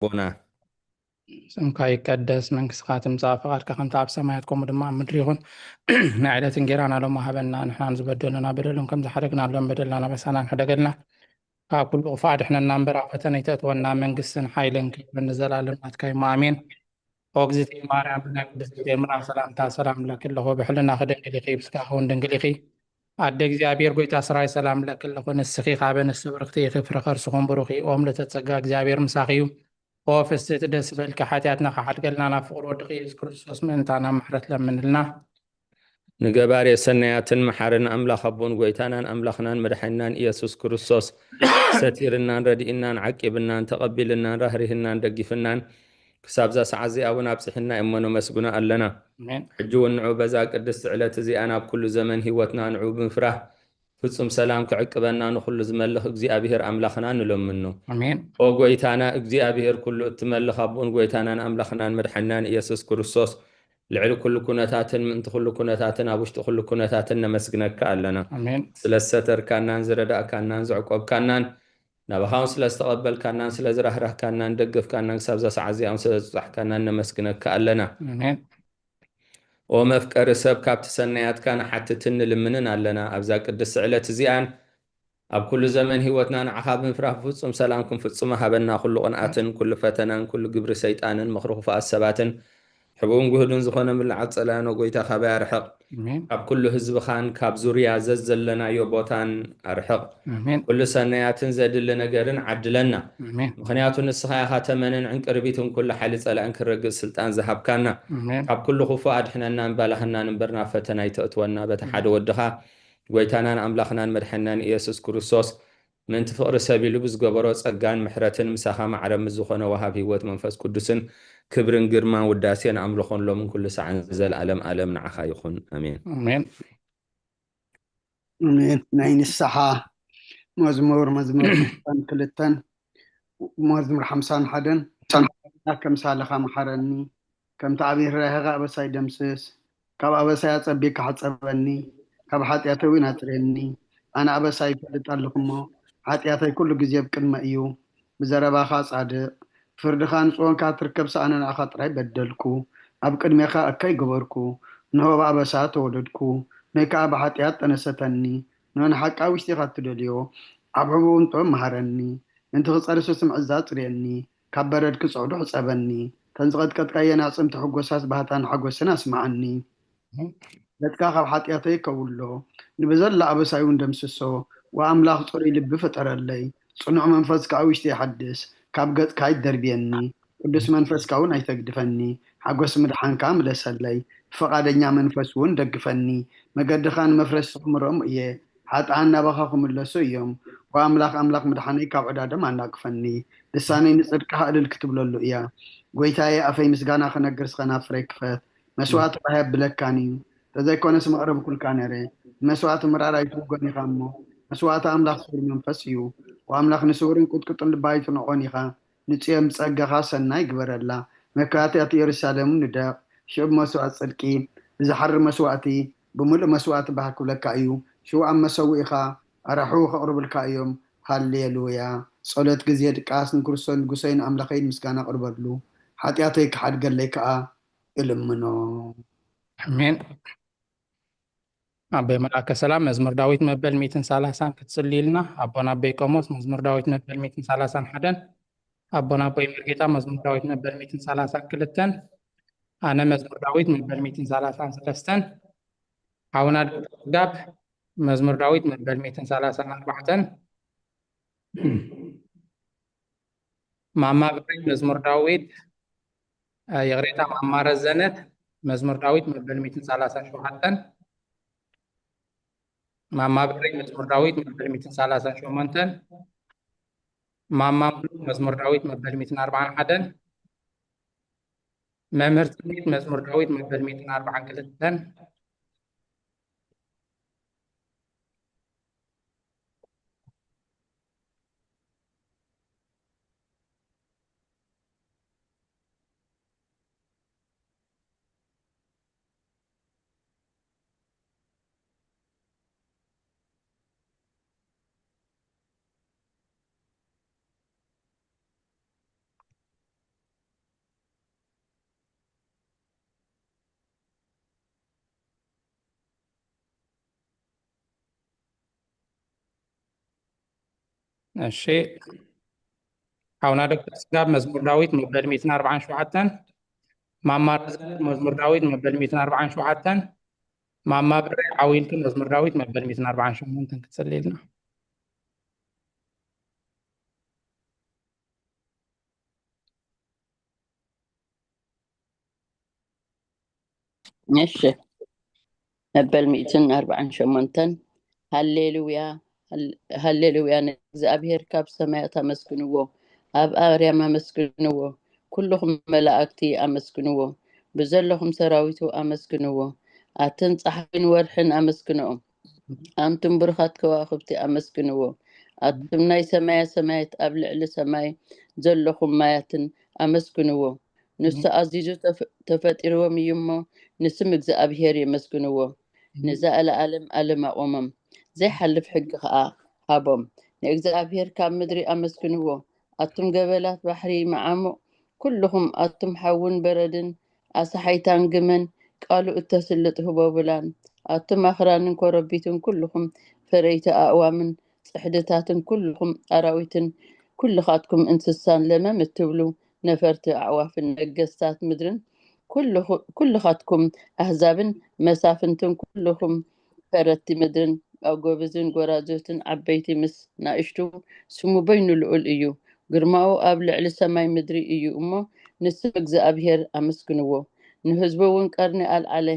ቦና ስምካ ይቀደስ መንግሥትካ ትምጻእ ፈቃድካ ከምቲ ኣብ ሰማያት ከምኡ ድማ ኣብ ምድሪ ይኹን ናይ ዕለት እንጀራና ሎሚ ሃበና ንሕና ዝበደሉና በደሎም ከም ዝሓደግናሎም በደልና በሳና ንሕደገልና ካብ ኩሉ ክፉእ ኣድሕነና እምበር ኣብ ፈተነ ይተእትወና መንግስትን ሓይልን ክብርን ንዘላለም ናትካ እዩ ኣሜን። ኦ እግዝእትየ ማርያም ብናይ ቅድስት ጀምራ ሰላምታ ሰላም ለክለኹ ብሕልና ክደንግል ኢኺ ብስጋ እውን ድንግል ኢኺ ኣደ እግዚኣብሔር ጎይታ ስራይ ሰላም ለክለኹ ንስኺ ካበ ንስ ብርክቲ ኢኺ ፍረ ከርስኹም ብሩኽ እዩ ኦም ለተጸጋ እግዚኣብሔር ምሳኺ እዩ ኦ ፍስሕቲ ደስ በልካ ሓጢኣትና ካሓድገልና ናብ ፍቅሪ ወድኺ ኢየሱስ ክርስቶስ ምእንታና ምሕረት ለምንልና ንገባር የሰናያትን መሓርን ኣምላኽ ኣቦን ጎይታናን ኣምላኽናን መድሓኒናን ኢየሱስ ክርስቶስ ሰቲርናን ረዲእናን ዓቂብናን ተቐቢልናን ራህሪህናን ደጊፍናን ክሳብ ዛ ሰዓት እዚኣ እውን ኣብፅሕና እሞ ነመስግኖ ኣለና ኣሜን ሕጂ እውን ንዑ በዛ ቅድስቲ ዕለት እዚኣ ናብ ኩሉ ዘመን ሂወትና ንዑ ብምፍራሕ ፍጹም ሰላም ክዕቅበና ንኩሉ ዝመልኽ እግዚኣብሔር ኣምላኽና ንለምኑ ኣሜን ኦ ጎይታና እግዚኣብሔር ኩሉ እትመልኽ ኣቦን ጎይታናን ኣምላኽናን መድሓኒናን ኢየሱስ ክርስቶስ ልዕሊ ኩሉ ኩነታትን ምእንቲ ኩሉ ኩነታትን ኣብ ውሽጢ ኩሉ ኩነታትን ነመስግነካ ኣለና ኣሜን ስለ ዝሰተርካናን ዝረዳእካናን ዝዕቆብካናን ናባኻውን ስለ ዝተቐበልካናን ስለ ዝራህራህካናን ደገፍካናን ክሳብ ዛ ሰዓት እዚኣ ስለ ዝፅሕካናን ነመስግነካ ኣለና ኣሜን ኦ መፍቀሪ ሰብ ካብቲ ሰናያትካ ንሓትትን ንልምንን ኣለና ኣብዛ ቅድስቲ ዕለት እዚኣን ኣብ ኩሉ ዘመን ሂወትና ንዓኻ ብምፍራሕ ፍጹም ሰላም ክንፍጽሞ ሃበና ኩሉ ቅንኣትን ኩሉ ፈተናን ኩሉ ግብሪ ሰይጣንን ምኽሪ ክፉኣት ሰባትን ሕቡእን ጉህዱን ዝኾነ ምልዓል ጸላያኖ ጎይታ ካበ ኣርሕቕ ኣሜን ካብ ኩሉ ህዝብኻን ካብ ዙርያ ዘለናዮ ቦታን ኣርሕቕ ኣሜን ኩሉ ሰናያትን ዘድሊ ነገርን ዓድለና ኣሜን ምክንያቱ ንስኻ ኢኻ ተመንን ዕንቅርቢትን ኩሉ ሓይሊ ጸላእን ክረግእ ስልጣን ዝሃብካና ኣሜን ካብ ኩሉ ክፉእ ኣድሕነናን ባላኽናን እምበርና ፈተና ይተእትወና በቲ ሓደ ወድኻ ጎይታናን ኣምላኽናን መድሓኒናን ኢየሱስ ክርስቶስ ምእንቲ ፍቅሪ ሰብ ኢሉ ብዝገበሮ ጸጋን ምሕረትን ምሳኻ ማዕረ ምስ ዝኾነ ወሃብ ሂወት መንፈስ ቅዱስን ክብርን ግርማን ውዳሴን ኣምልኾን ሎምን ኩሉ ሰዓን ዘለዓለም ዓለም ንዓኻ ይኹን ኣሜን ኣሜን ኣሜን ናይ ንስሓ መዝሙር 52 መዝሙር 51 ከም ሳለኻ መሓረኒ ከምቲ ዓብይ ርህራሄኻ ኣበሳይ ደምስስ ካብ ኣበሳይ ኣጸቢቕካ ሓጸበኒ ካብ ሓጢኣተይ እውን ኣጽርየኒ ኣነ ኣበሳይ ይፈልጥ ኣለኹ እሞ ሓጢኣተይ ኩሉ ግዜ ብቅድመ እዩ ብዘረባኻ ጻድቕ ፍርድኻ ንጽዮንካ ትርከብ ሰኣነ ንኣኻ ጥራይ በደልኩ ኣብ ቅድሜኻ እከይ ገበርኩ ንሆ ብኣበሳ ተወለድኩ ነይ ከዓ ብሓጢኣት ጠነሰተኒ ንሓቃ ውሽጢኻ እትደልዮ ኣብ ሕቡብን ጥበብ መሃረኒ እንቲ ክጸርሱ ስምዕዛ ጽርየኒ ካብ በረድ ክጽዕዱ ሕጸበኒ ተንዝቐጥቀጥካየ ናጽምቲ ሕጐሳስ ባህታን ሓጐስን ኣስማዓኒ ነጥካ ካብ ሓጢኣተይ ከውሎ ንብዘላ ኣበሳይ እውን ደምስሶ ወኣምላኽ ጽሩይ ልቢ ፈጠረለይ ጽኑዕ መንፈስካ ውሽጢ ይሓድስ ካብ ገጽካ ይደርብየኒ ቅዱስ መንፈስካ እውን ኣይተግድፈኒ ሓጐስ ምድሓንካ ምለሰለይ ብፈቓደኛ መንፈስ እውን ደግፈኒ መገድኻ ንመፍረሲ ክምሮም እየ ሓጥኣን ናባኻ ክምለሱ እዮም ወኣምላኽ ኣምላኽ ምድሓነይ ካብ ዕዳዶም ኣናቅፈኒ ልሳነይ ንጽድቅኻ እልል ክትብለሉ እያ ጎይታየ ኣፈይ ምስጋና ክነግር ስኸናብ ፍረይ ክፈት መስዋዕቲ ባህ የብለካን እዩ ተዘይኮነስ መቕረብ ኩልካ ነይረ መስዋዕቲ ምራራይ ትውጎን ኢኻ እሞ መስዋዕቲ ኣምላኽ ስውር መንፈስ እዩ ወኣምላኽ ንስውርን ቁጥቅጥን ልባይ ትንዖን ኢኻ ንጽዮም ጸጋኻ ሰናይ ግበረላ መካትያት ኢየሩሳሌም ንደቕ ሽዑብ መስዋዕት ጽድቂ ብዝሓሪ መስዋዕቲ ብምሉእ መስዋዕቲ ባህ ክብለካ እዩ ሽው ኣብ መሰዊኢኻ ኣራሑ ከቕርብልካ እዮም ሃሌሉያ ጸሎት ግዜ ድቃስ ንክርስቶስ ንጉሰይን ኣምላኸይን ምስጋና ቅርበሉ ሓጢኣተይ ክሓድገለይ ከዓ እልምኖ ኣሜን ኣበይ መልኣከ ሰላም መዝሙር ዳዊት መበል 130 ክትጽልይልና ኣቦና ኣበይ ቆሞስ መዝሙር ዳዊት መበል 131 ኣቦና ኣቦይ መርጌታ መዝሙር ዳዊት መበል 132 ኣነ መዝሙር ዳዊት መበል 133 ኣቡና ጋብ መዝሙር ዳዊት መበል 134 ማማ ብራይ መዝሙር ዳዊት የግሬታ ማማ ረዘነት መዝሙር ዳዊት መበል 137 ማማ ብራይ መዝሙር ዳዊት መበል 138 ማማ መዝሙር ዳዊት መበል 141 መምህር ትንቢት መዝሙር ዳዊት መበል 142 እሺ حاونا دكتور سجاب مزمور داويد مبدل 247 ماما رزقت مزمور داويد مبدل 247 ماما بري عويلت مزمور داويد مبدل 248 كتسلي لنا ماشي نبل 248 هللويا هللويا እግዚአብሔር ካብ ሰማያት አመስግንዎ ኣብ ኣርያም አመስግንዎ ኩልኩም መላእክቲ አመስግንዎ ብዘለኹም ሰራዊቱ አመስግንዎ ኣትን ፀሓይን ወርሕን አመስግንኦም ኣንቱም ብርኻት ከዋኽብቲ አመስግንዎ ኣቱም ናይ ሰማያት ኣብ ልዕሊ ሰማይ ዘለኹም ማያትን አመስግንዎ ንሱ ኣዚዙ ተፈጢርዎም እዩ እሞ ንስም እግዚአብሔር የመስግንዎ ንዘለዓለም ዓለም ኣቆሞም ዘይሓልፍ ሕጊ ከዓ ሃቦም ንእግዚአብሔር ካብ ምድሪ አመስግንዎ ኣቱም ገበላት ባሕሪ መዓሙቕ ኩልኩም ኣቱም ሓውን በረድን ኣሳሓይታን ግመን ቃሉ እተስልጥ ህቦብላን ኣቱም ኣኽራንን ኮረቢትን ኩልኩም ፈረይቲ ኣእዋምን ፅሕድታትን ኩልኩም ኣራዊትን ኩልኻትኩም እንስሳን ለመም እትብሉ ነፈርቲ ኣዕዋፍን ነገስታት ምድርን ኩልኻትኩም ኣህዛብን መሳፍንትን ኩልኩም ፈረቲ ምድርን ኣጎብዝን ጎራጆትን ዓበይቲ ምስ ናእሽቱ ስሙ በይኑ ልዑል እዩ ግርማኡ ኣብ ልዕሊ ሰማይ ምድሪ እዩ እሞ ንስም እግዚአብሔር አመስግንዎ ንህዝቡ እውን ቀርኒ ኣልዓለ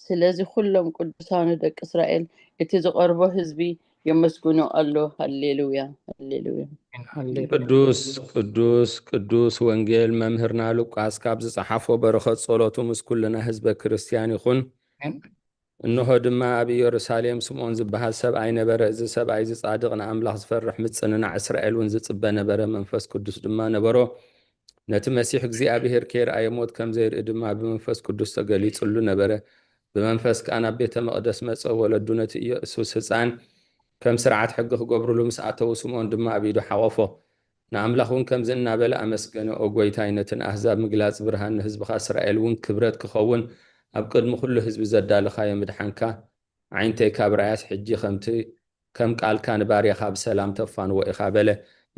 ስለዚ ኩሎም ቅዱሳን ደቂ እስራኤል እቲ ዝቀርቦ ህዝቢ የመስግኑ ኣሎ ሃሌሉያ ሃሌሉያ ቅዱስ ቅዱስ ቅዱስ ወንጌል መምህርና ሉቃስ ካብ ዝፀሓፎ በረኸት ጸሎቱ ምስ ኩልና ህዝበ ክርስቲያን ይኹን እንሆ ድማ ኣብ ኢየሩሳሌም ስምዖን ዝበሃል ሰብኣይ ነበረ እዚ ሰብኣይ ዝጻድቕ ንኣምላኽ ዝፈርሕ ምጽንናዕ እስራኤል እውን ዝጽበ ነበረ መንፈስ ቅዱስ ድማ ነበሮ ነቲ መሲሕ እግዚኣብሔር ከይረኣየ ሞት ከም ዘይርኢ ድማ ብመንፈስ ቅዱስ ተገሊጹሉ ነበረ ብመንፈስ ከዓ ናብ ቤተ መቕደስ መጸ ወለዱ ነቲ ኢየሱስ ህፃን ከም ስርዓት ሕጊ ክገብርሉ ምስ ኣተው ስምዖን ድማ ኣብ ኢዱ ሓቆፎ ንኣምላኽ እውን ከምዚ እናበለ ኣመስገነ ኦ ጎይታይ ነትን ኣህዛብ ምግላፅ ብርሃን ንህዝብኻ እስራኤል እውን ክብረት ክኸውን ኣብ ቅድሚ ኩሉ ህዝቢ ዘዳልኻዮ ምድሓንካ ዓይንተይ ካብ ራእያስ ሕጂ ከም ቃልካ ንባርያኻ ብሰላም ተፋንዎ ኢኻ በለ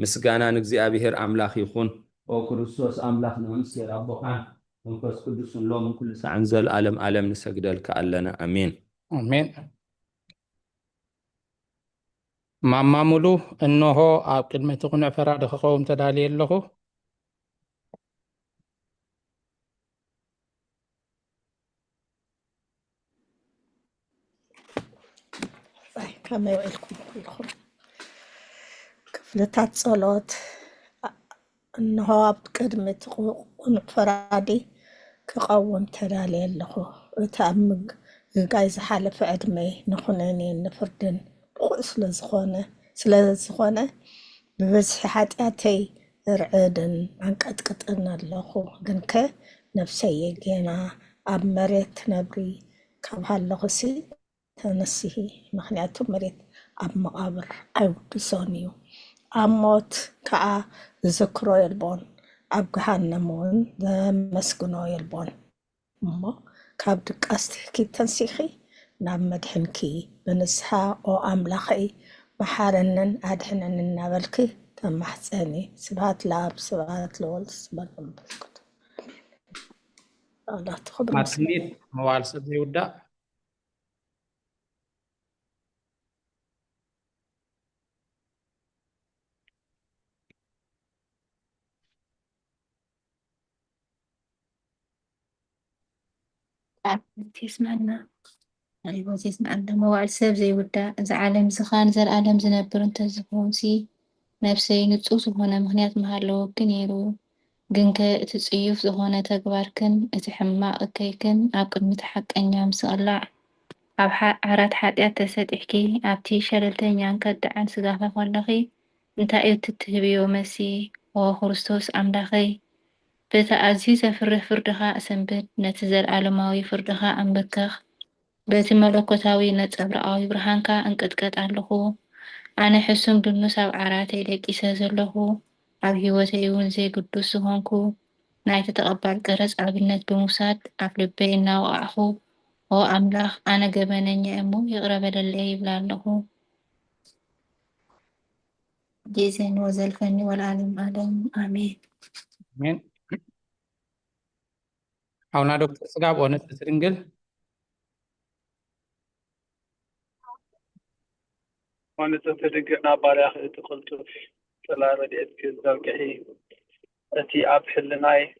ምስጋና ንእግዚአብሔር ኣምላኽ ይኹን ኦ ክርስቶስ ኣምላኽ ንመንስር ኣቦኻን መንፈስ ቅዱስን ሎምን ኩሉ ሰዓን ዘለዓለም ዓለም ንሰግደልካ ኣለና ኣሜን አሜን ማማ ሙሉ እነሆ ኣብ ቅድሚ እቲ ቁኑዕ ፈራዲ ክኸውን ተዳልየ ኣለኹ كما يقولكم كلكم كفلتات صلاة إنه بقدمة قنع فرادي كقوم تدالي له وتأمق جايز حالة عدمي نخونني نفردن سلازخونة بس حاتي رعدن عن قطنا له جنك نفسي جينا أب مريت نبري كبهاللغسي ተነሲሂ ምክንያቱ መሬት ኣብ መቃብር ኣይውድሶን እዩ ኣብ ሞት ከዓ ዝዝክሮ የልቦን ኣብ ገሃነም እውን ዘመስግኖ የልቦን እሞ ካብ ድቃስትኪ ተንሲኺ ናብ መድሕንኪ ብንስሓ ኦ ኣምላኸይ መሓረንን ኣድሕነን እናበልኪ ተማሕፀኒ ስብሃት ለኣብ ስብሃት ለወልድ ስብሃት ለመንፈስ ቅዱስ ኣላ ትኽብር ማትኒት መዋል ሰብ ዘይውዳእ تسمعنا أيوة تسمعنا موال سب زي ودا إذا عالم زخان زر عالم زنبر أنت زخونسي نفسي نتصوص هنا مهنيات محلو كنيرو جنك تسيف زخونة تكباركن اتحماء كيكن عقد متحق أنيام سألع أب عرات حاتيات تسد إحكي أبتي شلتين يانكد عن سقافة خلقي انت ايو تتهبيو مسي وخرستوس أملاخي بتأزيز ፍርድኻ ኣሰንብድ ነቲ ዘለዓለማዊ ፍርድኻ ኣንብክኽ በቲ መለኮታዊ ነፀብራቃዊ ብርሃንካ እንቅጥቀጥ ኣለኹ ኣነ ሕሱም ድኑስ ኣብ ዓራተይ ደቂሰ ዘለኹ ኣብ ሂወተይ እውን ዘይግዱስ ዝኾንኩ ናይቲ ተቐባል ቀረፅ ኣብነት ብምውሳድ ኣብ ልበይ እናወቃዕኹ ኦ ኣምላኽ ኣነ ገበነኛ እሞ ይቕረ በለለይ ይብላ ኣለኹ جيزين وزلفني والعالم آدم آمين. አሜን። አሁን ዶክተር ስጋ በእውነት ድንግል ونتوفى دقنا باريخ تقلت صلاة رديت كالزوجحي أتي أبحلناي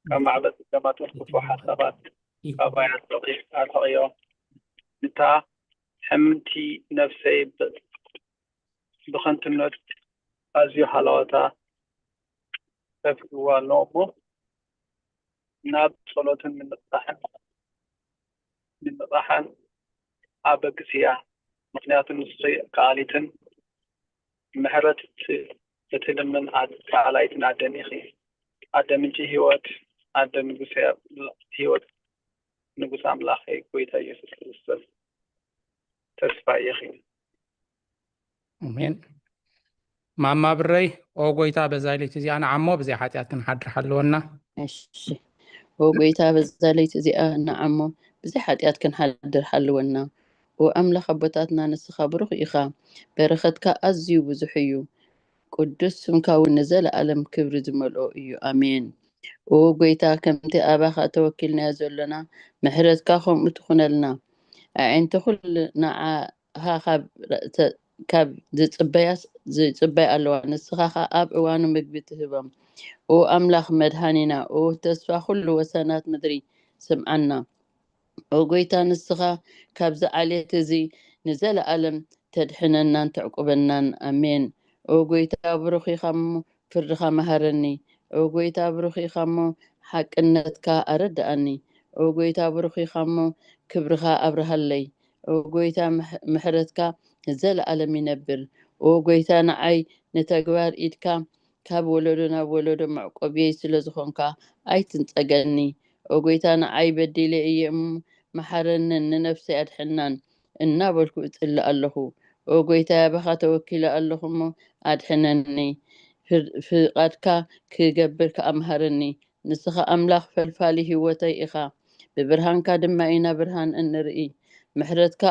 كما عبد كما تركفوا حسابات أبايا الصغير الحقيقة متى حمتي نفسي بخنت النت أزيو حلاوتا تفقوا نومو ناب صلاة من الطحن أبقسيا ምክንያቱም ንሱ ከአሊትን ምሕረት እትልምን ከአላይትን አደም ይኺ አደም እንጂ ህይወት አደም ንጉስ ህይወት ንጉስ አምላኽ ጎይታ ኢየሱስ ክርስቶስ ተስፋ ይኺ አሜን። ማማ ብረይ ኦ ጎይታ በዛይለት እዚኣ ንዓሞ ብዘይ ሓጢኣት ክንሓድር ሓለወና እሺ ወጎይታ በዛለይት እዚኣ ንዓሞ ብዘይ ሓጢኣት ክንሓድር ሓለወና وأملخ أبوتاتنا نسخة بروخ إخا برختك أزيو بزحيو قدس مكاون نزل ألم كبر زملو إيو آمين وقويتا كمتي أباخا توكلنا يزولنا محرتك خم متخون لنا عين تخل نعا ها كاب زي تبايا ألوان نسخة أب إوانو مكبت هبام وأملخ مدهاننا وتسفى كل وسنات مدري سمعنا وقويتا نسخة كابز عليت زي نزل ألم تدحننا تعقبنا أمين وقويتا بروخي خمو فرخا مهرني وقويتا بروخي خمو حق النتكا أردأني وقويتا بروخي خمو كبرخا أبرهالي وقويتا محرتكا نزل ألم ينبر وقويتا نعي نتقوار إيدكا كاب ولدنا ولد معقوبي سلزخونكا أي تنتقلني وقويتا نعي بدي لئيم محرن نفسي أدحنان النابلكو إلا الله وقويتا بخا توكيل اللهم أدحنني في قدكا كيقبرك أمهرني نسخة أملاخ فالفالي هوتي إخا ببرهانكا دمائنا برهان النرئي محرتكا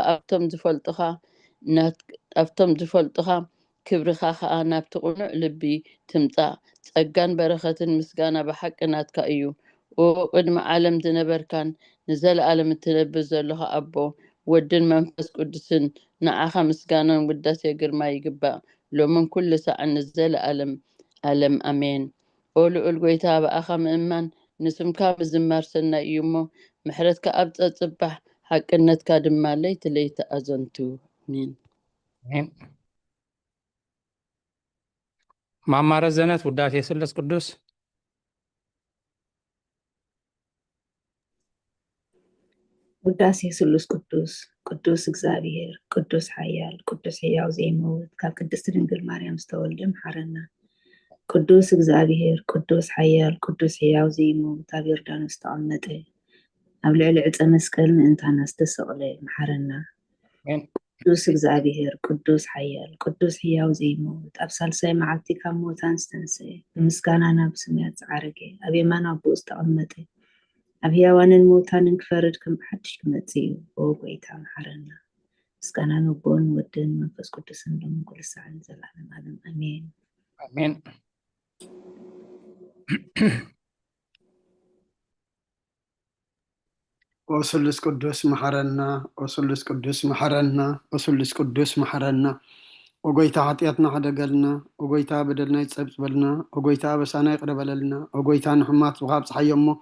أفتم دفلتخا كبرخا خانا بتقنع لبي تمتع تسقان برخة مسقانا بحق ناتكا إيو وقدم عالم دنبركان نزل عالم التلبز لها أبو ودن منفس قدسن نعاخا مسقانا وداس يقر ما يقبع لو من كل ساعة نزل عالم أمين قولوا القويتا بأخا مئمان نسمكا بزمار سنة يومو محرتك أبت أتصبح حق النتكا دما ليت أزنتو أمين ማማ ረዘነት ውዳሴ ስሉስ ቅዱስ ውዳሴ ስሉስ ቅዱስ ቅዱስ እግዚአብሔር ቅዱስ ኃያል ቅዱስ ሕያው ዘይመውት ካብ ቅድስት ድንግል ማርያም ዝተወልደ መሓረና ቅዱስ እግዚአብሔር ቅዱስ ኃያል ቅዱስ ሕያው ዘይመውት ኣብ ዮርዳኖስ ዝተቐመጠ ኣብ ልዕሊ ዕፀ መስቀል ምእንታና ዝተሰቕለ መሓረና ቅዱስ እግዚአብሔር ቅዱስ ኃያል ቅዱስ ሕያው ዘይመውት ኣብ ሳልሳይ መዓልቲ ካብ ሞታን ዝተንስአ ብምስጋና ናብ ሰማያት ዝዓረገ ኣብ የማን ኣቦኡ ዝተቐመጠ ኣብ ሕያዋንን ሞታንን ክፈርድ ከም ብሓድሽ ክመጽእ እዩ ኦ ጎይታ መሓረና ምስጋና ንቦን ወድን መንፈስ ቅዱስን ሎሚ ኩሉ ሰዓን ዘላለም ዓለም ኣሜን አሜን وسلس قدوس محرنا وسلس قدوس محرنا وسلس قدوس محرنا وقويتا عطياتنا حدا قالنا وقويتا بدلنا يتصبلنا وقويتا بسانا يقرب لنا وقويتا نحمات وغاب صحي أمه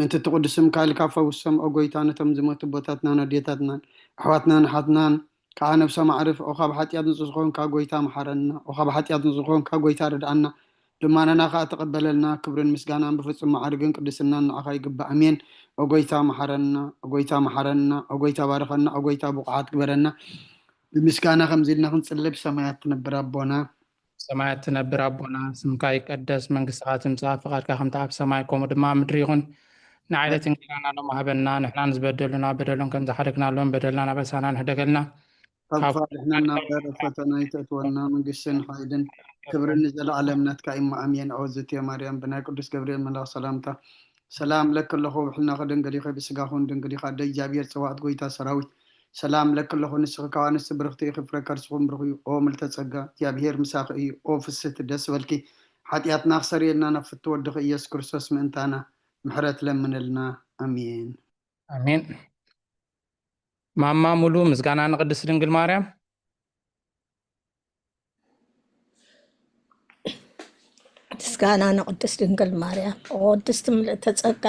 من تتقدس مكالي كافة والسم وقويتا نتمزمت بوتاتنا نديتاتنا أحواتنا نحاتنا كعانا بسما عرف وخاب حتيات نصخون كاقويتا محرنا وخاب حتيات نصخون كاقويتا ردعنا لما أنا ناخا تقبل لنا كبر مسجانا بفصل معرقين قدسنا نعخا يقبع أمين وقويتا محرنا وقويتا محرنا وقويتا بارخنا وقويتا بقعات كبرنا بمسكانا خمزيلنا خنصلب سمايات تنبر ربنا ሰማያት ትነብር ኣቦና ስምካ ይቀደስ መንግስትኻ ትምጻእ ፍቓድካ ከም ትዓብ ሰማይ ከምኡ ድማ ምድሪ ይኹን ንዓይለት እንጀራና ሎሚ ሃበና ንሕና ንዝበደሉና በደሎም ከም ዝሓደግናሎም በደልና ናበሳና ንሕደገልና ካብ ፋድሕናና ፈተና ይተእትወና መንግስትን ሓይልን ክብርን ዘለዓለምነትካ ኢማ ኣሜን ኣወዝት ማርያም ብናይ ቅዱስ ገብርኤል መልኣክ ሰላምታ ሰላም ለክ ኣለኹ ብሕልና ድንግል ኢኸ ብስጋኹን ድንግል ኢኻ ደ እግዚኣብሔር ፀዋዕት ጎይታ ሰራዊት ሰላም ለክለኹ ንስኺ ካብ ኣንስቲ ብርክቲ ክፍረ ከርስኹም ብርኺ ኦ ምልተ ጸጋ እግዚኣብሔር ምሳኺ እዩ ኦ ፍስቲ ደስ በልኪ ሓጢኣትና ክሰርየልና ነፍቲ ወድኺ ኢየሱስ ክርስቶስ ምእንታና ምሕረት ለምንልና ኣሜን አሜን። ማማ ሙሉ ምስጋና ንቅድስት ድንግል ማርያም። ምስጋና ንቅድስት ድንግል ማርያም ቅድስት ምልእተ ጸጋ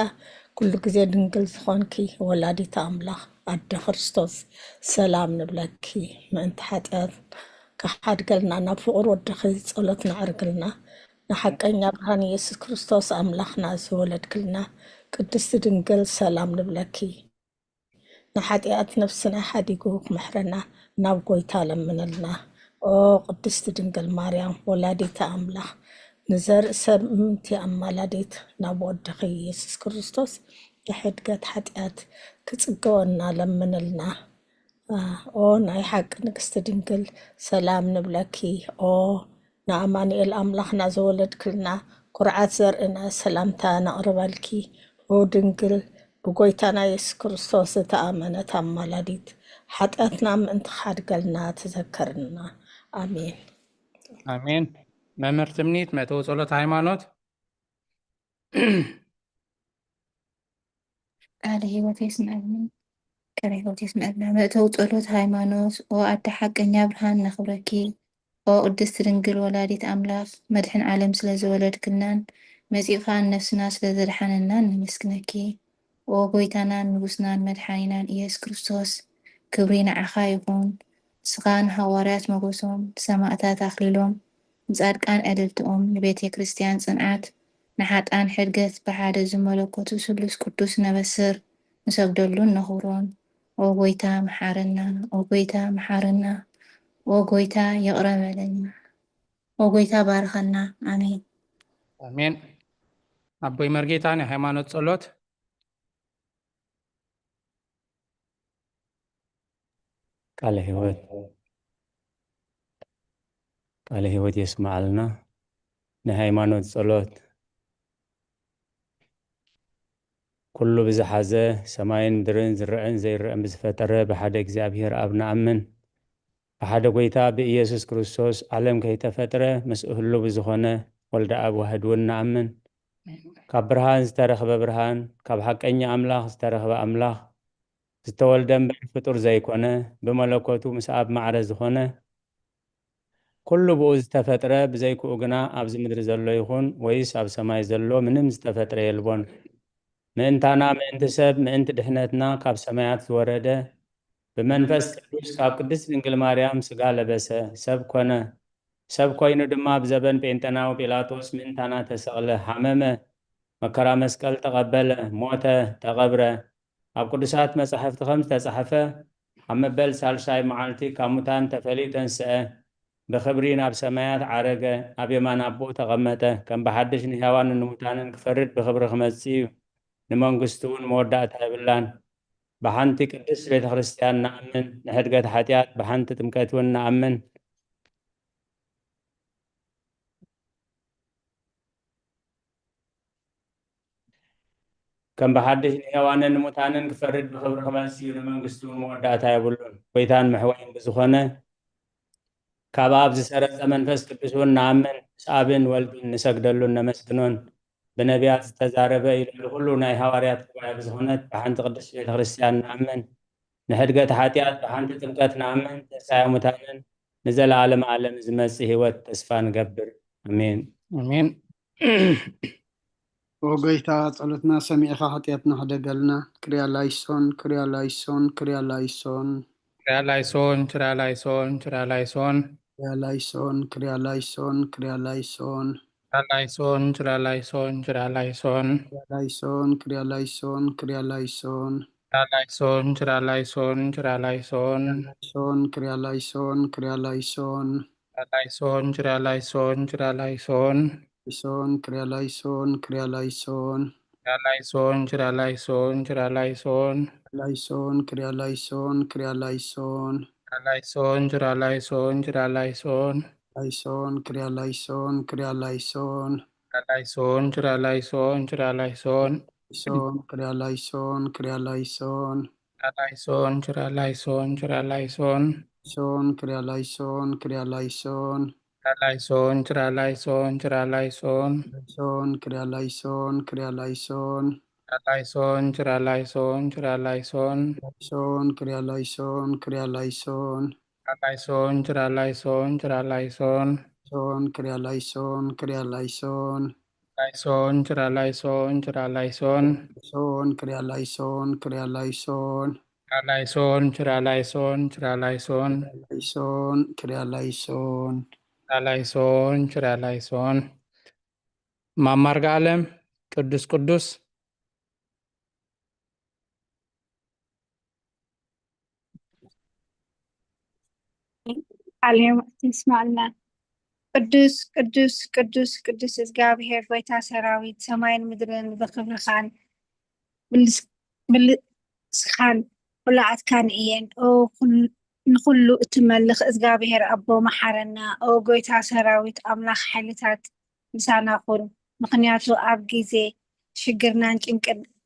ኩሉ ግዜ ድንግል ዝኾንኪ ወላዲተ ኣምላኽ ኣደ ክርስቶስ ሰላም ንብለኪ ምእንቲ ሓጢኣት ካሓድገልና ናብ ፍቁር ወድኺ ጸሎት ናዕርግልና ንሓቀኛ ብርሃን ኢየሱስ ክርስቶስ ኣምላኽና ዝወለድክልና ቅድስት ድንግል ሰላም ንብለኪ ንሓጢኣት ነፍስና ሓዲጉ ክምሕረና ናብ ጎይታ ለምንልና ኦ ቅድስት ድንግል ማርያም ወላዲተ ኣምላኽ ንዘርኢ ሰብ ምንቲ ኣማላዲት ናብ ወድኺ ኢየሱስ ክርስቶስ የሕድገት ሓጢኣት ክጽገወና ለምንልና ኦ ናይ ሓቂ ንግስቲ ድንግል ሰላም ንብለኪ ኦ ንኣማኑኤል ኣምላኽና ዘወለድክልና ኩርዓት ዘርእና ሰላምታ ነቕርበልኪ ኦ ድንግል ብጎይታና ኢየሱስ ክርስቶስ ዝተኣመነት ኣማላዲት ሓጢኣትና ምእንቲ ሓድገልና ትዘከርና ኣሜን አሜን። መምህር ትምኒት መተው ጸሎት ሃይማኖት። ቃለ ሕይወት ይስምዐኒ ቃለ ሕይወት ይስምዐና መእተው ጸሎት ሃይማኖት ኦ ኣደ ሓቀኛ ብርሃን ነኽብረኪ ኦ ቅድስት ድንግል ወላዲት ኣምላኽ መድሕን ዓለም ስለ ዘወለድክናን መጺኻ ነፍስና ስለ ዘድሓነናን ንምስግነኪ ኦ ጎይታናን ንጉስናን መድሓኒናን ኢየሱስ ክርስቶስ ክብሪ ንዓኻ ይኹን ንስኻን ሃዋርያት መጎሶም ሰማዕታት ኣኽሊሎም ንጻድቃን ዕልልትኦም ንቤተ ክርስቲያን ጽንዓት ንሓጣን ሕድገት ብሓደ ዝመለኮቱ ስሉስ ቅዱስ ነበስር ንሰግደሉን ነኽብሮን ኦ ጎይታ መሓረና ኦ ጎይታ መሓረና ኦ ጎይታ የቕረበለና ኦ ጎይታ ባርከና ኣሜን አሜን። አቦይ መርጌታ ናይ ሃይማኖት ጸሎት። ቃለ ሕይወት የስማዓልና ንሃይማኖት ጸሎት ኩሉ ብዝሓዘ ሰማይን ምድርን ዝርአን ዘይርአን ብዝፈጠረ ብሓደ እግዚኣብሔር ኣብ ንኣምን ብሓደ ጎይታ ብኢየሱስ ክርስቶስ ዓለም ከይተፈጥረ ምስኡ ህሉ ብዝኾነ ወልደ ኣብ ዋህድ እውን ንኣምን ካብ ብርሃን ዝተረኸበ ብርሃን ካብ ሓቀኛ ኣምላኽ ዝተረኸበ ኣምላኽ ዝተወልደ እምበር ፍጡር ዘይኮነ ብመለኮቱ ምስ ኣብ ማዕረ ዝኾነ ኩሉ ብኡ ዝተፈጥረ ብዘይክኡ ግና ኣብዚ ምድሪ ዘሎ ይኹን ወይስ ኣብ ሰማይ ዘሎ ምንም ዝተፈጥረ የልቦን ምእንታና ምእንቲ ሰብ ምእንቲ ድሕነትና ካብ ሰማያት ዝወረደ ብመንፈስ ቅዱስ ካብ ቅድስት ድንግል ማርያም ስጋ ለበሰ ሰብ ኮነ ሰብ ኮይኑ ድማ ብዘበን ጴንጤናዊ ጲላጦስ ምእንታና ተሰቕለ ሓመመ መከራ መስቀል ተቐበለ ሞተ ተቐብረ ኣብ ቅዱሳት መጻሕፍቲ ከም ዝተጻሕፈ ኣብ መበል ሳልሳይ መዓልቲ ካብ ሙታን ተፈሊጡ ተንስአ ብኽብሪ ናብ ሰማያት ዓረገ ኣብ የማን ኣቦ ተቐመጠ ከም ብሓድሽ ንሕያዋንን ንሙታንን ክፈርድ ብኽብሪ ክመጽእ እዩ ንመንግስቱ እውን መወዳእታ የብላን ብሓንቲ ቅድስት ቤተ ክርስቲያን ንኣምን ንሕድገት ሓጢኣት ብሓንቲ ጥምቀት እውን ንኣምን ከም ብሓድሽ ንሕያዋንን ንሙታንን ክፈርድ ብኽብሪ ክመጽእ እዩ ንመንግስቱ እውን መወዳእታ የብሉን ጎይታን መሕወይን ብዝኾነ ካብ ኣብ ዝሰረጸ መንፈስ ቅዱስ እውን ንኣምን ምስ ኣብን ወልድን ንሰግደሉን ነመስግኖን ብነቢያት ዝተዛረበ ኢሉ ኩሉ ናይ ሃዋርያት ጉባኤ ብዝኾነት ብሓንቲ ቅድስት ቤተ ክርስቲያን ንኣምን ንሕድገት ሓጢኣት ብሓንቲ ጥምቀት ንኣምን ትንሣኤ ሙታንን ንዘለዓለም ዓለም ዝመጽእ ህይወት ተስፋ ንገብር ኣሜን አሜን። ኦ ጎይታ ጸሎትና ሰሚዕኻ ሓጢኣትና ሕደገልና ክርያላይሶን ክርያላይሶን ክርያላይሶን ክርያላይሶን ክርያላይሶን ክርያላይሶን ክርያላይሶን ክርያላይሶን ክርያላይሶን ክርያላይሶን ክርያላይሶን ክርያላይሶን ክርያላይሶን ክርያላይሶን ክርያላይሶን ክርያላይሶን ክርያላይሶን ክርያላይሶን ሶን ክርያላይሶን ክርያላይሶን ክርያላይሶን ክርያላይሶን ክርያላይሶን ሶን ክርያላይሶን ክርያላይሶን ክርያላይሶን ክርያላይሶን ክርያላይሶን ላይሶን ክርያላይሶን ክርያላይሶን ክርያላይሶን ክርያላይሶን ክርያላይሶን ላይሶን ክርያላይሶን ክርያላይሶን ክርያላይሶን ክርያላይሶን ክርያላይሶን ሶን ክርያላይሶን ክርያላይሶን ላይሶን ችራ ላይሶን ችራ ላይሶን ላይሶን ክሪያ ላይሶን ክሪያ ላይሶን ላይሶን ችራ ላይሶን ችራ ላይሶን ላይሶን ክሪያ ላይሶን ክሪያ ላይሶን ላይሶን ችራ ላይሶን ችራ ላይሶን ላይሶን ክሪያ ላይሶን ክሪያ ላይሶን ላይሶን ችራ ላይሶን ችራ ላይሶን ሶን ክሪያ ላይሶን ክሪያ ላይሶን ላይሶን ችራ ላይሶን ችራ ላይሶን ሶን ክሪያ ላይሶን ክሪያ ላይሶን ላይሶን ችራ ላይሶን ችራ ላይሶን ላይሶን ክሪያ ላይሶን ላይሶን ችራ ላይሶን ማማርጋ ዓለም ቅዱስ ቅዱስ عليهم تسمعنا ቅዱስ ቅዱስ ቅዱስ ቅዱስ እግዚአብሔር ጎይታ ሰራዊት ሰማይን ምድርን ብክብርኻን ብልስኻን ብላዕትካን እየን ንኩሉ እትመልኽ እግዚአብሔር ኣቦ መሓረና ኦ ጎይታ ሰራዊት ኣምላኽ ሓይልታት ምሳና ኩን ምክንያቱ ኣብ ግዜ ሽግርናን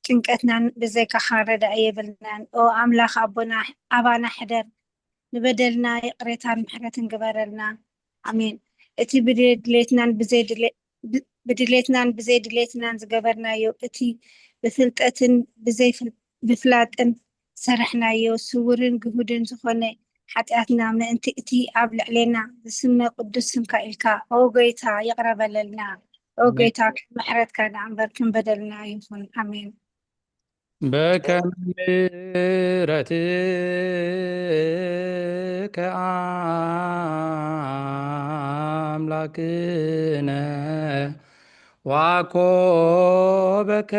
ጭንቀትናን ብዘይካኻ ረዳእ የብልናን ኦ ኣምላኽ ኣቦና ኣባና ሕደር ንበደልና ይቕሬታን ምሕረትን ግበረልና ኣሜን እቲ ብድሌትናን ብዘይ ድሌትናን ዝገበርናዮ እቲ ብፍልጠትን ብፍላጥን ዝሰርሕናዮ ስውርን ግሁድን ዝኾነ ሓጢኣትና ምእንቲ እቲ ኣብ ልዕሌና ዝስመ ቅዱስ ስምካ ኢልካ ኦ ጎይታ ይቕረበለልና ኦ ጎይታ ምሕረትካ ንኣንበር ክንበደልና ይኹን ኣሜን بكم ምሕረትከ አምላክነ ዋኮ በከመ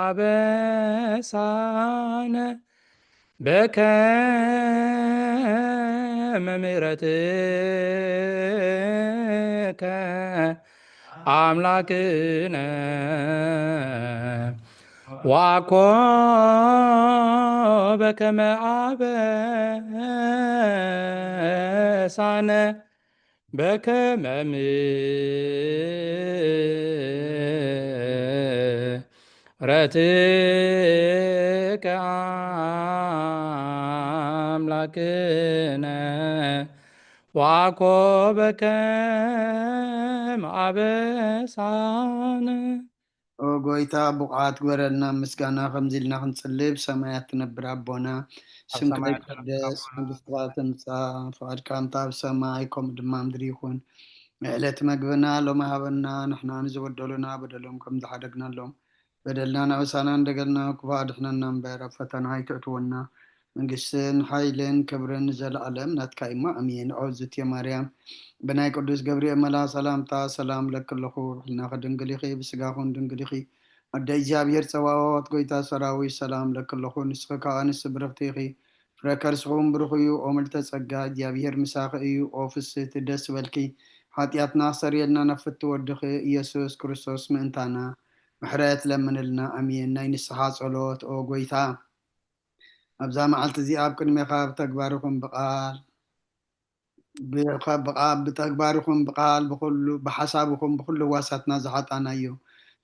አበሳነ በከመ ምሕረትከ አምላክነ ዋኮ በከመ አበሳነ በከመ ምሕረትከ አምላክነ ዋኮ በከመ አበሳነ ኦ ጎይታ ብቕዓት ግበረልና ምስጋና ከምዚ ኢልና ክንፅልብ ሰማያት ትነብር ኣቦና ስምካ ይቀደስ መንግስትካ ትምፃእ ፍቃድካ እንታ ኣብ ሰማይ ከምኡ ድማ ምድሪ ይኹን ዕለት መግብና ሎሚ ሃበና ንሕና ንዝበደሉና በደሎም ከም ዝሓደግናሎም በደልና ናብሳና እንደገልና ክፉ ኣድሕነና እምበር ኣብ ፈተና ኣይተእትወና መንግስትን ሓይልን ክብርን ዘለኣለም ናትካ ኢማ ኣሜን ኦዝት የማርያም ብናይ ቅዱስ ገብርኤል መልኣክ ሰላምታ ሰላም ለክለኹ ሩሕልና ከድንግል ኢኺ ብስጋኹን ድንግል ኢኺ ኣደ እግዚኣብሔር ፀባዖት ጎይታ ሰራዊት ሰላም ለክለኹ ንስኺ ከዓ ንስ ብረኽቲ ኢኺ ፍረ ከርስኹም ብሩኽ እዩ ኦ ምልዕተ ጸጋ እግዚኣብሔር ምሳኺ እዩ ኦ ፍስሕቲ ደስ በልኪ ሓጢኣትና ሰሪየልና ነፍቲ ወድኺ ኢየሱስ ክርስቶስ ምእንታና ምሕረት ለምንልና ኣሜን ናይ ንስሓ ጸሎት ኦ ጎይታ ኣብዛ መዓልቲ እዚኣ ኣብ ቅድሜኻ ብተግባርኹም ብተግባርኹም ብቃል ብኩሉ ብሓሳብኹም ብኩሉ ዋሳትና ዝሓጣናዮ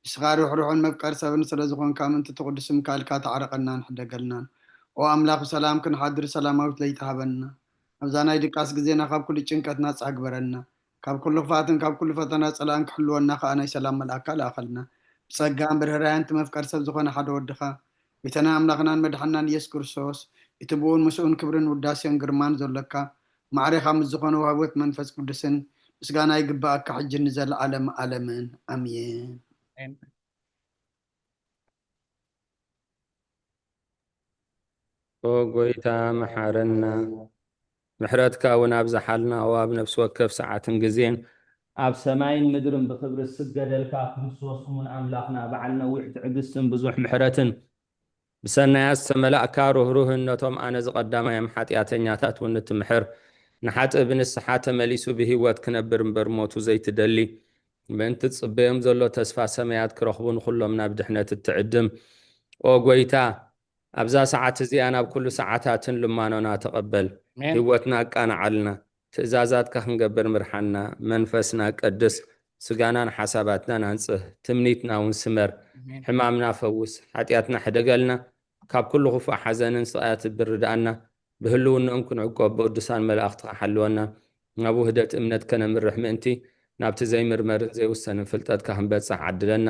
ንስኻ ሩሕሩሕን መፍቀር ሰብን ስለ ዝኾንካ ምንቲ ትቅዱስም ካልካ ተዓረቐና ንሕደገልናን ኦ ኣምላኽ ብሰላም ክንሓድር ሰላማዊት ለይተሃበና ኣብዛ ናይ ድቃስ ግዜና ካብ ኩሉ ጭንቀት ናፃ ግበረና ካብ ኩሉ ክፋትን ካብ ኩሉ ፈተና ፀላእን ክሕልወና ከዓ ናይ ሰላም መልኣካ ላኣኸልና ብፀጋን ብርህራያን መፍቀር ሰብ ዝኾነ ሓደ ወድኻ ቤተና ኣምላኽናን መድሓናን ኢየሱስ ክርስቶስ እቲ ብኡን ምስኡን ክብርን ውዳሴን ግርማን ዘለካ ማዕሪኻ ምስ ዝኾነ ውህቦት መንፈስ ቅዱስን ምስጋና ይግባአካ ሕጂ ንዘለዓለም ዓለምን ኣሜን ኦ ጎይታ መሓረና ምሕረትካ እውን ኣብ ዝሓልና ኣብ ነፍሲ ወከፍ ሰዓትን ግዜን ኣብ ሰማይን ምድርን ብክብሪ ዝስገደልካ ክርስቶስ እውን ኣምላኽና በዓል ነዊሕ ትዕግስትን ብዙሕ ምሕረትን ብሰናያት ዝተመላእካ ርህሩህነቶም ኣነ ዝቐዳማዮም ሓጢኣተኛታት እውን እትምሕር ንሓጥእ ብንስሓ ተመሊሱ ብሂወት ክነብር እምበር ሞቱ ዘይትደሊ ምእንቲ ትፅበዮም ዘሎ ተስፋ ሰማያት ክረኽቡ ንኩሎም ናብ ድሕነት እትዕድም ኦ ጎይታ ኣብዛ ሰዓት እዚኣ ናብ ኩሉ ሰዓታትን ልማኖና ተቐበል ህይወትና ኣቃናዓልና ትእዛዛትካ ክንገብር ምርሓና መንፈስና ቀድስ ስጋናን ሓሳባትናን ኣንፅህ ትምኒትና እውን ስመር ሕማምና ፈውስ ሓጢኣትና ሕደገልና ካብ ኩሉ ክፉእ ሓዘንን ስቃያት ብርዳእና ብህልውንኦም ክንዕቆብ ብቅዱሳን መላእኽትካ ሓልወና ናብ ውህደት እምነት ከነምርሕ ምእንቲ ናብቲ ዘይምርመርን ዘይውሰንን ፍልጠትካ ክንበፅሕ ዓድለና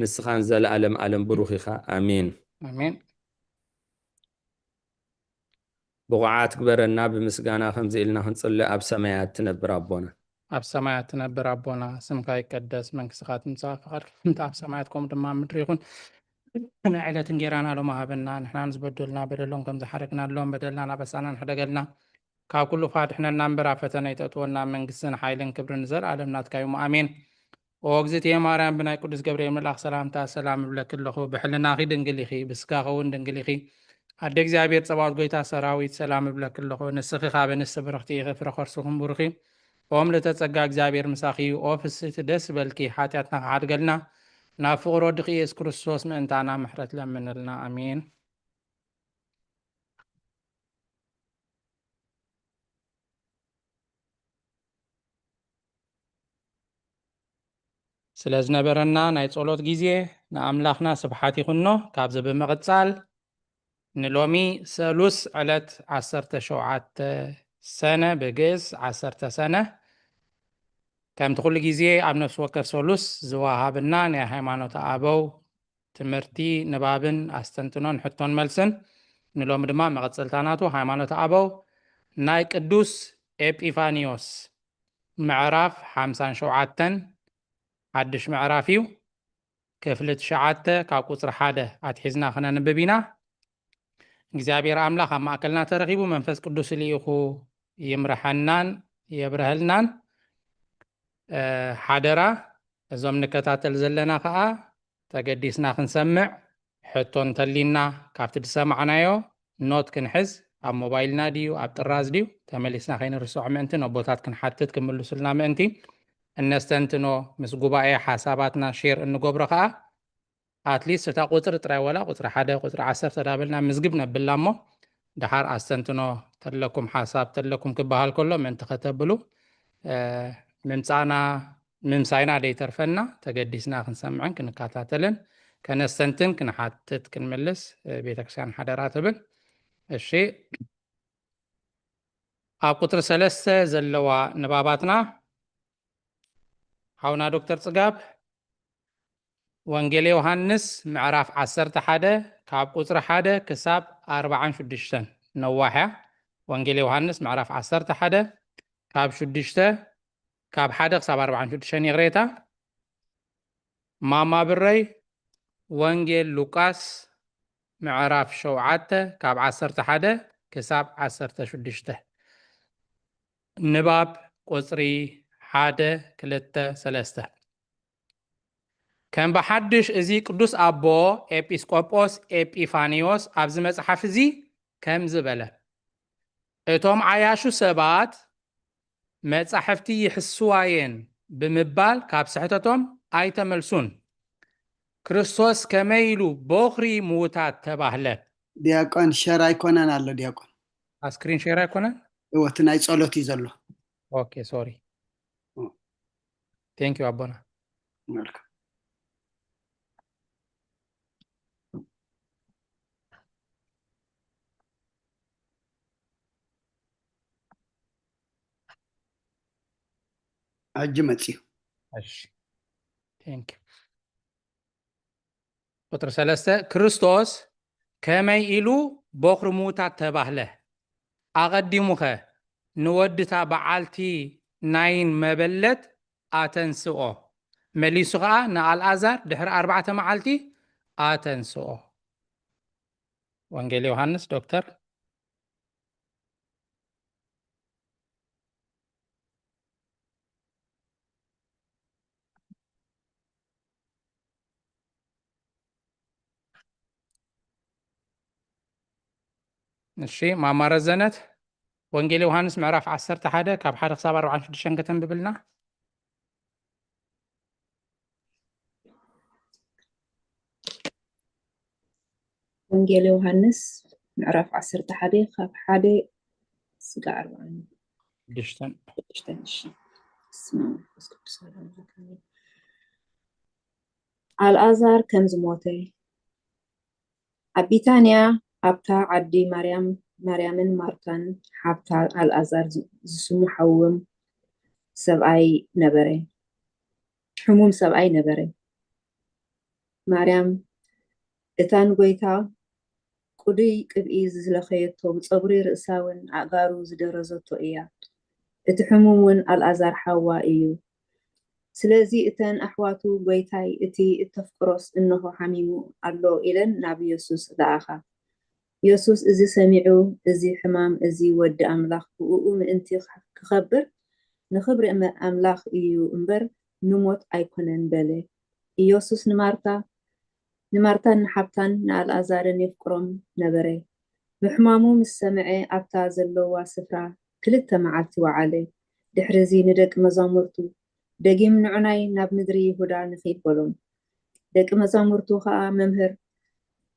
ንስኻን ዘለኣለም ዓለም ብሩኽ ኢኻ ኣሚን ኣሜን ብቑዓት ግበረና ብምስጋና ከምዚ ኢልና ክንፅልይ ኣብ ሰማያት ትነብር ኣቦና ኣብ ሰማያት ትነብር ኣቦና ስምካ ይቀደስ መንግስትኻ ትምፃእ ፈቃድካ ከምቲ ኣብ ሰማያት ከምኡ ድማ ኣብ ምድሪ ይኹን ናይ ዕለት እንጀራና ሎሚ ሃበና ንሕና ዝበደሉና በደሎም ከም ዝሓረግናሎም በደልና ናበሳና ንሕደገልና ካብ ኩሉ ፋድሕነና እምበር ኣብ ፈተና ይተእትወና መንግስትን ሓይልን ክብርን ዘለኣለም ናትካ እዩ ኣሜን ኦ እግዝእትየ ማርያም ብናይ ቅዱስ ገብርኤል መልኣክ ሰላምታ ሰላም ይብለክ ኣለኹ ብሕልናኺ ድንግል ኢኺ ብስጋኺ እውን ድንግል ኢኺ ኣደ እግዚኣብሔር ፀባዖት ጎይታ ሰራዊት ሰላም ይብለክ ኣለኹ ንስኺ ካብ ንስቲ ብርኽቲ ኢኺ ፍረ ከርስኹም ቡሩኺ ኦም ለተፀጋ እግዚኣብሔር ምሳኺ እዩ ኦ ፍስቲ ደስ በልኪ ሓጢኣትና ክሓድገልና ናብ ፍቅሪ ወድኺ ኢየሱስ ክርስቶስ ምእንታና ምሕረት ለምንልና ኣሜን ስለ ዝነበረና ናይ ጸሎት ጊዜ ንኣምላኽና ስብሓት ይኹኖ ካብዚ ብምቕጻል ንሎሚ ሰሉስ ዕለት 17 ሰነ ብግእዝ 10 ሰነ ከምቲ ኩሉ ጊዜ ኣብ ነፍሲ ወከፍ ሰሉስ ዝወሃብና ናይ ሃይማኖት ኣበው ትምህርቲ ንባብን ኣስተንትኖን ሕቶን መልስን ንሎሚ ድማ መቐፀልታናቱ ሃይማኖት ኣበው ናይ ቅዱስ ኤጲፋኒዮስ ምዕራፍ 57 ሓድሽ ምዕራፍ እዩ ክፍሊ 9 ካብ ቁፅሪ 1 ኣትሒዝና ክነንብብ ኢና እግዚኣብሔር ኣምላኽ ኣብ ማእከልና ተረኺቡ መንፈስ ቅዱስ ልኢኹ ይምርሐናን የብረህልናን ሓደራ እዞም ንከታተል ዘለና ከዓ ተገዲስና ክንሰምዕ ሕቶ እንተሊና ካብቲ ዝሰማዕናዮ ኖት ክንሕዝ ኣብ ሞባይልና ድዩ ኣብ ጥራዝ ድዩ ተመሊስና ከይንርስዖ ምእንቲ ነቦታት ክንሓትት ክምልሱልና ምእንቲ እነስተንትኖ ምስ ጉባኤ ሓሳባትና ሼር እንገብሮ ከዓ ኣትሊስት እታ ቁፅሪ ጥራይ ወላ ቁፅሪ 1 ቁፅሪ 10 ተዳብልና ምዝግብ ነብላ እሞ ድሓር ኣስተንትኖ ተለኩም ሓሳብ ተለኩም ክበሃል ከሎ ምእንቲ ከተብሉ ምምሳይና ደይተርፈና ተገዲስና ክንሰምዕን ክንከታተልን ከነስተንትን ክንሓትት ክንምልስ ቤተክርስቲያን ሓደራ ትብል እሺ ኣብ ቁጥሪ 3 ዘለዋ ንባባትና ሓውና ዶክተር ጽጋብ ወንጌል ዮሐንስ ምዕራፍ 11 ካብ ቁፅሪ 1 ክሳብ 46 ነዋሕያ ወንጌል ዮሐንስ ምዕራፍ 11 ካብ 6 ካብ 1 ክሳብ 46 ይቕሬታ ማማ ብረይ ወንጌል ሉቃስ ምዕራፍ 7 ካብ 11 ክሳብ 16 ንባብ ቁፅሪ 1 2 3 ከም ብሓድሽ እዚ ቅዱስ ኣቦ ኤጲስቆጶስ ኤጲፋኒዮስ ኣብዚ መፅሓፍ እዚ ከም ዝበለ እቶም ዓያሹ ሰባት መጻሕፍቲ ይሕስዋየን ብምባል ካብ ስሕተቶም ኣይተመልሱን ክርስቶስ ከመይ ኢሉ በኽሪ ምውታት ተባህለ ዲያቆን ሸር ኣይኮነን ኣሎ ዲያቆን ስክሪን ሼር ኣይኮነን እቲ ናይ ጸሎት እዩ ዘሎ ኦኬ ሶሪ ቴንክ ዩ አቦና መልካም ሕጂ መፅዩ እሺ ቴንክ ዩ ቁጥሪ 3 ክርስቶስ ከመይ ኢሉ በኽሪ ምውታት ተባህለ ኣቐዲሙኸ ንወድታ በዓልቲ ናይን መበለት ኣተንስኦ መሊሱ ከዓ ንኣልዓዛር ድሕሪ 4 መዓልቲ ኣተንስኦ ወንጌል ዮሐንስ ዶክተር እሺ ማማረ ዘነት ወንጌል ዮሐንስ ምዕራፍ 11 ካብ 1 ክሳብ 46 ከተንብብልና ወንጌል ዮሐንስ ምዕራፍ 11 ካብ 1 እስከ 46 ኣልዓዛር ከም ዝሞተ ኣብ ቢታንያ ኣብታ ዓዲ ማርያምን ማርታን ሓብታ ኣልኣዛር ዝስሙ ሕሙም ሰብኣይ ነበረ። ማርያም እታን ጎይታ ቁዱይ ቅብኢ ዝለኸየቶ ብፀጉሪ ርእሳውን ኣእጋሩ ዝደረዘቶ እያ። እቲ ሕሙም እውን ኣልኣዛር ሓዋ እዩ። ስለዚ እተን ኣሕዋቱ ጎይታይ እቲ እተፍቅሮስ እንሆ ሓሚሙ ኣሎ ኢለን ናብ ኢየሱስ ለኣኻ። ኢየሱስ እዚ ሰሚዑ እዚ ሕማም እዚ ወዲ ኣምላኽ ብኡ ምእንቲ ክኸብር ንኽብሪ ኣምላኽ እዩ እምበር ንሞት ኣይኮነን በለ። ኢየሱስ ንማርታን ንሓብታን ንኣልኣዛርን የፍቅሮም ነበረ። ብሕማሙ ምስ ሰምዐ ኣብታ ዘለዋ ስፍራ 2 መዓልቲ ወዓለ። ድሕሪዚ ንደቂ መዛሙርቱ ደጊም ንዑናይ ናብ ምድሪ ይሁዳ ንኸይድ በሎም። ደቂ መዛሙርቱ ከዓ መምህር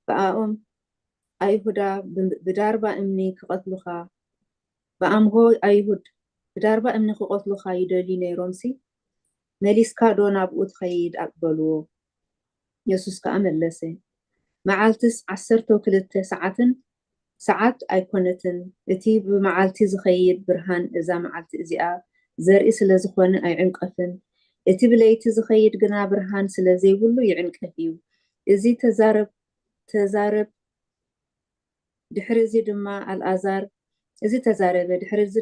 በኣኦም ኣይሁዳ ብዳርባ እምኒ ክቐትሉኻ በኣምሆ ኣይሁድ ብዳርባ እምኒ ክቐትሉኻ ይደልዩ ነይሮምሲ መሊስካ ዶ ናብኡ ትኸይድ በልዎ። ኢየሱስ ከዓ መለሰ መዓልትስ 12 ሰዓት ኣይኮነትን። እቲ ብመዓልቲ ዝኸይድ ብርሃን እዛ መዓልቲ እዚኣ ዘርኢ ስለ ዝኾነ ኣይዕንቀፍን። እቲ ብለይቲ ዝኸይድ ግና ብርሃን ስለ ዘይብሉ ይዕንቀፍ እዩ። እዚ ተዛረበ ድሕሪዚ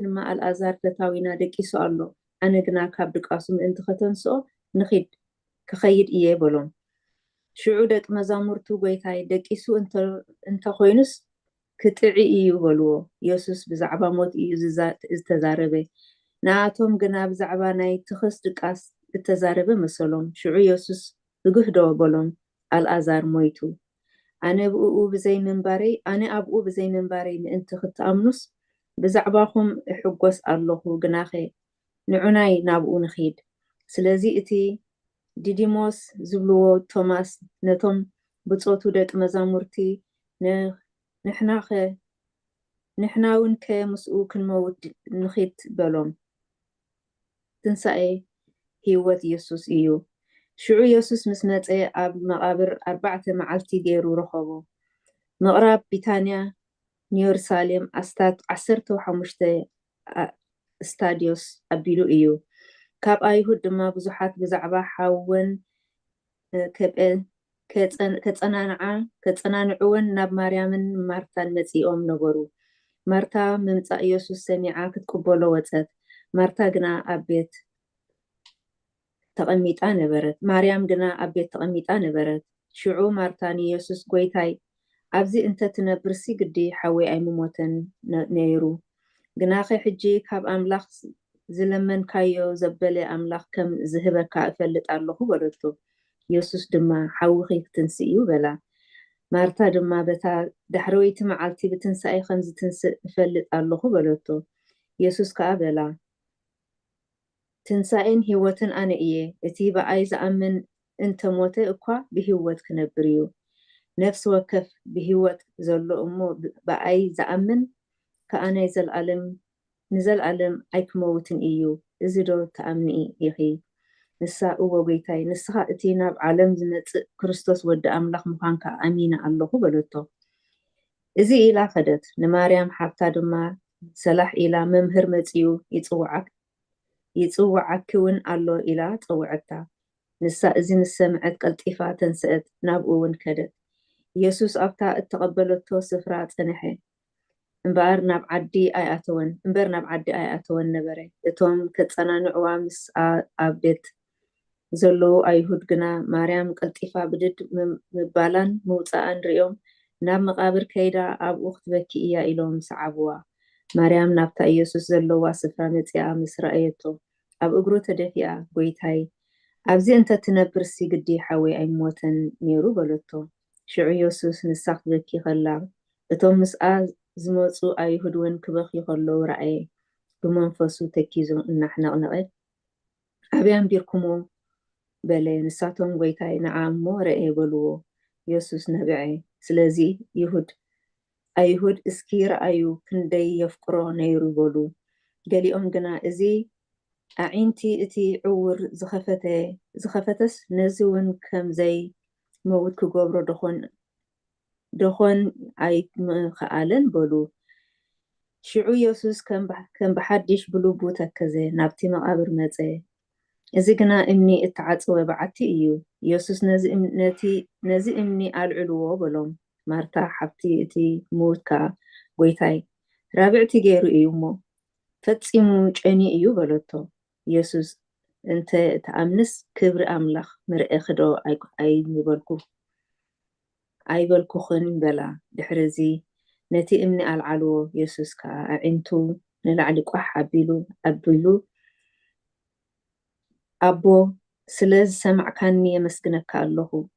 ድማ ኣልኣዛር ፈታዊና ደቂሱ ኣሎ። ኣነ ግና ካብ ድቃሱ ምእንቲ ከተንስኦ ክኸይድ እየ በሎም። ሽዑ ደቂ መዛሙርቱ ጎይታይ ደቂሱ እንተኮይኑስ ክጥዒ እዩ በልዎ። ኢየሱስ ብዛዕባ ሞት እዩ ዝተዛረበ፣ ንኣቶም ግና ብዛዕባ ናይ ትኽስ ድቃስ እተዛረበ መሰሎም። ሽዑ ኢየሱስ ዝግህዶ በሎም ኣልኣዛር ሞይቱ። ኣነ ኣብኡ ብዘይ ምንባረይ ምእንቲ ክትኣምኑስ ብዛዕባኹም እሕጎስ ኣለኹ። ግናኸ ንዑናይ ናብኡ ንኸይድ። ስለዚ እቲ ዲዲሞስ ዝብልዎ ቶማስ ነቶም ብፆቱ ደቂ መዛሙርቲ ንሕና እውን ከምስኡ ክንመውት ንኸይድ በሎም። ትንሣኤ ህይወት ኢየሱስ እዩ። ሽዑ ኢየሱስ ምስ መፀ ኣብ መቃብር 4 መዓልቲ ገይሩ ረኸቦ። ምቕራብ ቢታንያ ንየሩሳሌም 15 ስታድዮስ ኣቢሉ እዩ። ካብ ኣይሁድ ድማ ብዙሓት ብዛዕባ ሓወን ከፀናንዕወን ናብ ማርያምን ማርታን መፂኦም ነበሩ። ማርታ ምምፃእ ኢየሱስ ሰሚዓ ክትቅበሎ ወፀት። ማርያም ግና ኣብ ቤት ተቐሚጣ ነበረት። ሽዑ ማርታ ንኢየሱስ ጎይታይ ኣብዚ እንተትነብርሲ ግዲ ሓወይ ኣይምሞተን ነይሩ። ግናኸ ሕጂ ካብ ኣምላኽ ዝለመንካዮ ዘበለ ኣምላኽ ከም ዝህበካ እፈልጥ ኣለኹ በለቶ። ኢየሱስ ድማ ሓዊኺ ክትንስእ እዩ በላ። ማርታ ድማ በታ ዳሕረወይቲ መዓልቲ ብትንሳኤ ከም ዝትንስእ እፈልጥ ኣለኹ በለቶ። ኢየሱስ ከዓ በላ ትንሳኤን ህይወትን ኣነ እየ። እቲ ብኣይ ዝኣምን እንተሞተ እኳ ብህይወት ክነብር እዩ። ነፍሲ ወከፍ ብህይወት ዘሎ እሞ ብኣይ ዝኣምን ከዓ ንዘለኣለም ኣይክመውትን እዩ። እዚ ዶ ተኣምኒ ኢኺ? ንሳ እዎ ጎይታይ፣ ንስኻ እቲ ናብ ዓለም ዝመፅእ ክርስቶስ ወዲ ኣምላኽ ምዃንካ ኣሚነ ኣለኹ በለቶ። እዚ ኢላ ኸደት። ንማርያም ሓብታ ድማ ሰላሕ ኢላ መምህር መፅዩ ይፅዋዓኪ እውን ኣሎ ኢላ ፀውዐታ። ንሳ እዚ ምስ ሰምዐት ቀልጢፋ ተንስአት፣ ናብኡ እውን ከደት። ኢየሱስ ኣብታ እተቐበለቶ ስፍራ ፀንሐ እምበር ናብ ዓዲ ኣይኣተወን ነበረ። እቶም ከፀናንዕዋ ምስ ኣብ ቤት ዘለዉ ኣይሁድ ግና ማርያም ቀልጢፋ ብድድ ምባላን ምውፃኣን ሪኦም ናብ መቃብር ከይዳ ኣብኡ ክትበኪ እያ ኢሎም ሰዓብዋ። ማርያም ናብታ ኢየሱስ ዘለዋ ስፍራ መፂኣ ምስ ረኣየቶ ኣብ እግሩ ተደፊኣ ጎይታይ ኣብዚ እንተትነብርሲ ግዲ ሓወይ ኣይሞተን ነይሩ በለቶ። ሽዑ ኢየሱስ ንሳ ክትበኪ ከላ እቶም ምስኣ ዝመፁ ኣይሁድ እውን ክበኪ ከለዉ ረኣየ። ብመንፈሱ ተኪዙ እናሕነቕነቐ ኣብያን ቢርኩሞ በለ። ንሳቶም ጎይታይ ንዓ እሞ ረአ በልዎ። ኢየሱስ ነብዐ። ስለዚ ኣይሁድ እስኪ ረኣዩ ክንደይ የፍቅሮ ነይሩ በሉ። ገሊኦም ግና እዚ ኣዒንቲ እቲ ዕውር ዝኸፈተስ ነዚ እውን ከምዘይ መውት ክገብሮ دخون أي خالن بلو شعو يسوس كم بحدش بلو بوتكزي نابتي مقابر مزي إذا كنا إمني اتعاط وبعتي إيو يسوس نزي إمني العلو بلوم مارتا حبتي إتي موتكا ويتاي رابعتي غيرو إيو مو فتسيمو جاني إيو بلوتو يسوس انت تأمنس كبر أملاخ مرئي خدو أي بلكو خن بلا دحرزي نتي إمني العلو يسوس كا أعنتو نلعلق وحابيلو أبيلو أبو سلز سمع كاني يمسكنك الله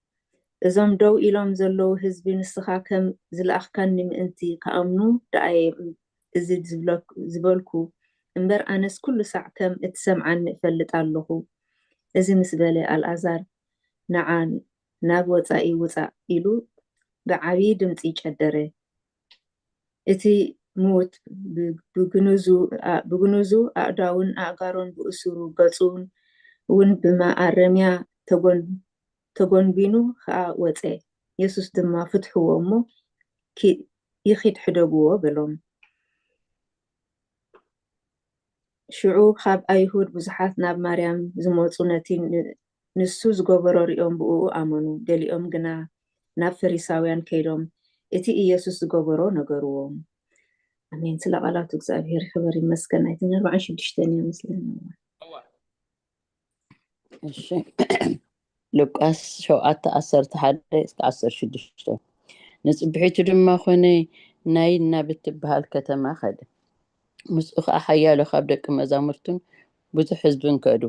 إذا دو إلهم زلو هزبي نسخا كم زلأخ كاني مأنتي كأمنو دعي إزيد زبالكو إمبر أنس كل ساعة كم اتسمعن فلت الله إذا مسبالي الأزار نعان ناب وطائي وطائلو بعوي دمت يجدره إتي موت بجنوزو أعداون أعقارون بأسرو قلصون ون بما أرميا تقون بينو خا وطائي يسوس دما فتحو ومو كي يخيد حدقوه بلوم شعوب خاب أيهود بزحات ناب مريم زموتو نتي نسو زغبرو ريوم بؤو آمنو دليوم جنا ناب فريساويان كيدوم إتي إيسوس زغبرو نغروهم أمين سلا قالاتو እግዚአብሔር خبر يمسكن አይተኛ 46 مسلم እሺ ሉቃስ 7:11-16 ንጽብሒቱ ድማ ኮነ ናይ እናብትበሃል ከተማ ኸደ ምስኡ ከዓ ሓያሎ ካብ ደቂ መዛሙርቱን ብዙሕ ህዝብን ከዱ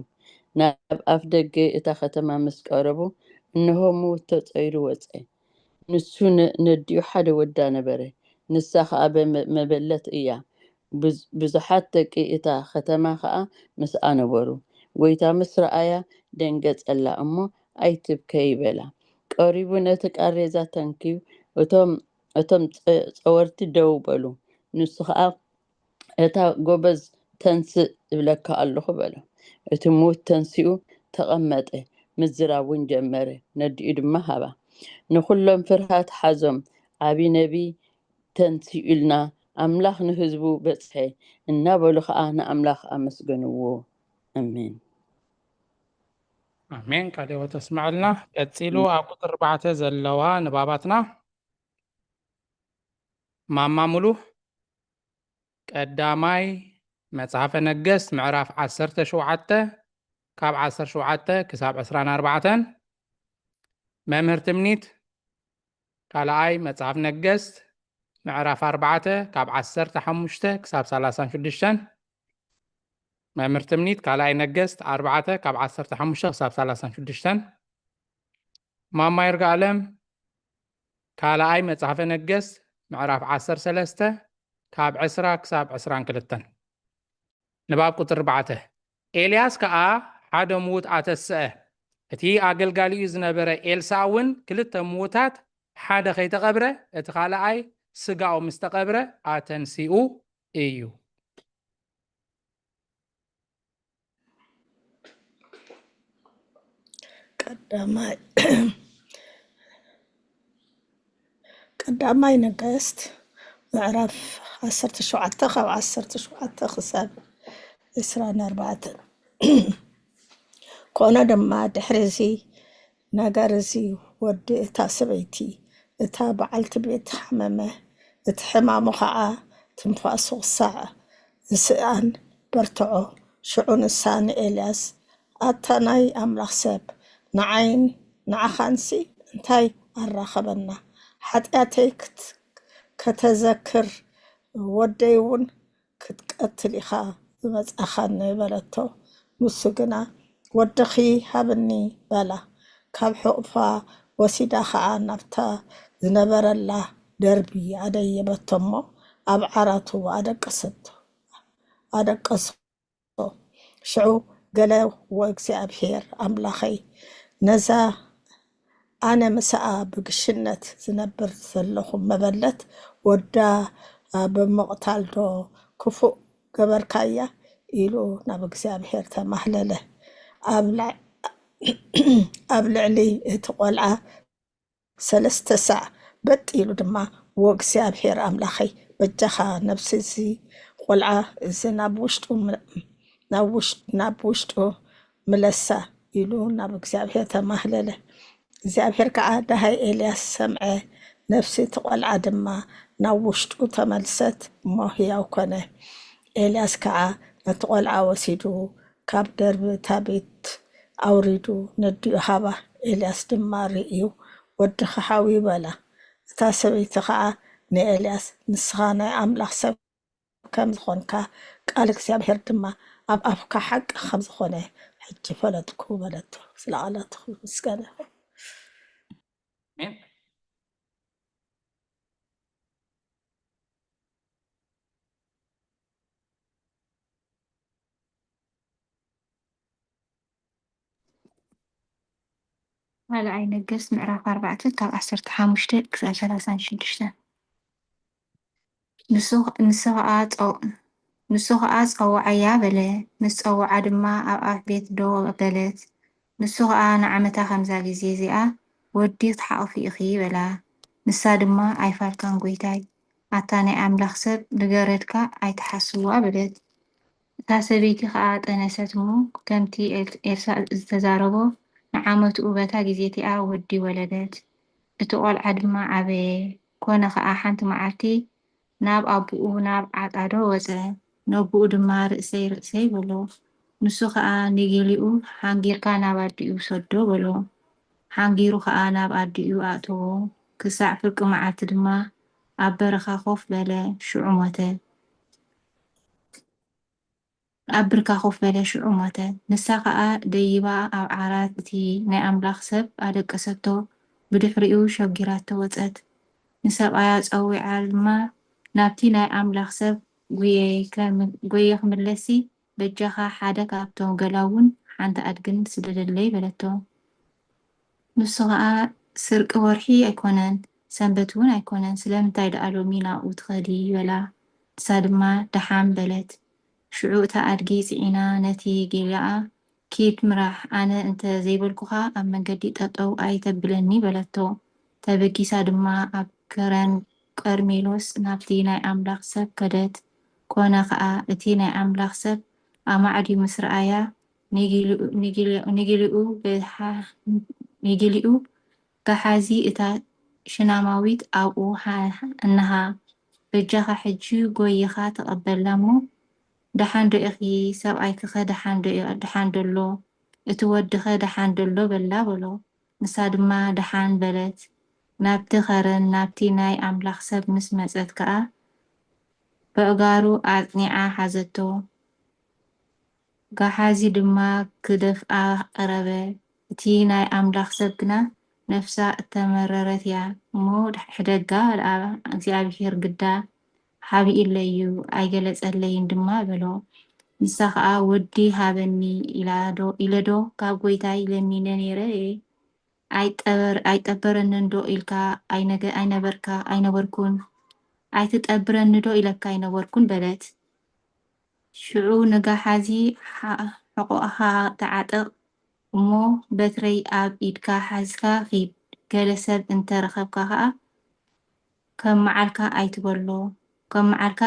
ናብ ኣፍ ደገ እታ ከተማ ምስ ቀረቡ እንሆ ሙት ተፀይሩ ወፀ ንሱ ነዲኡ ሓደ ወዳ ነበረ ንሳ ከዓ መበለት እያ ብዙሓት ደቂ እታ ከተማ ከዓ ምስኣ ነበሩ ጎይታ ምስ ረኣያ ደንገፀላ እሞ ኣይትብከይ በላ ቀሪቡ ነቲ ቃሬዛ ተንኪዩ እቶም ፀወርቲ ደው በሉ ንሱ ከዓ እታ ጎበዝ ተንስእ ዝብለካ ኣለኹ በሎ እቲ ሙት ተንሲኡ ተቐመጠ ምዝራውን ጀመረ ነዲኡ ድማ ሃባ ንኩሎም ፍርሃት ሓዞም ዓቢ ነቢ ተንሲኡ ኢልና ኣምላኽ ንህዝቡ በፅሐ እናበሉ ከዓ ንኣምላኽ ኣመስገንዎ ኣሜን ኣሜን ቃልዎ ተስማዕልና ቀፂሉ ኣብ ቁጥር 4 ዘለዋ ንባባትና ማማ ሙሉ ቀዳማይ መጽሐፈ ነገሥት ምዕራፍ 17 ካብ 17 ክሳብ 24 መምህር ትምኒት ካልኣይ መጽሐፍ ነገሥት ምዕራፍ 4 ካብ 15 ክሳብ 36 መምህር ትምኒት ካልኣይ ነገሥት 4 ካብ 15 ክሳብ 36 ማማ ይርጋለም ካልኣይ መጽሐፈ ነገሥት ምዕራፍ 13 ካብ 20 ክሳብ 22 ንባብ ቁጥር 4 ኤልያስ ከዓ ሓደ ሙት ኣተስአ እቲ ኣገልጋሊኡ ዝነበረ ኤልሳ እውን ክልተ ሙታት ሓደ ከይተቐብረ እቲ ካልኣይ ስጋኡ ምስ ተቐብረ ኣተንሲኡ እዩ ቀዳማይ ነገሥት ምዕራፍ 17 ካብ 17 ክሳብ 24 ኮነ ድማ ድሕሪ እዚ ነገር እዚ ወዲ እታ ሰበይቲ እታ በዓልቲ ቤት ሓመመ እቲ ሕማሙ ከዓ ትንፋሱ ክሳዕ ዝስኣን በርትዖ ሽዑ ንሳ ንኤልያስ ኣታ ናይ ኣምላኽ ሰብ ንዓይን ንዓኻንሲ እንታይ ኣራኸበና ሓጢኣተይ ከተዘክር ወደይ እውን ክትቀትል ኢኻ ዝመፅኣኻኒ በለቶ ንሱ ግና ወድኺ ሃብኒ በላ ካብ ሕቑፋ ወሲዳ ከዓ ናብታ ዝነበረላ ደርቢ ኣደየበቶ እሞ ኣብ ዓራቱ ኣደቀሶ ሽዑ ገለ ወእግዚኣብሔር ኣምላኸይ ነዛ ኣነ ምስኣ ብግሽነት ዝነብር ዘለኹ መበለት ወዳ ብምቕታል ዶ ክፉእ ገበርካያ ኢሉ ናብ እግዚኣብሔር ተማህለለ ኣብ ልዕሊ እቲ ቆልዓ 3 ሰዓት በጢሉ ድማ ወእግዚአብሔር ኣምላኸይ በጃኻ ነብሲ እዚ ቆልዓ እዚ ናብ ውሽጡ ምለሳ ኢሉ ናብ እግዚአብሔር ተማህለለ። እግዚአብሔር ከዓ ዳሃይ ኤልያስ ሰምዐ። ነፍሲ እቲ ቆልዓ ድማ ናብ ውሽጡ ተመልሰት እሞ ህያው ኮነ። ኤልያስ ከዓ ነቲ ቆልዓ ወሲዱ ካብ ደርቢ እታ ቤት ኣውሪዱ ነዲኡ ሃባ። ኤልያስ ድማ ርእዩ ወድኻ ሓዊ በላ። እታ ሰበይቲ ከዓ ንኤልያስ ንስኻ ናይ ኣምላኽ ሰብ ከም ዝኾንካ ቃል እግዚአብሔር ድማ ኣብ ኣፍካ ሓቂ ከም ዝኾነ ሕጂ ፈለጥኩ በለቶ። ስለቃላትኹ ምስጋና ይኹን። አሜን። ካልኣይ ነገሥት ምዕራፍ 4 ካብ 15 ክሳብ 36 ንሱ ከዓ ፀዋዓያ በለ። ምስ ፀዋዓ ድማ ኣብ ኣፍ ቤት ደው በለት። ንሱ ከዓ ንዓመታ ከምዛ ግዜ እዚኣ ወዲ ክትሓቅፊ ኢኺ በላ። ንሳ ድማ ኣይፋልካን ጎይታይ፣ ኣታ ናይ ኣምላኽ ሰብ ንገረድካ ኣይተሓስዋ በለት። እታ ሰበይቲ ከዓ ጠነሰት እሞ ከምቲ ኤልሳዕ ዝተዛረቦ ንዓመትኡ በታ ግዜቲኣ ወዲ ወለደት። እቲ ቆልዓ ድማ ዓበየ። ኮነ ከዓ ሓንቲ መዓልቲ ናብ ኣቡኡ ናብ ዓጣዶ ወፀ። ነቡኡ ድማ ርእሰይ ርእሰይ በሎ። ንሱ ከዓ ንጌሊኡ ሓንጊርካ ናብ ኣዲኡ ሰዶ በሎ። ሓንጊሩ ከዓ ናብ ኣዲኡ ኣእተዎ። ክሳዕ ፍርቂ መዓልቲ ድማ ኣብ በረኻ ኮፍ በለ፣ ሽዑ ሞተ። ኣብ ብርካ ኮፍ በለ ሽዑ ሞተ። ንሳ ከዓ ደይባ ኣብ ዓራት እቲ ናይ ኣምላኽ ሰብ ኣደቀሰቶ። ብድሕሪኡ ሸጊራቶ ወፀት። ንሰብኣያ ፀዊዓ ድማ ናብቲ ናይ ኣምላኽ ሰብ ጎየ ክምለሲ በጃኻ ሓደ ካብቶም ገላውን ሓንቲ ኣድግን ስለደለይ በለቶ። ንሱ ከዓ ስርቂ ወርሒ ኣይኮነን ሰንበት እውን ኣይኮነን፣ ስለምንታይ ደኣ ሎሚ ናብኡ ትኸዲ በላ። ንሳ ድማ ደሓን በለት። ሽዑ እታ ኣድጊ ፅዒና ነቲ ጌልኣ ኪድ ምራሕ፣ ኣነ እንተ ዘይበልኩኻ ኣብ መንገዲ ጠጠው ኣይተብለኒ በለቶ። ተበጊሳ ድማ ኣብ ከረን ቀርሜሎስ ናብቲ ናይ ኣምላኽ ሰብ ከደት። ኮነ ከዓ እቲ ናይ ኣምላኽ ሰብ ኣማዕዲ ምስ ረኣያ ንጌሊኡ ጋሓዚ እታ ሽናማዊት ኣብኡ እንሃ። በጃኻ ሕጂ ጎይኻ ተቐበላ እሞ ደሓን ዶ ኢኺ ሰብኣይክኸ ደሓን ደሎ እቲ ወድኸ ደሓን ደሎ በላ በሎ። ንሳ ድማ ደሓን በለት። ናብቲ ኸረን ናብቲ ናይ ኣምላኽ ሰብ ምስ መፀት ከዓ በእጋሩ ኣፅኒዓ ሓዘቶ። ጋሓዚ ድማ ክደፍኣ ቀረበ። እቲ ናይ ኣምላኽ ሰብ ግና ነፍሳ እተመረረት እያ እሞ ሕደጋ በልኣ። እግዚኣብሔር ግዳ ሓቢኢለዩ ኣይገለፀለይን ድማ በሎ። ንሳ ከዓ ወዲ ሃበኒ ኢለዶ ካብ ጎይታይ ለሚነ ነይረ ኣይጠበረንን ዶ ኢልካ ኣይነበርኩን ኣይትጠብረኒ ዶ ኢለካ ኣይነበርኩን በለት። ሽዑ ንጋሓዚ ሕቆኻ ተዓጥቕ እሞ በትረይ ኣብ ኢድካ ሓዝካ ኺድ። ገለ ሰብ እንተረኸብካ ከዓ ከም መዓልካ ኣይትበሎ፣ ከም መዓልካ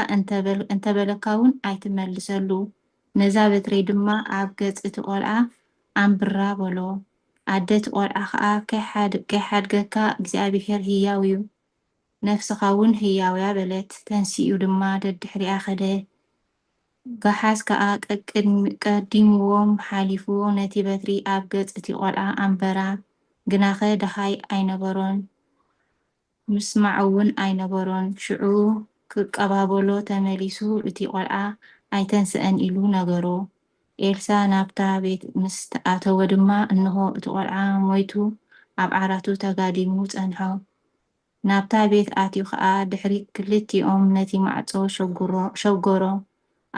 እንተበለካ እውን ኣይትመልሰሉ። ነዛ በትረይ ድማ ኣብ ገፅ እቲ ቆልዓ ኣንብራ በሎ። ኣደ እቲ ቆልዓ ከዓ ከይሓድገካ እግዚኣብሔር ህያው እዩ፣ ነፍስኻ እውን ህያውያ በለት። ተንሲኡ ድማ ደድሕሪኣ ኸደ። ጋሓዝ ከዓ ቀዲምዎም ሓሊፉ ነቲ በትሪ ኣብ ገፅ እቲ ቆልዓ ኣንበራ። ግናኸ ደሃይ ኣይነበሮን ምስማዕ እውን ኣይነበሮን። ሽዑ ክቀባበሎ ተመሊሱ እቲ ቆልዓ ኣይተንስአን ኢሉ ነገሮ። ኤልሳ ናብታ ቤት ምስ ኣተወ ድማ እንሆ እቲ ቆልዓ ሞይቱ ኣብ ዓራቱ ተጋዲሙ ፀንሖ። ናብታ ቤት ኣትዩ ከዓ ድሕሪ ክልቲኦም ነቲ ማዕፆ ሸጎሮ።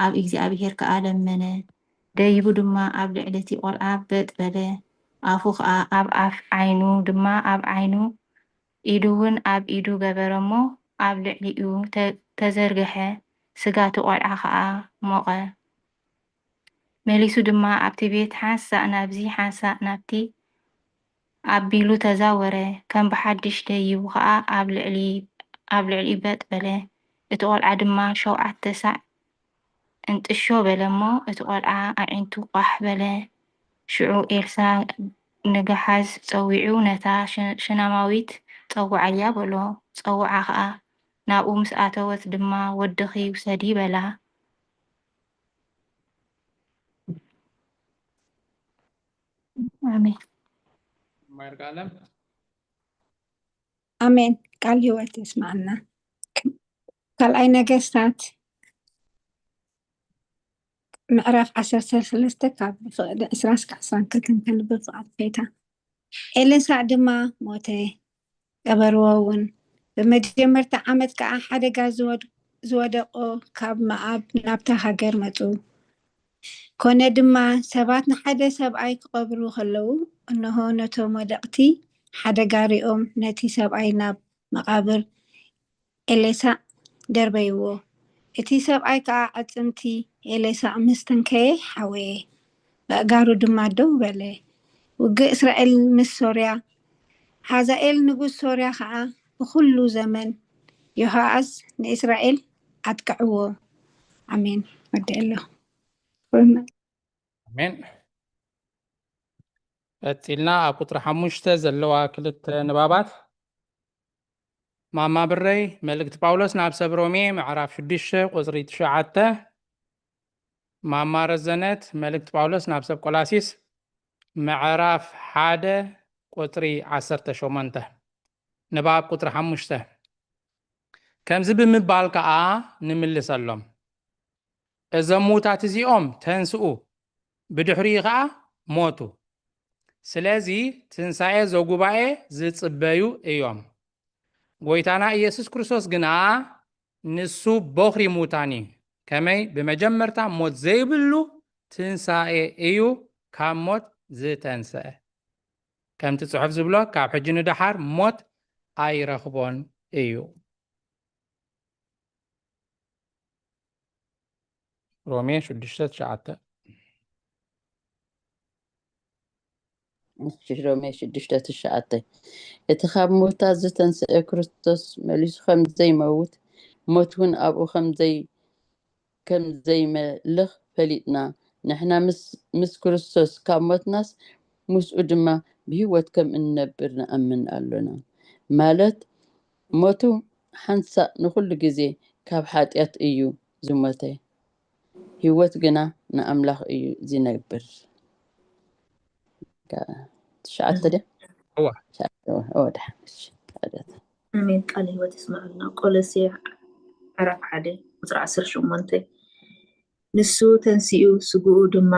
ኣብ እግዚኣብሔር ከዓ ለመነ። ደይቡ ድማ ኣብ ልዕሊ እቲ ቆልዓ በጥ በለ። ኣፉ ከዓ ኣብ ኣፍ ዓይኑ ድማ ኣብ ዓይኑ ኢዱ እውን ኣብ ኢዱ ገበረ እሞ ኣብ ልዕሊኡ ተዘርገሐ። ስጋቱ ቆልዓ ከዓ ሞቐ። መሊሱ ድማ ኣብቲ ቤት ሓንሳእ ናብዚ ሓንሳእ ናብቲ ኣቢሉ ተዛወረ ከም ብሓድሽ ደይቡ ከዓ ኣብ ልዕሊ በጥበለ እቲ ቆልዓ ድማ 7 ሳዕ እንጥሾ በለ እሞ እቲ ቆልዓ ኣዒንቱ ቋሕ በለ። ሽዑ ኤልሳ ንገሓዝ ፀዊዑ ነታ ሽናማዊት ፀውዓያ በሎ። ፀውዓ ከዓ ናብኡ ምስ ኣተወት ድማ ወድኺ ውሰዲ በላ። ኣሜን። ማይርቃለም ኣሜን። ቃል ህይወት ይስማዓና። ካልኣይ ነገስታት ምዕራፍ 13 ካብ ፍቅዲ 20-22 ከንብብ ፍቃድ ጌታ። ኤልሳዕ ድማ ሞተ፣ ቀበርዎ እውን። በመጀመርታ ዓመት ከዓ ሓደጋ ዝወደቆ ካብ መኣብ ናብታ ሃገር መፁ። ኮነ ድማ ሰባት ንሓደ ሰብኣይ ክቀብሩ ከለዉ እንሆ ነቶም ወደቅቲ ሓደጋ ሪኦም ነቲ ሰብኣይ ናብ መቃብር ኤልሳዕ ደርበይዎ። እቲ ሰብኣይ ከዓ ኣፅምቲ ኤልሳዕ ምስ ተንከየ ሓወየ፣ በእጋሩ ድማ ደው በለ። ውግእ እስራኤል ምስ ሶርያ። ሓዛኤል ንጉስ ሶርያ ከዓ ብኩሉ ዘመን ዮሃኣስ ንእስራኤል ኣጥቅዕዎ። ኣሜን። ወዲእ ኣለኹ። ኣሜን። ቀፂልና ኣብ ቁጥሪ 5 ዘለዋ 2 ንባባት ማማ ብረይ መልእክቲ ጳውሎስ ናብ ሰብ ሮሜ ምዕራፍ 6 ቁፅሪ 9። ማማ ረዘነት መልእክቲ ጳውሎስ ናብ ሰብ ቆላሲስ ምዕራፍ 1 ቁፅሪ 18 ንባብ ቁጥሪ 5 ከምዚ ብምባል ከዓ ንምልሰሎም እዞም ሙታት እዚኦም ተንስኡ ብድሕሪ ከዓ ሞቱ። ስለዚ ትንሳኤ ዘጉባኤ ዝፅበዩ እዮም። ጎይታና ኢየሱስ ክርስቶስ ግና ንሱ በኽሪ ሙታን እዩ። ከመይ ብመጀመርታ ሞት ዘይብሉ ትንሳኤ እዩ ካብ ሞት ዝተንስአ። ከምቲ ጽሑፍ ዝብሎ ካብ ሕጂ ንድሓር ሞት ኣይረኽቦን እዩ። ሮሜ 6:9 ሮሜ 6:9 እቲ ካብ ሙታት ዝተንስአ ክርስቶስ መሊሱ ከም ዘይመውት ሞት እውን ኣብኡ ከም ዘይመልኽ ፈሊጥና ንሕና ምስ ክርስቶስ ካብ ሞትናስ ምስኡ ድማ ብሂወት ከም እንነብር ንኣምን ኣለና። ማለት ሞቱ ሓንሳእ ንኩሉ ግዜ ካብ ሓጢአት እዩ ዝሞተ፣ ሂወት ግና ንኣምላኽ እዩ ዝነብር። ኣሜን። ቃል ህይወት ይስማዓልና። ቆሎሴ ምዕራፍ 1 ቁፅሪ 18 ንሱ ተንሲኡ ስጉኡ ድማ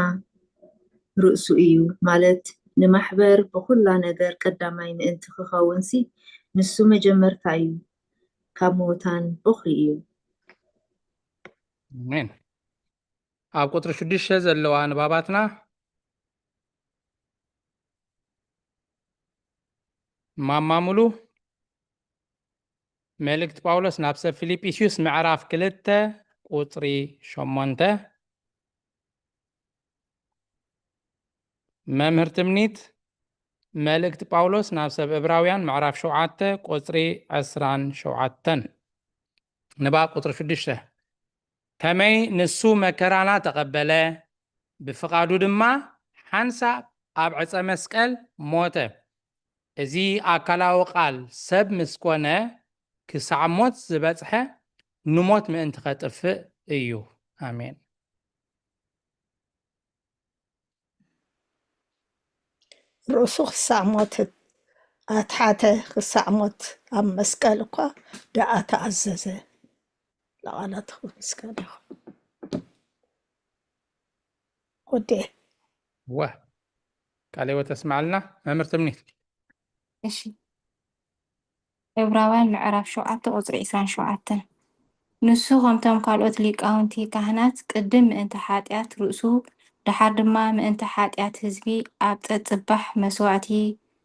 ርእሱ እዩ ማለት ንማሕበር ብኩላ ነገር ቀዳማይ ምእንቲ ክኸውንሲ ንሱ መጀመርታ እዩ፣ ካብ ሙታን በኽሪ እዩ። ኣሜን። ኣብ ቁጥሪ 6 ዘለዋ ንባባትና ማማ ሙሉ መልእክቲ ጳውሎስ ናብ ሰብ ፊልጵስዩስ ምዕራፍ 2 ቁፅሪ 8 መምህር ትምኒት መልእክቲ ጳውሎስ ናብ ሰብ ዕብራውያን ምዕራፍ 7 ቁፅሪ 27 ንባብ ቁጥሪ 6 ከመይ ንሱ መከራና ተቐበለ ብፍቃዱ ድማ ሓንሳብ ኣብ ዕፀ መስቀል ሞተ። እዚ ኣካላዊ ቃል ሰብ ምስ ኮነ ክሳዕ ሞት ዝበፅሐ ንሞት ምእንቲ ከጥፍእ እዩ። ኣሜን። ርእሱ ክሳዕ ሞት ኣትሓተ ክሳዕ ሞት ኣብ መስቀል እኳ ደኣ ተኣዘዘ። ለቓላት ምስጋና ይኹን። ወዲኤ ካልእ ተስማዓልና መምህር ትምኒት። እሺ ዕብራውያን ምዕራፍ 7 ቁፅሪ 27 ንሱ ከምቶም ካልኦት ሊቃውንቲ ካህናት ቅድም ምእንቲ ሓጢአት ርእሱ ድሓር ድማ ምእንቲ ሓጢአት ህዝቢ ኣብ ፀፅባሕ መስዋዕቲ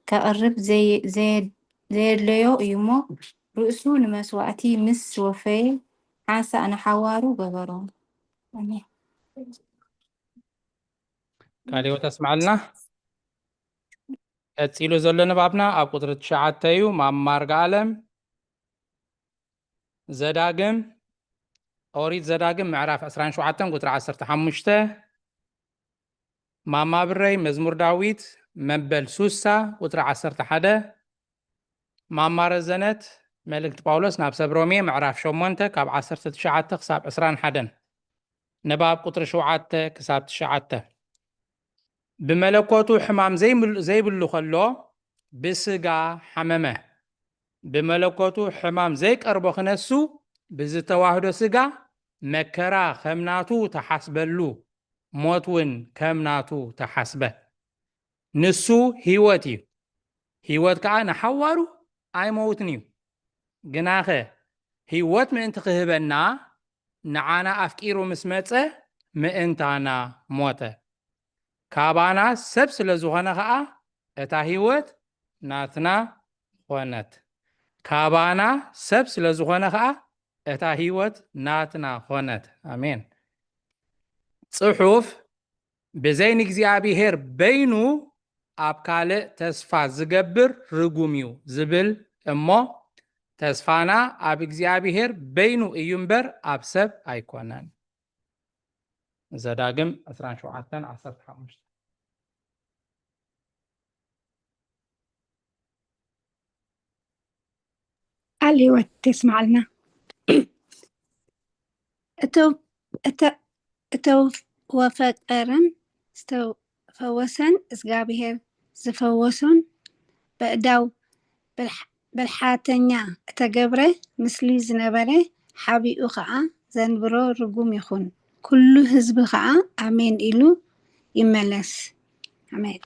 ከቅርብ ዘየድለዮ እዩ እሞ ርእሱ ንመስዋዕቲ ምስ ወፈየ ሓንሳእ ንሓዋሩ ገበሮ። ኣሜን። ካልእ ተስማዓልና ቀፂሉ ዘሎ ንባብና ኣብ ቁጥሪ 9 እዩ ማማር ገኣለም ዘዳግም ኦሪት ዘዳግም ምዕራፍ 27 ቁጥሪ 15 ማማብረይ መዝሙር ዳዊት መበል ሱሳ ቁጥሪ 11 ማማረዘነት መልእክቲ ጳውሎስ ናብ ሰብ ሮሜ ምዕራፍ 8 ካብ 19 ክሳብ 21 ንባብ ቁጥሪ 7 ክሳብ 9 ብመለኮቱ ሕማም ዘይብሉ ከሎ ብስጋ ሓመመ ብመለኮቱ ሕማም ዘይቀርቦ ክነሱ ብዝተዋህዶ ስጋ መከራ ከምናቱ ተሓስበሉ ሞት እውን ከምናቱ ተሓስበ ንሱ ህይወት እዩ ህይወት ከዓ ንሓዋሩ ኣይመውትን እዩ ግናኸ ህይወት ምእንቲ ክህበና ንዓና ኣፍቂሩ ምስ መፀ ምእንታና ሞተ ካባና ሰብ ስለ ዝኾነ ከዓ እታ ህይወት ናትና ኾነት ካባና ሰብ ስለ ዝኾነ ከዓ እታ ህይወት ናትና ኾነት ኣሜን ጽሑፍ ብዘይ ንእግዚአብሔር በይኑ ኣብ ካልእ ተስፋ ዝገብር ርጉም እዩ ዝብል እሞ ተስፋና ኣብ እግዚአብሔር በይኑ እዩ እምበር ኣብ ሰብ ኣይኮነን ዘዳግም 27:15 الهوت تسمع لنا اتو وفقرن فوسن اسغابير زفوسن بأداو بالحاتنيا تجبره مثلي زنبره حبيئو خاء زنبرو رقوم يخون كل حزب خاء امين إلو يملس امين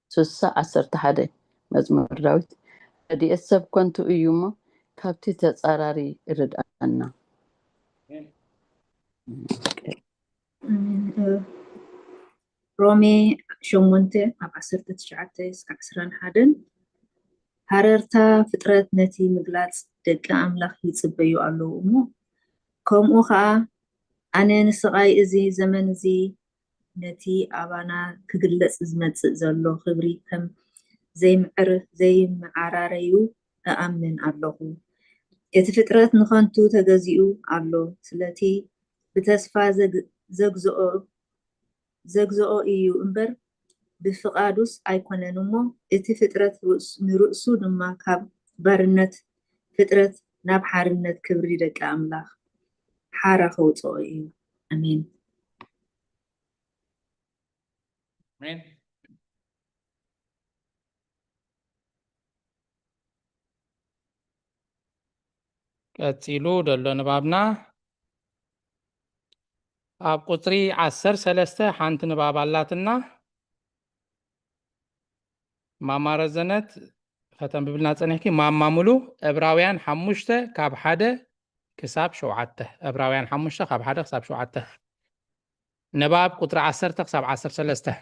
سوسة 11 مزمور داوود دي السب كنتو ايوما كابتي تتصاراري ردانا رومي شومونتي اب 19 እስከ 21 ሃረርታ ፍጥረት ነቲ ምግላጽ ደቂ ኣምላኽ ይጽበዩ ኣለዉ እሞ ከምኡ ከዓ ኣነ ንስቃይ እዚ ዘመን እዚ ነቲ ኣባና ክግለጽ ዝመጽእ ዘሎ ክብሪ ከም ዘይመዓራረዩ ኣኣምን ኣለኹ እቲ ፍጥረት ንኸንቱ ተገዚኡ ኣሎ ስለቲ ብተስፋ ዘግዝኦ እዩ እምበር ብፍቃዱስ ኣይኮነን እሞ እቲ ፍጥረት ንርእሱ ድማ ካብ ባርነት ፍጥረት ናብ ሓርነት ክብሪ ደቂ ኣምላኽ ሓራ ከውፅኦ እዩ ኣሜን አሜን ቀፂሉ ደሎ ንባብና ኣብ ቁጥሪ 13 ሓንቲ ንባብ ኣላትና ማማረዘነት ፈተን ብብልና ፀኒሕኪ ማማሙሉ ዕብራውያን 5 ካብ 1 ክሳብ 7 ዕብራውያን 5 ካብ 1 ክሳብ 7 ንባብ ቁጥሪ 10 ክሳብ 13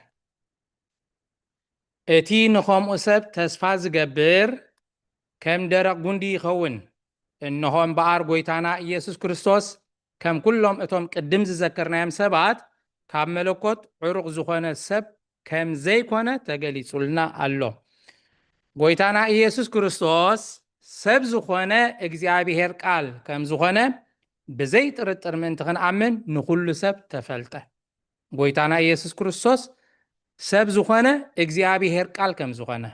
እቲ ንኸምኡ ሰብ ተስፋ ዝገብር ከም ደረቕ ጉንዲ ይኸውን እነሆ እምበኣር ጎይታና ኢየሱስ ክርስቶስ ከም ኩሎም እቶም ቅድም ዝዘከርናዮም ሰባት ካብ መለኮት ዕሩቕ ዝኾነ ሰብ ከም ዘይኮነ ተገሊጹልና ኣሎ ጎይታና ኢየሱስ ክርስቶስ ሰብ ዝኾነ እግዚአብሔር ቃል ከም ዝኾነ ብዘይ ጥርጥር ምእንቲ ክንኣምን ንኩሉ ሰብ ተፈልጠ ጎይታና ኢየሱስ ክርስቶስ ሰብ ዝኾነ እግዚአብሔር ቃል ከም ዝኾነ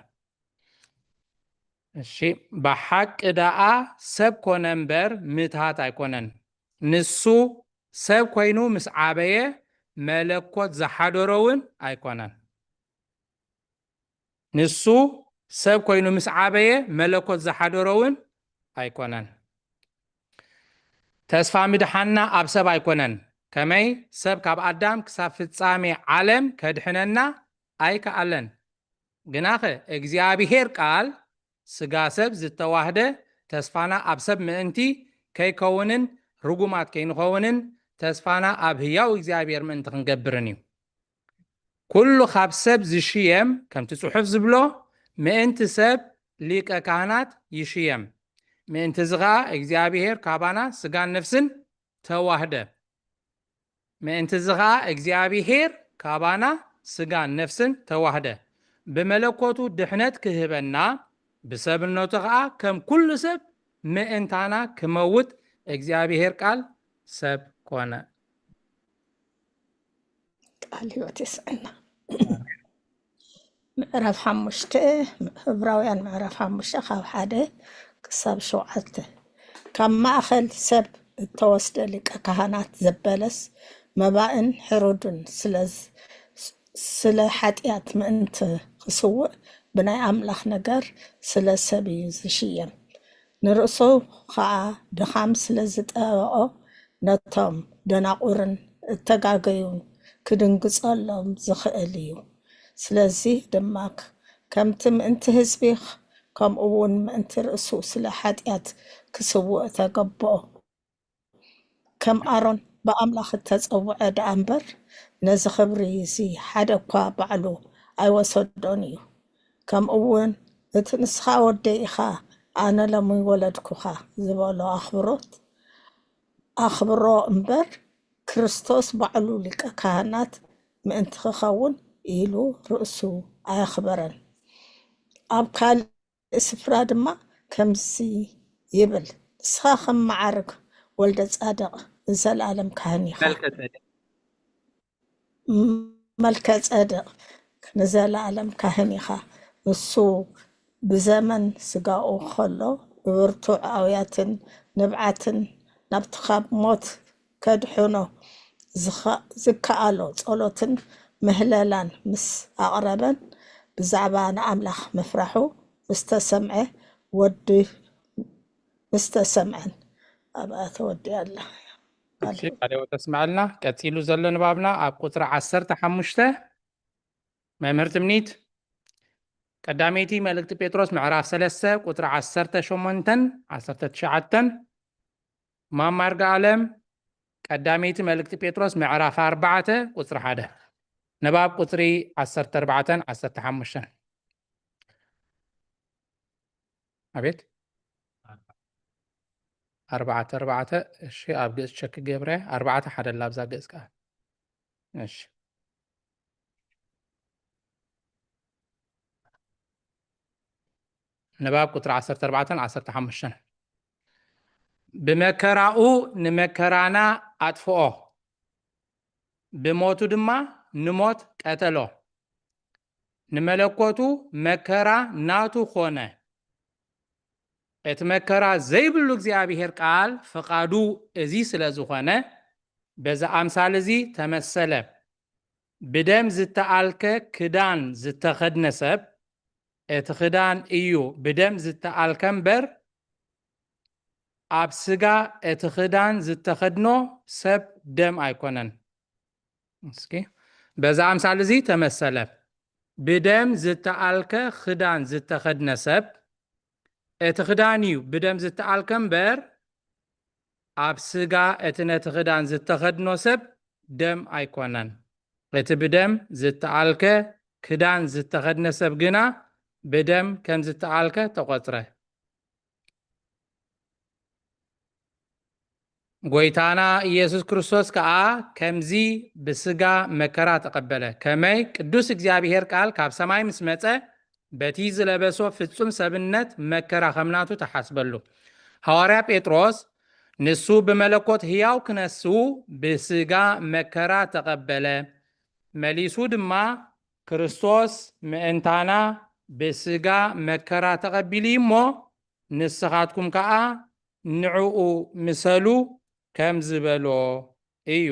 እሺ በሐቅ ዳኣ ሰብ ኮነ እምበር ምትሃት ኣይኮነን ንሱ ሰብ ኮይኑ ምስ ዓበየ መለኮት ዝሓደሮውን ኣይኮነን ንሱ ሰብ ኮይኑ ምስ ዓበየ መለኮት ዝሓደሮውን ኣይኮነን ተስፋ ምድሓና ኣብ ሰብ ኣይኮነን ከመይ ሰብ ካብ ኣዳም ክሳብ ፍጻሜ ዓለም ከድሕነና ኣይከኣለን ግናኸ እግዚአብሔር ቃል ስጋ ሰብ ዝተዋህደ ተስፋና ኣብ ሰብ ምእንቲ ከይከውንን ርጉማት ከይንኸውንን ተስፋና ኣብ ህያው እግዚአብሔር ምእንቲ ክንገብርን እዩ ኩሉ ካብ ሰብ ዝሽየም ከምቲ ጽሑፍ ዝብሎ ምእንቲ ሰብ ሊቀ ካህናት ይሽየም ምእንቲ ዝኻ እግዚአብሔር ካባና ስጋን ነፍስን ተዋህደ ምእንቲ ዝኻ እግዚኣብሔር ካባና ስጋን ነፍስን ተዋህደ ብመለኮቱ ድሕነት ክህበና ብሰብነቱ ከዓ ከም ኩሉ ሰብ ምእንታና ክመውት እግዚአብሔር ቃል ሰብ ኮነ። ቃል ሕይወት ይስዕና። ምዕራፍ 5 ዕብራውያን ምዕራፍ 5 ካብ 1 ክሳብ 7 ካብ ማእኸል ሰብ እተወስደ ሊቀ ካህናት ዘበለስ መባእን ሕሩድን ስለ ሓጢአት ምእንቲ ክስውእ ብናይ ኣምላኽ ነገር ስለ ሰብ እዩ ዝሽየም ንርእሱ ከዓ ድኻም ስለ ዝጠበኦ ነቶም ደናቁርን እተጋገዩን ክድንግጸሎም ዝኽእል እዩ። ስለዚ ድማ ከምቲ ምእንቲ ህዝቢ ከምኡ እውን ምእንቲ ርእሱ ስለ ሓጢአት ክስውእ ተገብኦ ከም ኣሮን ብኣምላኽ እተፀውዐ ደኣ እምበር ነዚ ክብሪ እዚ ሓደ እኳ ባዕሉ ኣይወሰዶን እዩ። ከምኡ እውን እቲ ንስኻ ወደይ ኢኻ ኣነ ሎሚ ወለድኩኻ ዝበሎ ኣኽብሮ እምበር ክርስቶስ ባዕሉ ሊቀ ካህናት ምእንቲ ክኸውን ኢሉ ርእሱ ኣየኽበረን። ኣብ ካልእ ስፍራ ድማ ከምዚ ይብል ንስኻ ከም መዓርግ ወልደ ጻድቕ ንዘለኣለም ካህን ኢኻ መልከ ጸድቕ ንዘለኣለም ካህን ኢኻ ንሱ ብዘመን ስጋኡ ከሎ ብብርቱዕ ኣውያትን ንብዓትን ናብቲ ካብ ሞት ከድሕኖ ዝከኣሎ ጸሎትን ምህለላን ምስ ኣቕረበን ብዛዕባ ንኣምላኽ ምፍራሑ ምስተሰምዐ ወዲ ምስተሰምዐን ኣብኣ ተወዲያ ኣላ። ካልኦ ተስማዓልና ቀፂሉ ዘሎ ንባብና ኣብ ቁጥሪ 15 መምህርቲ ምኒት ቀዳመይቲ መልእክቲ ጴጥሮስ ምዕራፍ 3 ቁጥሪ 18-19 ማማርጋ ዓለም ቀዳመይቲ መልእክቲ ጴጥሮስ ምዕራፍ 4 ቁጥሪ 1 ንባብ ቁጥሪ 14-15 አቤት 4 እሺ ኣብ ገጽ ቸክ ገብረ 4 ሓደ ላብዛ ገጽ ቃ እሺ ንባብ ቁጥሪ 14-15 ብመከራኡ ንመከራና ኣጥፍኦ ብሞቱ ድማ ንሞት ቀተሎ ንመለኮቱ መከራ ናቱ ኾነ እቲ መከራ ዘይብሉ እግዚአብሔር ቃል ፈቃዱ እዚ ስለ ዝኾነ በዛ ኣምሳል እዚ ተመሰለ ብደም ዝተኣልከ ክዳን ዝተኸድነ ሰብ እቲ ክዳን እዩ ብደም ዝተኣልከ እምበር ኣብ ስጋ እቲ ክዳን ዝተኸድኖ ሰብ ደም ኣይኮነን። እስኪ በዛ ኣምሳል እዚ ተመሰለ ብደም ዝተኣልከ ክዳን ዝተኸድነ ሰብ እቲ ክዳን እዩ ብደም ዝተኣልከ እምበር ኣብ ስጋ እቲ ነቲ ክዳን ዝተኸድኖ ሰብ ደም ኣይኮነን። እቲ ብደም ዝተኣልከ ክዳን ዝተኸድነ ሰብ ግና ብደም ከም ዝተኣልከ ተቆፅረ። ጎይታና ኢየሱስ ክርስቶስ ከዓ ከምዚ ብስጋ መከራ ተቀበለ ከመይ ቅዱስ እግዚአብሔር ቃል ካብ ሰማይ ምስ መፀ በቲ ዝለበሶ ፍጹም ሰብነት መከራ ከምናቱ ተሓስበሉ። ሐዋርያ ጴጥሮስ ንሱ ብመለኮት ሕያው ክነሱ ብስጋ መከራ ተቀበለ መሊሱ ድማ ክርስቶስ ምእንታና ብስጋ መከራ ተቀቢሉ እሞ ንስኻትኩም ከዓ ንዕኡ ምሰሉ ከም ዝበሎ እዩ።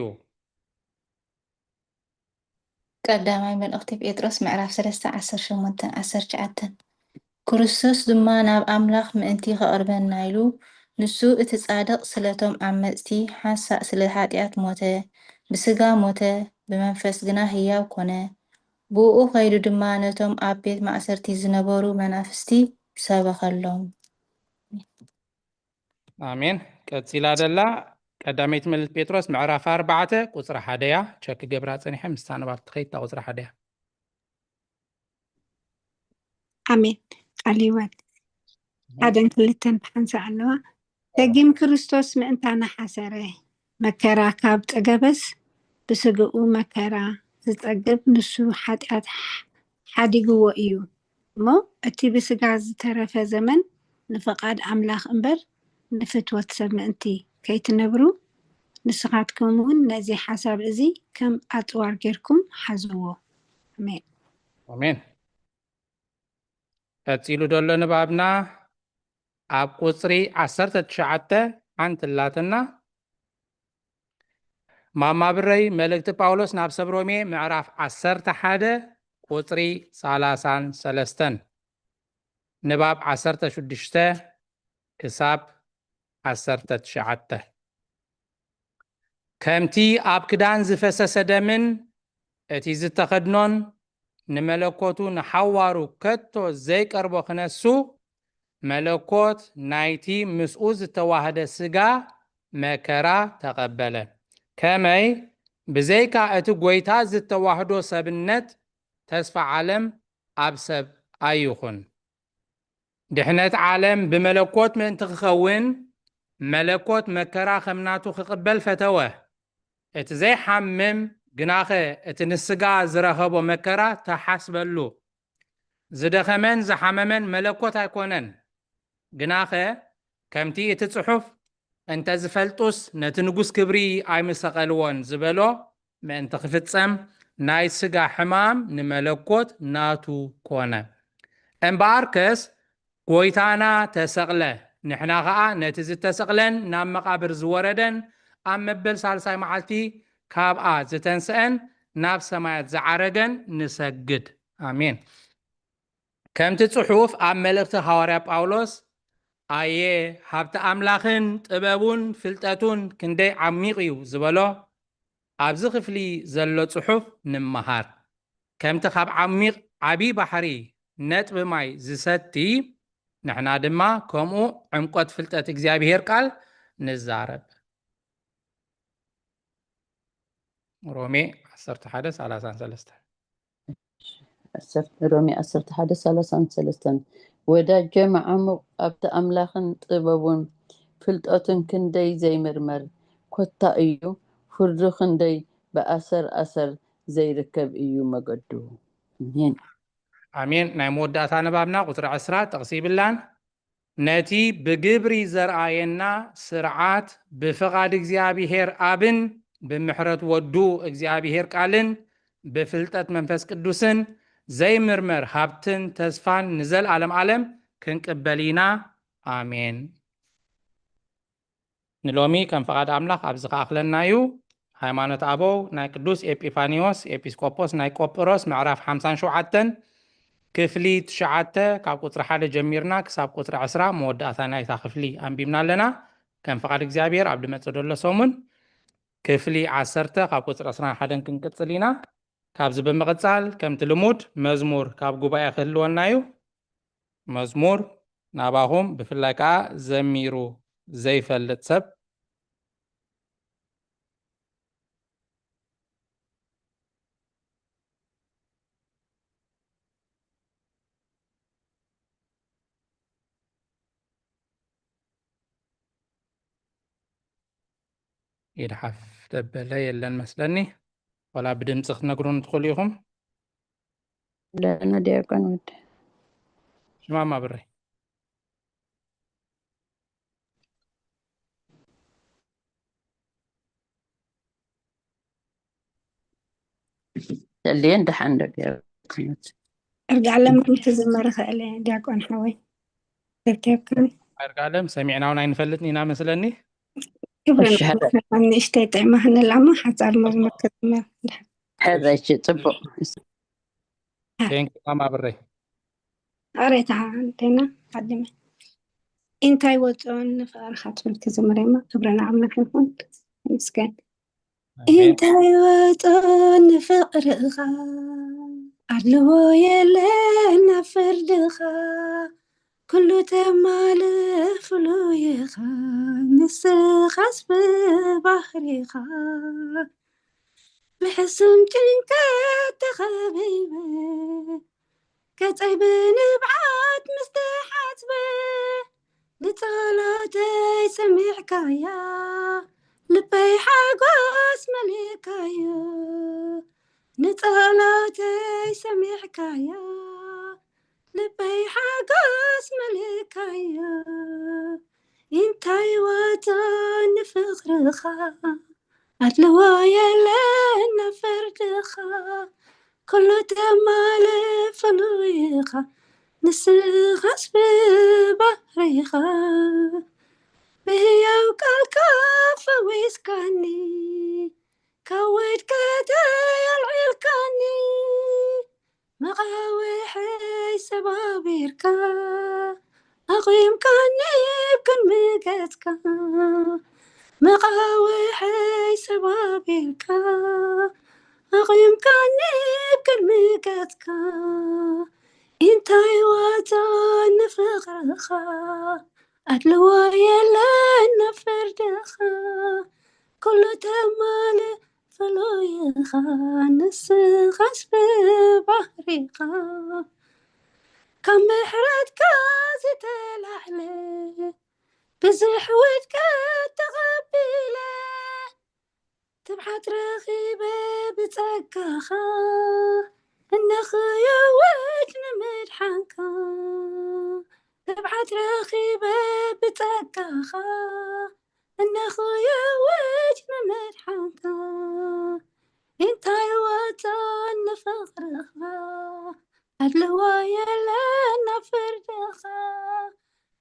ቀዳማይ መልእክቲ ጴጥሮስ ምዕራፍ 3:18-19 ክርስቶስ ድማ ናብ ኣምላኽ ምእንቲ ከቅርበና ኢሉ ንሱ እቲ ጻድቕ ስለቶም ዓመፅቲ ሓሳእ ስለ ሓጢአት ሞተ ብስጋ ሞተ ብመንፈስ ግና ህያው ኮነ ብኡ ከይዱ ድማ ነቶም ኣብ ቤት ማእሰርቲ ዝነበሩ መናፍስቲ ሰበኸሎም። አሜን። ቀፂላ ደላ ቀዳመይቲ መልእክቲ ጴጥሮስ ምዕራፍ 4 ቁፅሪ 1 ቸክ ገብራ ፀኒሐ ምስታነባብቲ ከይታ ቁፅሪ 1 ኣሜን። ቃልይወት ሓደን ክልተን ብሓንሳ ኣለዋ ደጊም ክርስቶስ ምእንታና ሓሰረ መከራ ካብ ጠገበስ ብስግኡ መከራ ዝጸግብ ንሱ ሓጢኣት ሓዲግዎ እዩ እሞ እቲ ብስጋ ዝተረፈ ዘመን ንፈቃድ ኣምላኽ እምበር ንፍትወት ሰብ ምእንቲ ከይትነብሩ ንስኻትኩም እውን ነዚ ሓሳብ እዚ ከም ኣፅዋር ጌርኩም ሓዝዎ ኣሜን ኣሜን ቀፂሉ ደሎ ንባብና ኣብ ቁፅሪ 19 ሓንትላትና ማማብረይ መልእክቲ ጳውሎስ ናብ ሰብ ሮሜ ምዕራፍ 11 ቁፅሪ 33 ንባብ 16 ክሳብ 19 ከምቲ ኣብ ክዳን ዝፈሰሰ ደምን እቲ ዝተኸድኖን ንመለኮቱ ንሓዋሩ ከቶ ዘይቀርቦ ክነሱ መለኮት ናይቲ ምስኡ ዝተዋህደ ስጋ መከራ ተቐበለ ከመይ ብዘይካ እቲ ጎይታ ዝተዋህዶ ሰብነት ተስፋ ዓለም ኣብ ሰብ ኣይኹን ድሕነት ዓለም ብመለኮት ምእንቲ ክኸውን መለኮት መከራ ከምናቱ ክቕበል ፈተወ እቲ ዘይሓምም ግናኸ እቲ ንስጋ ዝረኸቦ መከራ ተሓስበሉ ዝደኸመን ዝሓመመን መለኮት ኣይኮነን ግናኸ ከምቲ እቲ ጽሑፍ እንተ ዝፈልጡስ ነቲ ንጉስ ክብሪ ኣይምሰቐልዎን ዝበሎ ምእንቲ ክፍጸም ናይ ስጋ ሕማም ንመለኮት ናቱ ኮነ እምበኣርከስ ጎይታና ተሰቕለ ንሕና ከዓ ነቲ ዝተሰቕለን ናብ መቃብር ዝወረደን ኣብ መበል ሳልሳይ መዓልቲ ካብኣ ዝተንስአን ናብ ሰማያት ዝዓረገን ንሰግድ ኣሜን ከምቲ ጽሑፍ ኣብ መልእክቲ ሐዋርያ ጳውሎስ ኣየ ሃብቲ ኣምላኽን ጥበቡን ፍልጠቱን ክንደይ ዓሚቕ እዩ ዝበሎ ኣብዚ ክፍሊ ዘሎ ጽሑፍ ንምሃር ከምቲ ካብ ዓሚቕ ዓብዪ ባሕሪ ነጥቢ ማይ ዝሰቲ ንሕና ድማ ከምኡ ዕምቆት ፍልጠት እግዚኣብሔር ቃል ንዛረብ ሮሜ 11:33 ሮሜ 11:33 ወዳጀ መዓሙቕ ኣብቲ ኣምላኽን ጥበቡን ፍልጠቱን ክንደይ ዘይምርመር ኮታ እዩ ፍርዱ ክንደይ ብኣሰር ዘይርከብ እዩ መገዱ ኣሜን ኣሜን ናይ መወዳእታ ንባብና ቁጥሪ 10 ጠቕሲ ይብላን ነቲ ብግብሪ ዘርአየና ስርዓት ብፍቓድ እግዚኣብሔር ኣብን ብምሕረት ወዱ እግዚኣብሔር ቃልን ብፍልጠት መንፈስ ቅዱስን ዘይምርመር ሃብትን ተስፋን ንዘለዓለም ዓለም ክንቅበል ኢና ኣሜን ንሎሚ ከም ፍቓድ ኣምላኽ ኣብዚ ከኣኽለና እዩ ሃይማኖት ኣበው ናይ ቅዱስ ኤጲፋኒዎስ ኤጲስቆጶስ ናይ ቆጵሮስ ምዕራፍ 57 ክፍሊ 9 ካብ ቁፅሪ 1 ጀሚርና ክሳብ ቁፅሪ 10 መወዳእታ ናይታ ክፍሊ ኣንቢብና ኣለና ከም ፍቓድ እግዚኣብሔር ኣብ ድመፅእ ዘሎ ሰሙን ክፍሊ 10 ካብ ቁፅሪ 21 ክንቅፅል ኢና ካብዚ ብምቕፃል ከምቲ ልሙድ መዝሙር ካብ ጉባኤ ክህልወና እዩ መዝሙር ናባኹም ብፍላይ ከዓ ዘሚሩ ዘይፈልጥ ሰብ ይድሓፍ ደበለ የለን መስለኒ ወላ ብድምፂ ክትነግሩን ትኽእሉ ኢኹም ለና ዲያቆን ወድ ሽማማ ብረይ تلين ده عندك يا كنت ارجع لما كنت زمرة خالي دياكون حوي تبتبكن ارجع لهم سمعناون عين فلتني نعم مثلني كبرنا أنا اشتيت ما هن العمى حتى المزمر كتمة هذا شيء طبق كين ما بري قريتها عندنا قدمة انت يوتون فرحت بالكزمرة ما كبرنا عمنا كنت مسكين انت يوتون فقرها أرلو يلنا فردها كله تمالف لويخا نسخس ببحرها بحسن تنكات خبيبة كتعبن بعاد مستحاتبة لطلاتي سمعك يا ልበይ ሓጎስ መሊካዮ ንጸሎተይ ሰሚዕካዮ ልበይ ሓጎስ መሊካዮ እንታይ ወቶን ንፍቕርኻ ኣድልዎ የለን ፍርድኻ ኩሉ ተማልእ ፍሉይኻ ንስኻስ ብባህሪኻ ብህያው ቃልካ ፈዊስካኒ ካብ ውድቀተይ ኣልዒልካኒ መቓዊሕይ ሰባቢርካ ኣቑምካኒ ብቅድሚ ገጽካ መቓዊሕይ ሰባቢርካ ኣቑምካኒ ብቅድሚ ገጽካ እንታይ ዋቶን ንፍቕርኻ ኣድልዎ የለን ፍርድኻ ኩሉ ተማልእ ፍሉይኻ ንስኻስ ብባህሪኻ ካብ ምሕረትካ ዝተላዕለ ብዙሕ ውድቀት ተቐቢለ ትብዓት ረኺበ ብጸጋኻ እነኽየውት ንምድሓንካ ትብዓት ረኺበ ብጸጋኻ እነኽየውት ንምድሓንካ እንታይ ወቶን ንፍቕርኻ ኣድልዎ የለን ፍርድኻ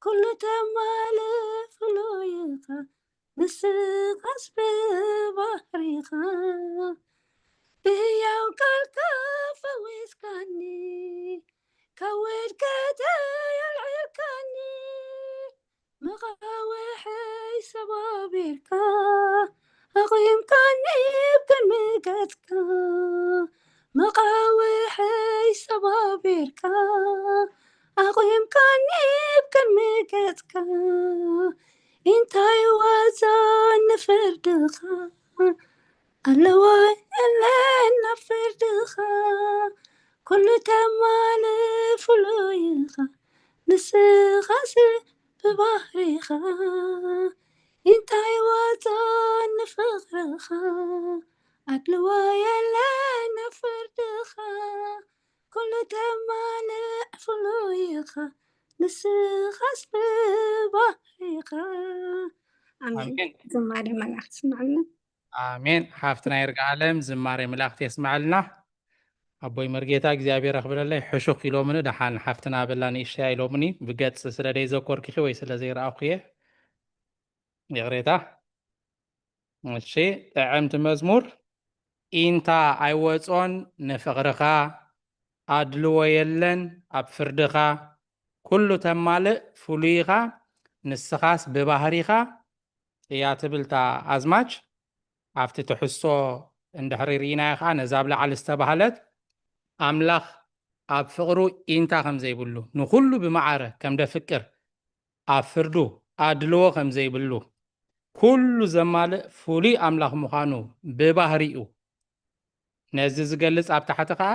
ኩሉ ተማልእ ፍሉይኻ ንስኻስ ብባህሪኻ ብህያው ቃልካ ፈዊስካኒ ካብ ውድቀተይ ኣልዒልካኒ መቓዊሕይ ሰባቢርካ ኣቑምካኒ ብቅድሚ ገጽካ መቓዊሕይ ሰባቢርካ ኣቑምካኒ ብቅድሚ ገጽካ እንታይ ወቶን ንፍርድኻ ኣለዎ የለን ፍርድኻ ኩሉ ተማልእ ፍሉይኻ ንስኻስ ብባህሪኻ እንታይ ወቶን ንፍቕርኻ ኣድልዎ የለን ፍርድኻ ኩሉ ተማልእ ፍሉይኻ ንስኻስ ብባህሪኻ ኣሜን። ዝማሬ መላእክት ስማዕልና። አሜን። ሓፍትና ይርግዓለም ዝማሬ መላእክት የስማዓልና። ኣቦይ መርጌታ እግዚኣብሔር ኣኽብረለይ ሕሹኽ ኢሎምኒ ደሓን ሓፍትና በላ ንእሽተያ ኢሎምኒ ብገጽ ስለ ደይዘኮርኪኺ ወይ ስለ ዘይረኣኹየ ይቕሬታ። እሺ ጥዕምቲ መዝሙር ኢንታ ኣይወጾን ንፍቕርኻ ኣድልዎ የለን ኣብ ፍርድኻ ኩሉ ተማልእ ፍሉይኻ ንስኻስ ብባህሪኻ እያ ትብልታ ኣዝማች ኣብቲ ትሕሶ እንድሕሪ ርኢናዮ ከዓ ነዛ ኣብ ላዕሊ ዝተባህለት ኣምላኽ ኣብ ፍቕሩ ኢንታ ከም ዘይብሉ ንኩሉ ብማዕረ ከም ደፍቅር ኣብ ፍርዱ ኣድልዎ ከም ዘይብሉ ኩሉ ዘማልእ ፍሉይ ኣምላኽ ምዃኑ ብባህሪኡ ነዚ ዝገልጽ ኣብ ታሕቲ ከዓ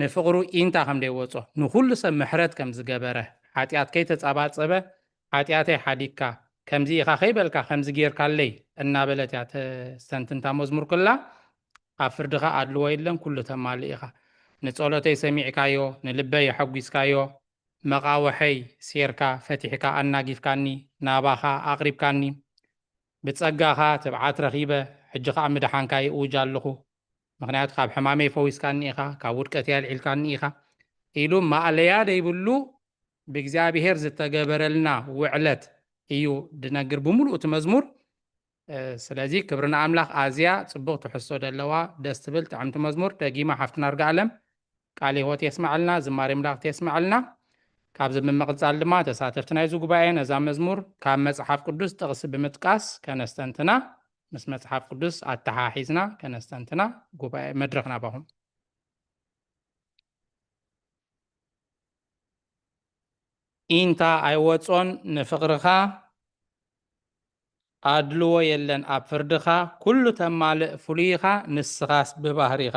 ንፍቕሩ ኢንታ ከም ደይወጾ ንኩሉ ሰብ ምሕረት ከም ዝገበረ ሓጢኣት ከይተጸባጸበ ሓጢኣተይ ሓዲግካ ከምዚ ኢኻ ከይበልካ ከምዚ ጌርካለይ እናበለት እያ ተስተንትንታ መዝሙር ኩላ ኣብ ፍርድኻ ኣድልዎ የለን ኩሉ ተማልእ ኢኻ ንጸሎተይ ሰሚዕካዮ ንልበይ የሐጒስካዮ መቃወሐይ ሴርካ ፈቲሕካ ኣናጊፍካኒ ናባኻ ኣቕሪብካኒ ብጸጋኻ ትብዓት ረኺበ ሕጂ ከዓ ምድሓንካ ይእውጅ ኣለኹ ምክንያቱ ካብ ሕማመይ ፈዊስካኒ ኢኻ ካብ ውድቀተይ ኣልዒልካኒ ኢኻ ኢሉ ማእለያ ደይብሉ ብእግዚኣብሔር ዝተገበረልና ውዕለት እዩ ድነግር ብምሉእ እቲ መዝሙር። ስለዚ ክብርና ኣምላኽ ኣዝያ ጽቡቕ ትሕሶ ደለዋ ደስ ትብል ጥዕምቲ መዝሙር ደጊማ ሓፍትና ርግኣለም ቃል ሕይወት የስማዓልና ዝማሬ መላእክት የስማዓልና። ካብዚ ብምቕጻል ድማ ተሳተፍቲ ናይዚ ጉባኤ ነዛ መዝሙር ካብ መጽሓፍ ቅዱስ ጥቕሲ ብምጥቃስ ከነስተንትና ምስ መጽሓፍ ቅዱስ ኣተሓሒዝና ከነስተንትና ጉባኤ መድረኽና ባኹም። ኢንታ ኣይወጾን ንፍቕርኻ ኣድልዎ የለን ኣብ ፍርድኻ ኩሉ ተማልእ ፍሉይኻ ንስኻስ ብባህሪኻ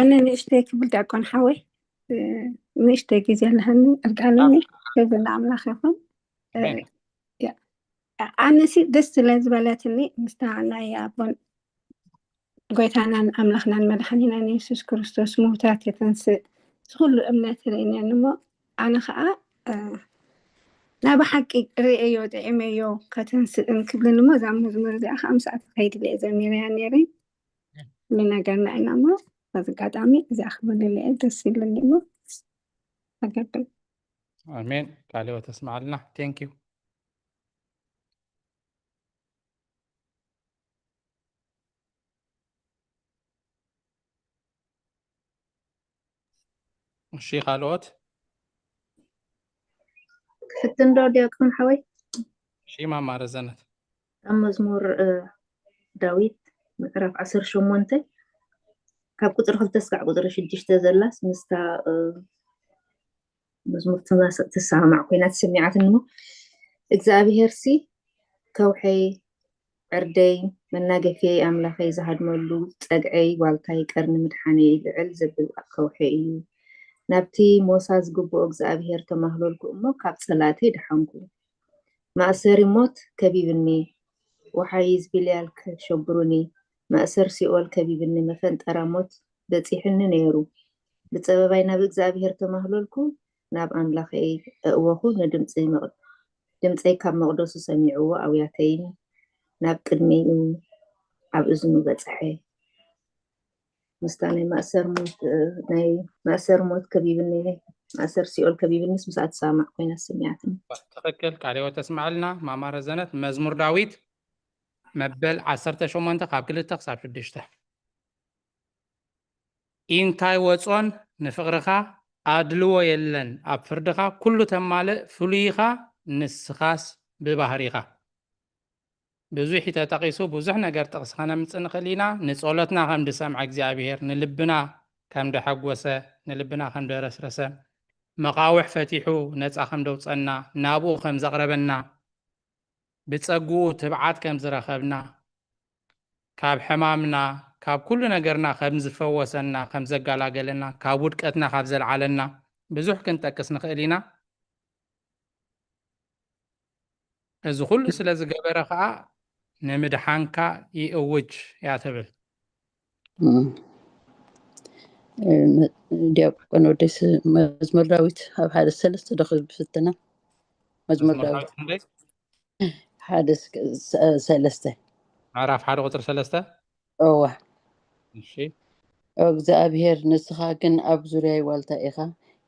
أنا نشتاق بدي أكون حوي نشتاق جزي لهني أرجعني كيف نعمل خفن أنا سي دست لازبلاتني مستعنا يا بون قويتانا أملخنا المدحنين أن يسوس كريستوس موتات يتنسي كل أمنات لأني أنمو أنا خاء لا بحقق رأيو دعميو كتنسي كبل نمو زعم مزمر زي 5 ساعات خيدي لأزمير يعني ري لنا قرنا إنما فزقات عمي زي أخبر اللي أدرسي لنمو أقبل آمين قالي وتسمع لنا thank you الشيخ قالوت فتن دور ديكون حوي شي ما رزنت مزمور داويت مقرف 10 شمونتي كاب قطر 5 قطر 6 زلاس مستا مزمور تسامع كوينات سميعات النمو እግዚአብሔር ሲ ከውሐይ ዕርደይ መናገፊይ ኣምላኸይ ዝሃድመሉ ፀግዐይ ዋልታይ ቀርኒ ምድሓነይ ልዕል ዝብል ከውሐይ እዩ ናብቲ ሞሳ ዝግብኦ እግዚአብሔር ተማህለልኩ እሞ ካብ ፀላተይ ድሓንኩ ማእሰሪ ሞት ከቢብኒ ወሓይ ዝብልያል ከሸብሩኒ ማእሰር ሲኦል ከቢብኒ መፈንጠራ ሞት በፂሕኒ ነይሩ ብፀበባይ ናብ እግዚአብሔር ተማህለልኩ ናብ ኣምላኸይ እወኹ ንድምፂ መቕድ ድምፀይ ካብ መቕደሱ ሰሚዕዎ ኣብያተይን ናብ ቅድሚኡ ኣብ እዝኑ በፅሐ مستاني مأسر موت كبيبني مأسر سيول كبيبني مساعد سامع كوين السميعتني تفكر قالي وتسمع لنا ما مرزنت مزمور داويد مبل 10 شومنت قاب كل تقصاب شدشته إنتاي وصون نفقرخا أدلو يلن أبفردخا كل تمالي فليخا نسخاس ببهريخا بزوح تتقيسو بزوح نقر تقسخنا متسن خلينا نسولتنا خم دسامع እግዚአብሔር نلبنا كم دحقوسه نلبنا خم درسرسه مقاوح فتيحو نصا خم دوصنا نابو خم زقربنا بتصقو تبعات كم زرخبنا كاب حمامنا كاب كل نقرنا خم زفوسنا خم زقالاقلنا كاب ودقتنا خاب زلعلنا بزوح كنت تقسن خلينا إذا كل سلازة جبرة خا نمدحانكا يأوج يعتبر. دياب كانوا ديس مزمور داويت هذا الثلاثة دخل بستنا مزمور داويت حادث ثلاثة عرف حد قطر ثلاثة؟ أوه ماشي. እግዚአብሔር ንስኻ ግን ኣብ ዙርያይ ዋልታ ኢኻ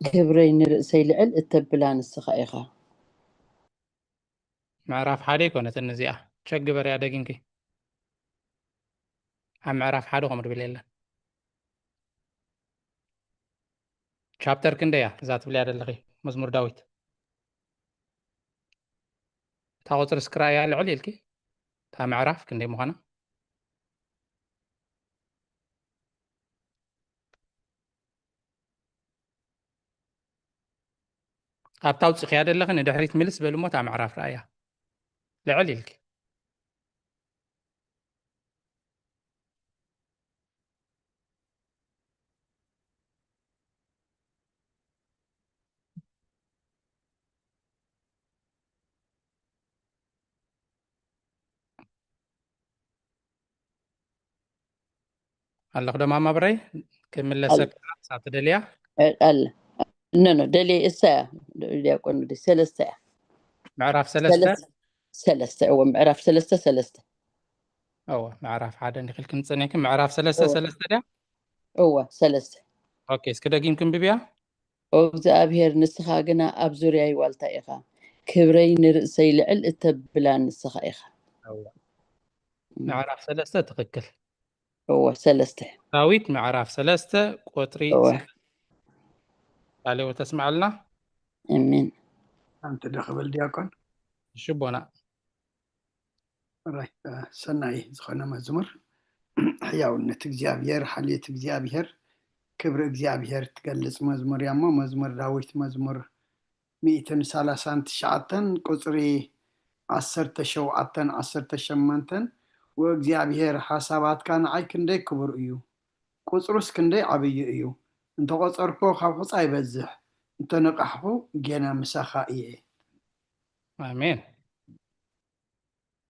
ክብረይ ንርእሰይ ልዕል እተብላ ንስኻ ኢኻ معرف حالي كونت النزيئة شق بريا دقينكي هم معرف حالو غمر بالليل شابتر كنديا ذات بلاد اللغي مزمور داويت تاغوتر سكرايا العلي الكي تا معرف كندي مخانا أبتاوت سخياد اللغي ندحريت ملس بلمو تا معرف رأيها لعلي الكي الله خدما ما بري كمل لسك ساعة دليا الله نو دلي الساعة يكون دي ثلاثة معرف ثلاثة هو معرف ثلاثة أوه معرف عاد عندي خلك نتصنيك معرف ثلاثة ده هو ثلاثة أوكي سكدا يمكن ببيع እግዚአብሔር ንስኻ ግና ኣብ ዙርያይ ዋልታ ኢኻ ክብረይ ንርእሰይ ልዕል እተብላ ንስኻ ኢኻ معرف ثلاثة تقكل هو ثلاثة داويت معرف ثلاثة قطري عليه وتسمع لنا امين أنت دخل دياكون شبونا راي سناي زخنا مزمر حياونة እግዚአብሔር حلية እግዚአብሔር كبر እግዚአብሔር تقلص مزمر ياما مزمر داويت مزمر 139 قطري 10 18 وእግዚአብሔር حسابات كان عاي كندي كبر እዩ ቁፅሩስ ክንደይ ዓብይ እዩ እንተቆፀርኮ ካብ ሑፃ ይበዝሕ እንተነቃሕኩ ገና ምሳኻ እየ አሜን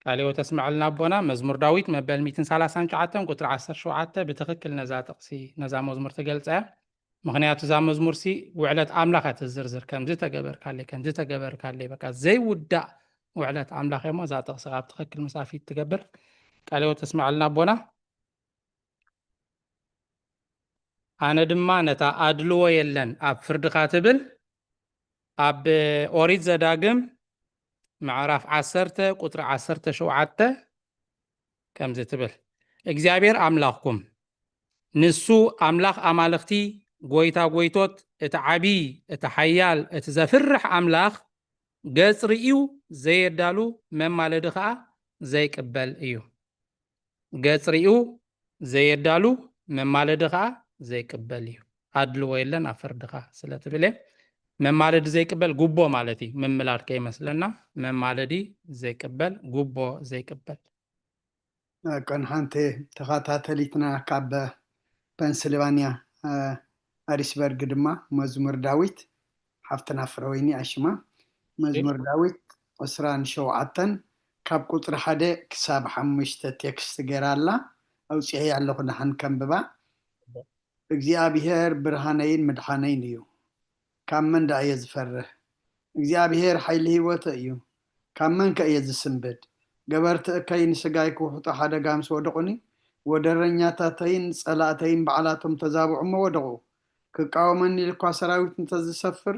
ቃልዎ ተስምዐልና አቦና መዝሙር ዳዊት መበል 139 ቁጥሪ 17 ብትክክል ነዛ ጥቕሲ ነዛ መዝሙር ትገልጸ ምክንያቱ ዛ መዝሙር ሲ ውዕለት አምላኽ ትዝርዝር ከምዚ ተገበርካለይ በቃ ዘይውዳእ ውዕለት አምላኽ ሞ ዛ ጥቕሲ ኣብ ትክክል መሳፊት ትገብር ቃልዎ ተስምዐልና አቦና አነ ድማ ነታ አድልዎ የለን ኣብ ፍርድኻ ትብል ኣብ ኦሪት ዘዳግም ምዕራፍ 10 ቁጥሪ 17 ከምዚ ትብል እግዚአብሔር አምላኽኩም ንሱ አምላኽ አማልኽቲ ጎይታ ጎይቶት እቲ ዓቢ እቲ ሓያል እቲ ዘፍርሕ አምላኽ ገጽ ርእዩ ዘየዳሉ መማለዲ ከዓ ዘይቅበል እዩ ገጽ ርእዩ ዘየዳሉ መማለዲ ከዓ ዘይቅበል እዩ አድልዎ የለን ኣብ ፍርድኻ ስለትብል መማለዲ ዘይቅበል ጉቦ ማለት እዩ መምላድ ከይመስለና መማለዲ ዘይቅበል ጉቦ ዘይቅበል ቀን ሓንቲ ተኸታተሊትና ካብ ፔንስልቫንያ ሃሪስበርግ ድማ መዝሙር ዳዊት ሓፍትና ፍረወይኒ ኣሽማ መዝሙር ዳዊት 27 ካብ ቁጥሪ 1 ክሳብ 5 ቴክስት ገይራላ ኣውፅአ ኣለኹ ንሓን ከንብባ እግዚአብሔር ብርሃነይን ምድሓነይን እዩ ካብ መን ዳ እየ ዝፈርህ እግዚአብሔር ሓይሊ ህይወት እዩ ካብ መን ከእየ ዝስንብድ ገበርቲ እከይ ንስጋይ ክውሕጡ ሓደጋ ምስ ወደቁኒ ወደረኛታተይን ፀላእተይን በዓላቶም ተዛብዑ ወደቁ ክቃወመኒ ልኳ ሰራዊት እንተዝሰፍር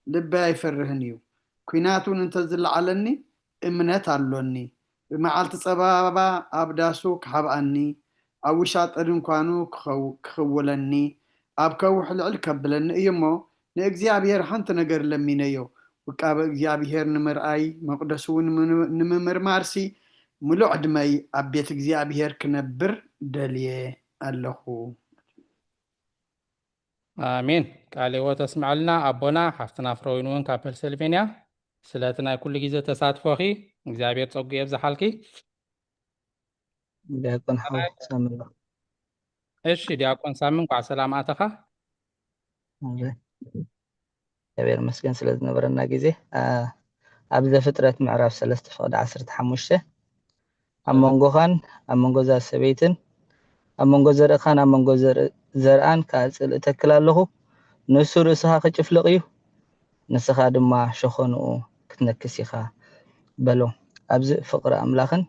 ልበይ ኣይፈርህን እዩ ኩናቱን እንተዝለዓለኒ እምነት ኣሎኒ ብመዓልቲ ፀባባ ኣብ ዳሱ ክሓብኣኒ ኣብ ውሻጠ ድንኳኑ ክኽውለኒ ኣብ ከውሕ ልዕል ከብለኒ እዩ እሞ ንእግዚአብሔር ሓንቲ ነገር ለሚነዮ ውቃበ እግዚአብሔር ንምርኣይ መቅደሱ ንምምርማርሲ ሙሉዕ ዕድመይ ኣብ ቤት እግዚአብሔር ክነብር ደልየ ኣለኹ አሜን ቃልዎ ተስምዐልና አቦና ሓፍትና ፍረወይን እውን ካብ ፔንስልቬንያ ስለቲ ናይ ኩሉ ግዜ ተሳትፎኺ እግዚአብሔር ፀጉ የብዛሓልኪ ዲያቆን ሓው ሳምላ እሺ ዲያቆን ሳምን ኳ ሰላም ኣተኻ እግዚአብሔር መስገን ስለ ዝነበረና ግዜ ኣብ ዘፍጥረት ምዕራፍ 3 ፍቅዲ 15 ኣብ መንጎኻን ኣብ መንጎ ዛ ሰበይትን ኣብ መንጎ ዘርእኻን ኣብ መንጎ ዘርአን ካፅል እተክል ኣለኹ ንሱ ርእስኻ ክጭፍልቕ እዩ ንስኻ ድማ ሸኾንኡ ክትነክስ ኢኻ በሎ ኣብዚ ፍቅሪ ኣምላኽን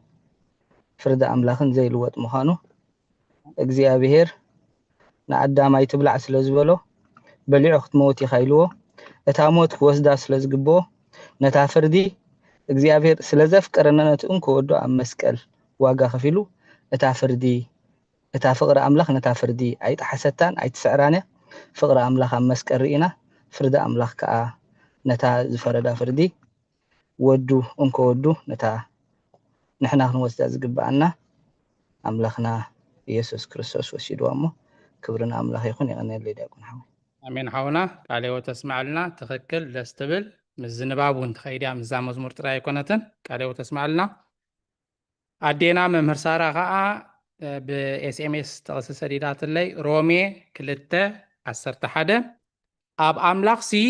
ፍርዲ ኣምላኽን ዘይልወጥ ምዃኑ እግዚአብሔር ንኣዳማይ ትብላዕ ስለ ዝበሎ በሊዑ ክትመውት ኢኻ ኢልዎ እታ ሞት ክወስዳ ስለ ዝግብኦ ነታ ፍርዲ እግዚአብሔር ስለ ዘፍቀረና ነቲ እንክወዶ ኣብ መስቀል ዋጋ ከፊሉ እታ ፍርዲ እታ ፍቅሪ ኣምላኽ ነታ ፍርዲ ኣይጣሓሰታን ኣይትስዕራነ ፍቅሪ ኣምላኽ ኣብ መስቀል ርኢና ፍርዲ ኣምላኽ ከዓ ነታ ዝፈረዳ ፍርዲ ወዱ እንክወዱ ነታ ንሕና ክንወስዳ ዝግባአና ኣምላኽና ኢየሱስ ክርስቶስ ወሲድዋ እሞ ክብርና ኣምላኽ ይኹን ይቐነየለይ ዲያቆን ሓዊ አሜን ሓውና ቃልዎ ተስምዐልና ትክክል ደስ ትብል ምዝንባብ እውን ትኸይድያ ምዛ መዝሙር ጥራይ ኣይኮነትን ቃልዎ ተስምዐልና ኣዴና መምህር ሳራ ከዓ ብኤስኤምኤስ ጥቕሲ ሰዲዳትለይ ሮሜ 2:11 ኣብ ኣምላኽ ሲ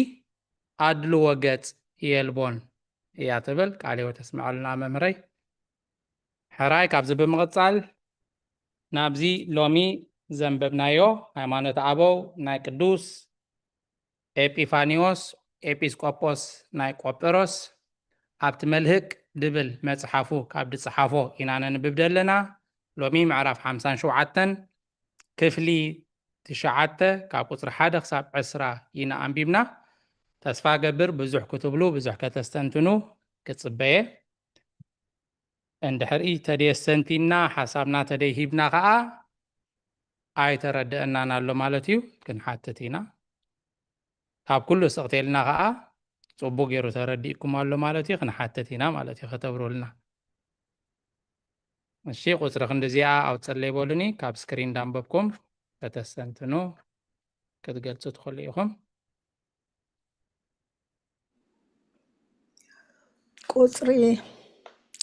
ኣድልዎ ገጽ የልቦን እያ ትብል ቃልዎ ተስምዐልና መምህረይ ሕራይ ካብዚ ብምቕፃል ናብዚ ሎሚ ዘንበብናዮ ሃይማኖት ኣበው ናይ ቅዱስ ኤጲፋኒዎስ ኤጲስቆጶስ ናይ ቆጵሮስ ኣብቲ መልህቅ ድብል መፅሓፉ ካብ ድፅሓፎ ኢና ነንብብ ዘለና ሎሚ ምዕራፍ 57 ክፍሊ 9 ካብ ቁፅሪ 1 ክሳብ 20 ኢና ኣንቢብና ተስፋ ገብር ብዙሕ ክትብሉ ብዙሕ ከተስተንትኑ ክፅበየ እንድሕሪ ተደየሰንቲና ሓሳብና ተደይሂብና ከዓ ኣይተረድአናን ኣሎ ማለት እዩ ክንሓትት ኢና ካብ ኩሉ ስቕቴልና ከዓ ፅቡቅ ገይሩ ተረዲእኩም ኣሎ ማለት እዩ ክንሓትት ኢና ማለት እዩ ከተብሩልና እሺ ቁፅሪ ክንዲዚኣ ኣውፅለይ በሉኒ ካብ ስክሪን ዳንበብኩም ከተስተንትኑ ክትገልፁ ትኽእሉ ኢኹም ቁፅሪ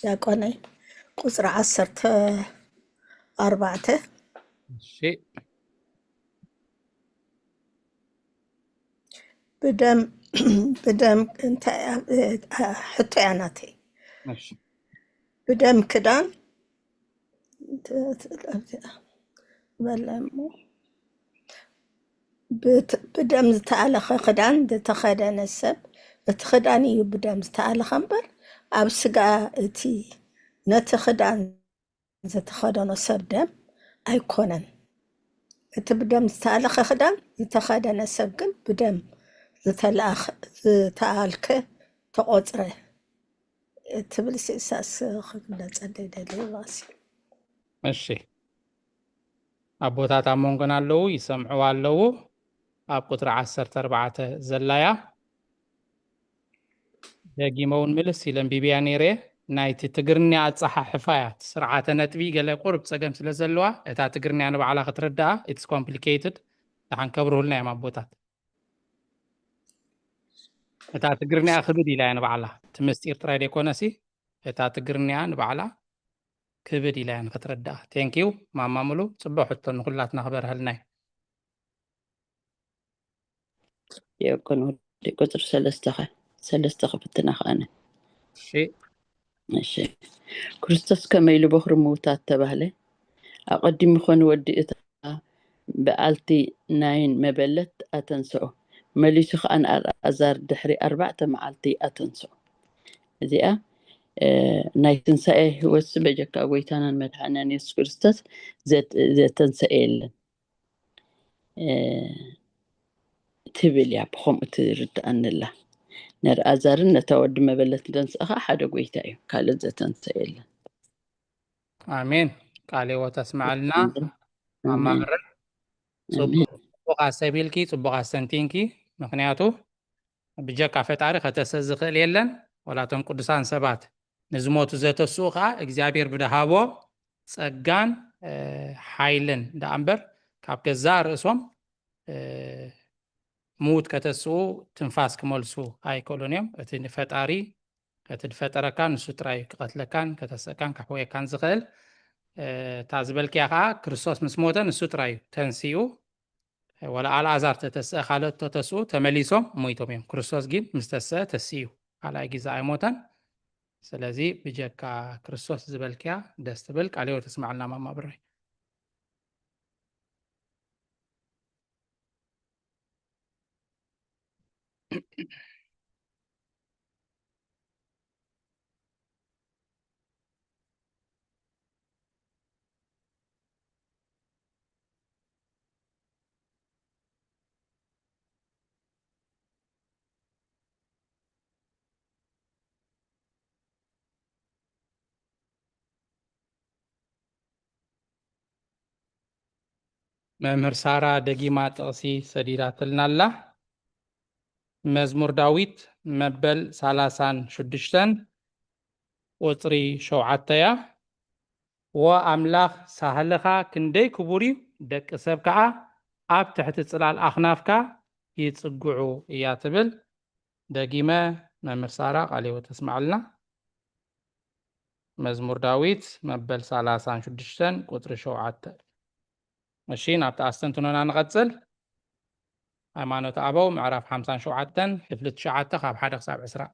ዲያቆነይ ቁፅሪ 14 እሺ بدم بدم انت حتى عناتي ماشي بدم كدان بلمو بدم ዝተኣለኸ ክዳን ዝተኸደነ ሰብ እቲ ክዳን እዩ ብደም ዝተኣለኸ እምበር ኣብ ስጋ እቲ ነቲ ክዳን ዝተኸደኖ ሰብ ደም ኣይኮነን። እቲ ብደም ዝተኣለኸ ክዳን ዝተኸደነ ሰብ ግን ብደም ዝተኣልከ ተቆፅረ ትብል ሲሳስ ክግለፀለይ ደልየ ባሲ እሺ ኣቦታት ኣብ መንጎና ኣለዉ ይሰምዑ ኣለዉ ኣብ ቁጥሪ 14 ዘላያ ደጊመውን ምልስ ኢለን ቢብያ ነይረ ናይቲ ትግርኛ ኣፀሓሕፋ እያ ስርዓተ ነጥቢ ገለ ቁርብ ፀገም ስለ ዘለዋ እታ ትግርኛ ንባዕላ ክትርዳኣ ኢትስ ኮምፕሊኬትድ ድሓን ከብርሁልና እዮም ኣቦታት እታ ትግርኛ ክብድ ኢላ እያ ንባዕላ እቲ ምስጢር ጥራይ ደይኮነሲ እታ ትግርኛ ንባዕላ ክብድ ኢላ እያ ንክትረዳኣ ቴንኪዩ ማማ ሙሉ ፅቡቅ ሕቶ ንኩላትና ክበርሀልና እዩ يكون ቁጥር 3 ክፍትና ከኣነ እሺ እሺ ክርስቶስ ከመይ ኢሉ በኽሪ ምውታት ተባህለ ኣቐዲሙ ኮነ ወዲ እታ በዓልቲ ናይን መበለት ኣተንስኦ መሊሱ ከዓ ንኣልዓዛር ድሕሪ 4 መዓልቲ ኣተንስኦ እዚኣ ናይ ትንሣኤ ህይወት በጀካ ጎይታናን መድሓኒናን ኢየሱስ ክርስቶስ ዘተንስአ የለን ትብል እያ ብከምኡ ትርድኣንላ ንኣልዓዛርን ነታ ወዲ መበለት ደንስእኻ ሓደ ጎይታ እዩ ካልእ ዘተንስአ የለን ኣሜን ቃል ህይወት ኣስማዓልና ማማምረ ፅቡቅ ኣሰቢልኪ ፅቡቅ ኣስተንቲንኪ ምክንያቱ ብጀካ ፈጣሪ ከተሰ ዝኽእል የለን ወላቶም ቅዱሳን ሰባት ንዝሞቱ ዘተስኡ ከዓ እግዚኣብሔር ብድሃቦ ፀጋን ሓይልን ዳእምበር ካብ ገዛ ርእሶም ሙት ከተስኡ ትንፋስ ክመልሱ ኣይከሎን እዮም እቲ ንፈጣሪ እቲ ዝፈጠረካ ንሱ ጥራይ ክቐትለካን ከተስእካን ካሕወየካን ዝኽእል እታ ዝበልክያ ከዓ ክርስቶስ ምስ ሞተ ንሱ ጥራይ ተንስኡ ወላ ኣልዓዛር ተተስአ ካልኦት ተተስኡ ተመሊሶም ሞይቶም እዮም ክርስቶስ ግን ምስ ተስአ ተስኡ ካልኣይ ግዜ ኣይሞተን ስለዚ ብጀካ ክርስቶስ ዝበልክያ ደስ ትብል ቃል ህይወት ተስማዓልና ማማ ብራይ መምህር ሳራ ደጊማ ጥቕሲ ሰዲዳትልና ኣላ መዝሙር ዳዊት መበል 36 ቁፅሪ 7 እያ ወኣምላኽ ሳህልኻ ክንደይ ክቡር እዩ ደቂ ሰብ ከዓ ኣብ ትሕቲ ፅላል ኣኽናፍካ ይፅግዑ እያ ትብል ደጊመ መምህር ሳራ ቃል ህይወት ተስማዓልና መዝሙር ዳዊት መበል 36 ቁፅሪ 7 እሺ ናብቲ ኣስተንትኖና ንቐፅል ሃይማኖት ኣበው ምዕራፍ 57 ክፍሊ 9 ካብ 1 ክሳብ 20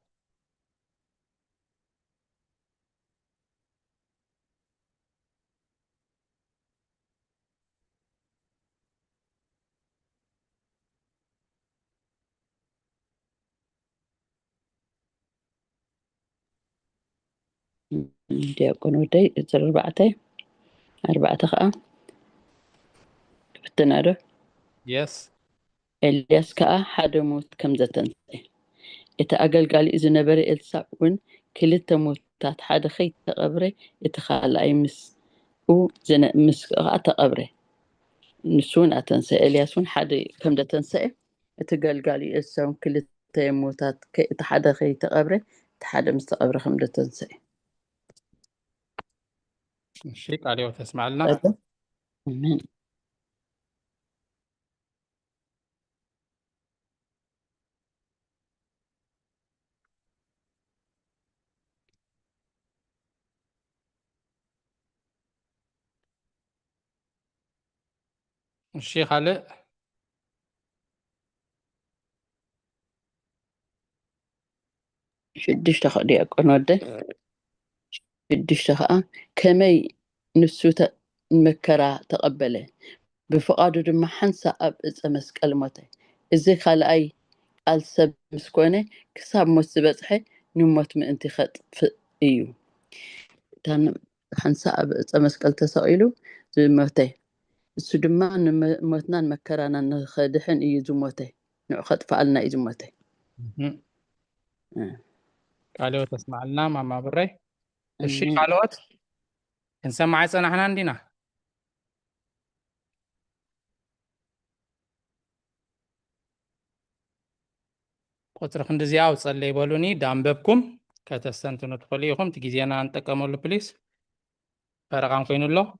ዲያቆን ወደይ እፅር 4 ከዓ ክፍትና ዶ የስ ኤልያስ ከዓ ሓደ ሞት ከም ዘተንስአ እቲ ኣገልጋሊ ዝነበረ ኤልሳዕ እውን ክልተ ሞታት ሓደ ከይተቐብረ እቲ ካልኣይ ምስ ከዓ ተቐብረ ንሱ እውን ኣተንስአ ኤልያስ እውን ሓደ ከም ዘተንስአ እቲ ገልጋሊ ኤልሳዕ ክልተ ሞታት እቲ ሓደ ከይተቐብረ እቲ ሓደ ምስ ተቐብረ ከም ዘተንስአ እሺ ቃል ህይወት ተስማዓልና አሜን እሺ ካልእ شدشت خدي أكون وده شدشت خا كمي نسوت مكرا تقبله بفقاده دم حنسا أب إسمس كلمته إزاي خلأي قال سب مسكونه كساب مستبصحي نموت من أنت خط في إيو كان حنسا أب إسمس كل تسائله زموته السدما نموتنا مكرانا نخدحن إيو زموته نأخذ فعلنا إيو زموته قالوا تسمع لنا ماما بري الشيء قالوت نسمع عيسى نحن عندنا قطر خندزياو تصلي بولوني دامببكم كتستنتنو تخليكم تجيزينا أنتكمل بليس فرقان فين الله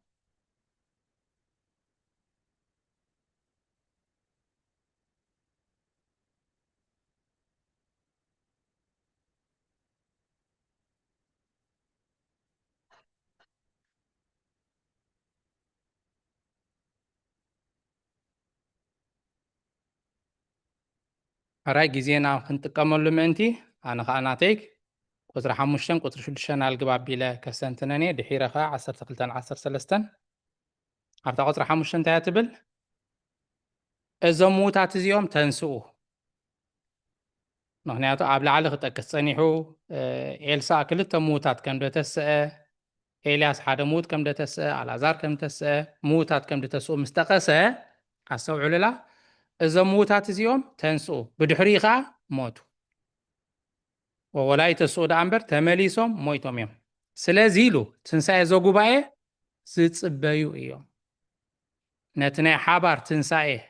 هراي جيزينا خنتكمل منتي أنا خاناتيك قطر حموشن قطر شلشن الجباب بلا كسنتناني دحيرة خا 10 تقلتن 10 سلستن عرفت قطر حموشن تاتبل الزموتات اليوم تنسوه مخنياتو عبل على خطك صنيحو إلسا كلت موتات كم دتسأ إلياس حدا موت كم دتسأ على كم دتسأ موتات كم دتسأ مستقسة حسوا عللا الزموتات اليوم تنسو بدحريقة موتو وولاية السود أمبر تمليسهم مويتهم يوم سلازيلو تنسى زوجو باي ستبايو إيوم نتنا حبار تنسى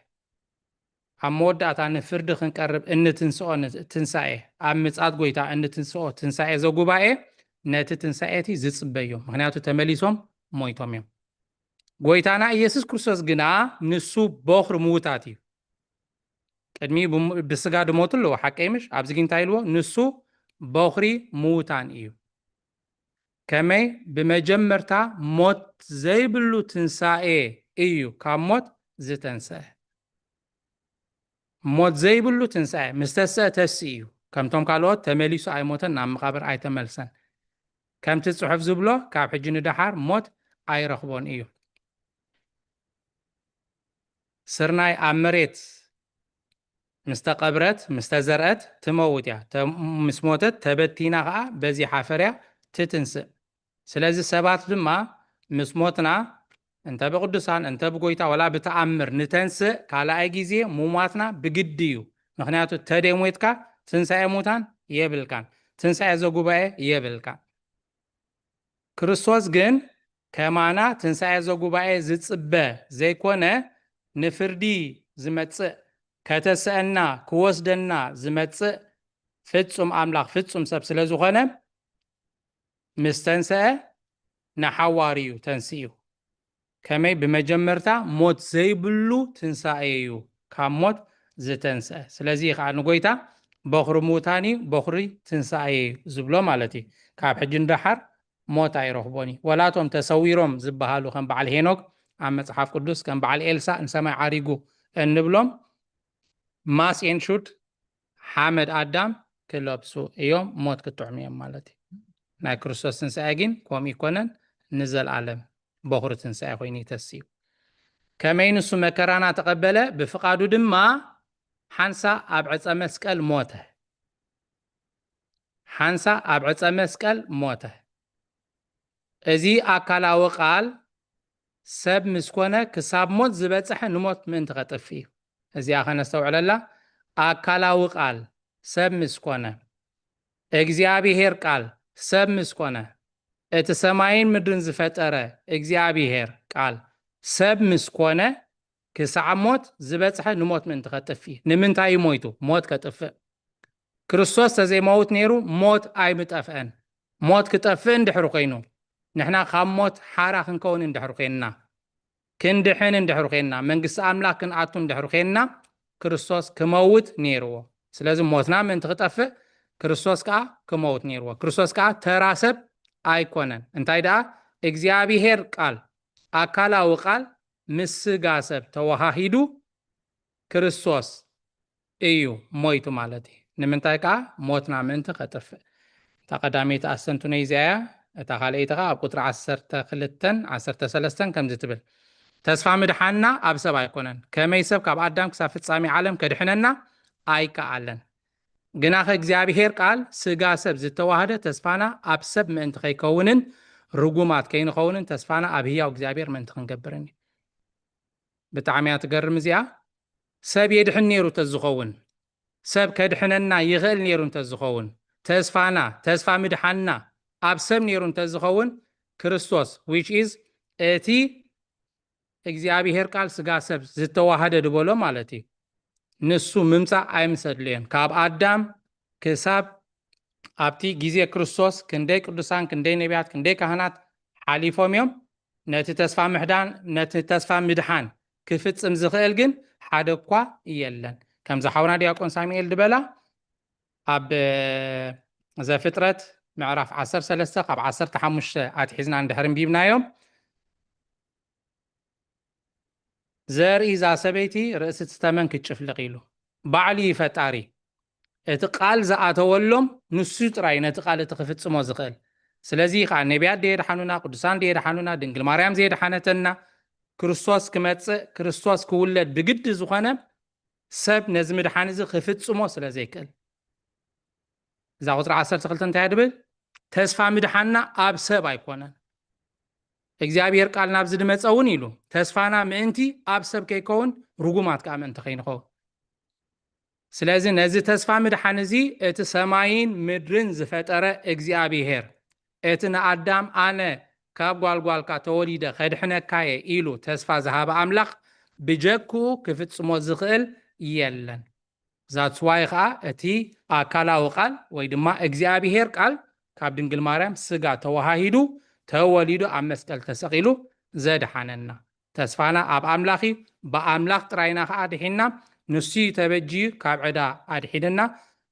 أمودات عن فرد خنقرب إن تنسى أمتصات قويتا إن تنسى زوجو باي نت تنسى ستبايو مخنياتو تمليسهم مويتهم يوم قويتانا إيسوس كريستوس جنا نسو بخر موتاتي قدمي بسغا دموتلو حقيمش أبزجين تايلو نسو بخري موتان إيو كمي بمجمرتا موت زي بلو تنسائي إيو كاموت زي تنسائي موت زي بلو تنسائي مستسا تسيو كم توم قالوت تمليسو أي موتن نام مقابر أي تملسن كم تتصحف زبلو كاب حجين دحار موت أي رخبون إيو سرناي أمريت مستقبرت مستزرعت تموت يا مسموتت تبتينا غا بزي حافريا تتنسئ سلازي سبات دما مسموتنا انت بقدسان انت بقويتا ولا بتعمر نتنسئ كالا اي جيزي موماتنا بقديو مخنياتو تدي مويتكا تنسئ موتان يبلكان تنسئ زوغوباي يبلكان كريستوس جن كمانا تنسئ زوغوباي زتصبه زي كونه نفردي زمتصئ كتسألنا كوسدنا زمتصئ فتصم أملاخ فتصم سب سلازوخنا مستنسأ نحواريو تنسيو كمي بمجمرتا موت زيبلو تنسائيو كاموت زي تنسأ سلازي خانو قويتا بخر موتاني بخري تنسائيو زبلو مالتي كاب حجن دحر موت اي رخبوني ولاتهم تسويرهم زبهالو خن بعل هينوك عم مصحف قدس كان بعل إلسا انسمع عاريقو النبلوم ماس ينشوت حامد آدم كلابسو ايوم موت كتعميم مالتي ناي كريستوس تنساقين كوم يكونن نزل عالم بخور تنساق ويني تسيو كمين سو مكرانا تقبله بفقادو دما حنسا أبعث مسكال موته حنسا أبعث مسكال موته ازي أكالا وقال سب مسكونه كساب موت زبتصح نموت من تغطفيه ازي أخانا استوعل الله أكالا وقال سب مسكونه እግዚአብሔር ቃል ሰብ ምስኮነ እቲ ሰማይን ምድርን ዝፈጠረ እግዚአብሔር ቃል ሰብ ምስኮነ ክሳዕ ሞት ዝበፅሐ ንሞት ምን ትኸጥፊ ንምንታይ ሞይቱ ሞት ከጥፍእ ክርስቶስ ተዘይመውት ነይሩ ሞት ኣይምጠፍአን ሞት ክጠፍእ እንድሕር ኮይኑ ንሕና ካብ ሞት ሓራ ክንከውን እንድሕር ኮይንና ክንድሕን እንድሕር ኮይንና መንግስቲ ኣምላክ ክንኣቱ እንድሕር ኮይንና ክርስቶስ ክመውት ነይርዎ ስለዚ ሞትና ምን ትኽጠፍእ ክርስቶስ ከዓ ክመውት ነይርዎ ክርስቶስ ከዓ ተራሰብ ኣይኮነን እንታይ ደኣ እግዚአብሔር ቃል ኣካላዊ ቃል ምስ ስጋ ሰብ ተዋሃሂዱ ክርስቶስ እዩ ሞይቱ ማለት እዩ ንምንታይ ከዓ ሞትና ምእንቲ ከጥፍእ تقداميت أسنتو نيزايا تخاليتها أبقطر 12 كم زتبل تسفى مدحنا أبسب أيكونن كما يسب كاب آدم كسافت سامي عالم كدحننا أيكا عالن جناخ እግዚአብሔር ቃል ስጋ ሰብ ዝተዋሃደ ተስፋና ኣብ ሰብ ምእንቲ ከይከውንን ርጉማት ከይንኸውንን ተስፋና ኣብ ህያው እግዚአብሔር ምእንቲ ክንገብርን ብጣዕሚ እያ ትገርም እዚኣ ሰብ የድሕን ነይሩ ተዝኸውን ሰብ ከድሕነና ይኽእል ነይሩ ተዝኸውን ተስፋና ተስፋ ምድሓና ኣብ ሰብ ነይሩ ተዝኸውን ክርስቶስ which is እቲ እግዚአብሔር ቃል ስጋ ሰብ ዝተዋሃደ ድበሎ ማለት እዩ ንሱ ምምፃእ ኣይምሰድልየን ካብ ኣዳም ክሳብ ኣብቲ ግዜ ክርስቶስ ክንደይ ቅዱሳን ክንደይ ነቢያት ክንደይ ካህናት ሓሊፎም እዮም ነቲ ተስፋ ምድሓን ክፍፅም ዝኽእል ግን ሓደ እኳ የለን ከምዚ ሓውና ዲያቆን ሳሙኤል ድበላ ኣብ ዘፍጥረት ምዕራፍ 13 ካብ 15 ኣትሒዝና እንድሕር እንቢብናዮም ዘርኢ ዛ ሰበይቲ ርእሲ ዝተመን ክጭፍልቕ ኢሉ ባዕሊ ፈጣሪ እቲ ቃል ዝኣተወሎም ንሱ ጥራይ ነቲ ቃል እቲ ክፍፅሞ ዝኽእል ስለዚ ከዓ ነቢያት ደየድሓኑና ቅዱሳን ደየድሓኑና ድንግል ማርያም ዘየድሓነተና ክርስቶስ ክመፅእ ክርስቶስ ክውለድ ብግዲ ዝኾነ ሰብ ነዚ ምድሓን እዚ ክፍፅሞ ስለ ዘይክእል እዛ ቁጥሪ 12 እንታይ ድብል ተስፋ ምድሓንና ኣብ ሰብ ኣይኮነን እግዚአብሔር ቃል ናብ ዝድመፀውን ኢሉ ተስፋና ምእንቲ ኣብ ሰብ ከይከውን ርጉማት ከዓ ምእንቲ ከይንኸውን ስለዚ ነዚ ተስፋ ምድሓን እዚ እቲ ሰማይን ምድርን ዝፈጠረ እግዚአብሔር እቲ ንኣዳም ኣነ ካብ ጓልጓልካ ተወሊደ ከድሕነካየ ኢሉ ተስፋ ዝሃበ ኣምላኽ ብጀክኡ ክፍፅሞ ዝኽእል የለን ዛትስ ዋይ ከዓ እቲ ኣካላዊ ቃል ወይ ድማ እግዚአብሔር ቃል ካብ ድንግል ማርያም ስጋ ተዋሃሂዱ ተወሊዱ ኣብ መስቀል ተሰቂሉ ዘድሓነና ተስፋና ኣብ ኣምላኽ ብኣምላኽ ጥራይና ከዓ ድሒና ንሱ ተበጅዩ ካብ ዕዳ ኣድሒድና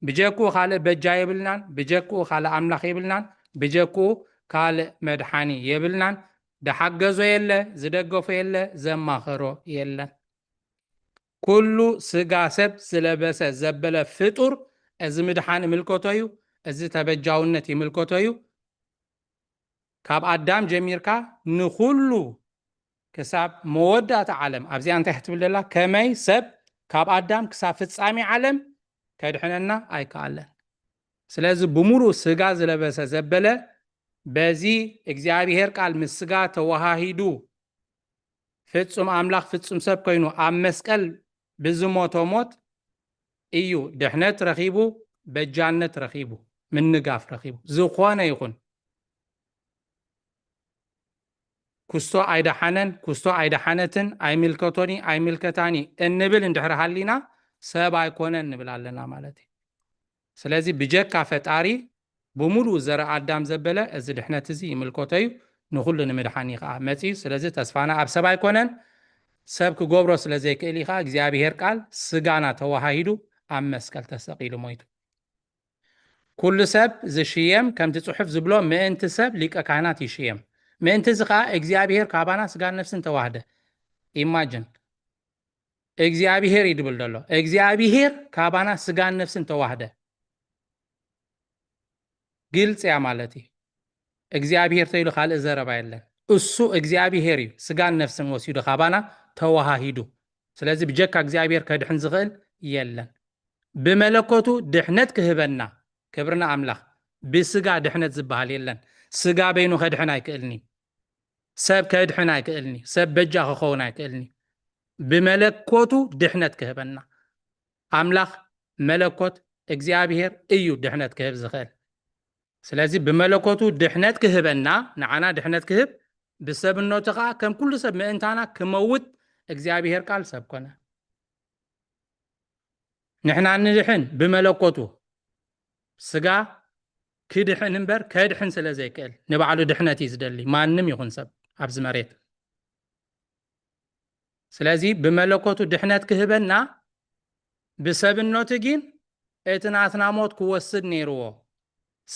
ብጀክኡ ካልእ በጃ የብልናን ብጀክኡ ካልእ ኣምላኽ የብልናን ብጀክኡ ካልእ መድሓኒ የብልናን ደሓገዞ የለ ዝደገፎ የለ ዘማኸሮ የለን ኩሉ ስጋ ሰብ ዝለበሰ ዘበለ ፍጡር እዚ ምድሓን ይምልከቶ እዩ እዚ ተበጃውነት ይምልከቶ እዩ ካብ ኣዳም ጀሚርካ ንኩሉ ክሳብ መወዳእታ ዓለም ኣብዚኣ እንታይ ክትብል ዘላ ከመይ ሰብ ካብ ኣዳም ክሳብ ፍጻሜ ዓለም ከድሕነና ኣይከኣለን ስለዚ ብሙሉእ ስጋ ዝለበሰ ዘበለ በዚ እግዚአብሔር ቃል ምስ ስጋ ተዋሃሂዱ ፍጹም ኣምላኽ ፍጹም ሰብ ኮይኑ ኣብ መስቀል ብዝሞቶ ሞት እዩ ድሕነት ረኺቡ በጃነት ረኺቡ ምንጋፍ ረኺቡ ዝኾነ ይኹን ኩስቶ ኣይደሓነን ኩስቶ ኣይደሓነትን ኣይምልከቶኒ ኣይምልከታኒ እንብል እንድሕር ሃሊና ሰብ ኣይኮነን ንብል ኣለና ማለት እዩ ስለዚ ብጀካ ፈጣሪ ብሙሉእ ዘርኢ ኣዳም ዘበለ እዚ ድሕነት እዚ ይምልከቶ እዩ ንኩሉ ንምድሓኒ ከዓ መፅዩ ስለዚ ተስፋና ኣብ ሰብ ኣይኮነን ሰብ ክገብሮ ስለ ዘይክእል ኢኻ እግዚአብሔር ቃል ስጋና ተዋሃሂዱ ኣብ መስቀል ተሰቂሉ ሞይቱ ኩሉ ሰብ ዝሽየም ከምቲ ጽሑፍ ዝብሎ ምእንቲ ሰብ ሊቀ ካህናት ይሽየም ምእንቲ እዚ ከዓ እግዚአብሔር ካባና ስጋን ነፍስን ተዋህደ ኢማጅን እግዚአብሔር ይድብል ዘሎ እግዚአብሔር ካባና ስጋን ነፍስን ተዋህደ ግልጽ ያ ማለት እዩ እግዚአብሔር ተይሉ ካልእ ዘረባ የለን እሱ እግዚአብሔር እዩ ስጋን ነፍስን ወሲዱ ካባና ተዋሃሂዱ ስለዚ ብጀካ እግዚአብሔር ከድሕን ዝኽእል የለን ብመለኮቱ ድሕነት ክህበና ክብርና ኣምላኽ ብስጋ ድሕነት ዝበሃል የለን ስጋ በይኑ ከድሕን ኣይክእልኒ ሰብ ከድሕን ኣይክእልኒ ሰብ በጃ ክኸውን ኣይክእልኒ ብመለኮቱ ድሕነት ክህበና ኣምላኽ መለኮት እግዚአብሔር እዩ ድሕነት ክህብ ዝኽእል ስለዚ ብመለኮቱ ድሕነት ክህበና ንዓና ድሕነት ክህብ ብሰብነቱ ከዓ ከም ኩሉ ሰብ ምእንታና ክመውት እግዚአብሔር ቃል ሰብ ኮነ ንሕና ንድሕን ብመለኮቱ ስጋ ክድሕን እምበር ከድሕን ስለ ዘይክእል ንባዕሉ ድሕነት እዩ ዝደሊ ማንም ይኹን ሰብ ኣብዚ መሬት ስለዚ ብመለኮቱ ድሕነት ክህበና ብሰብነቱ ግን እቲ ናትና ሞት ክወስድ ነይርዎ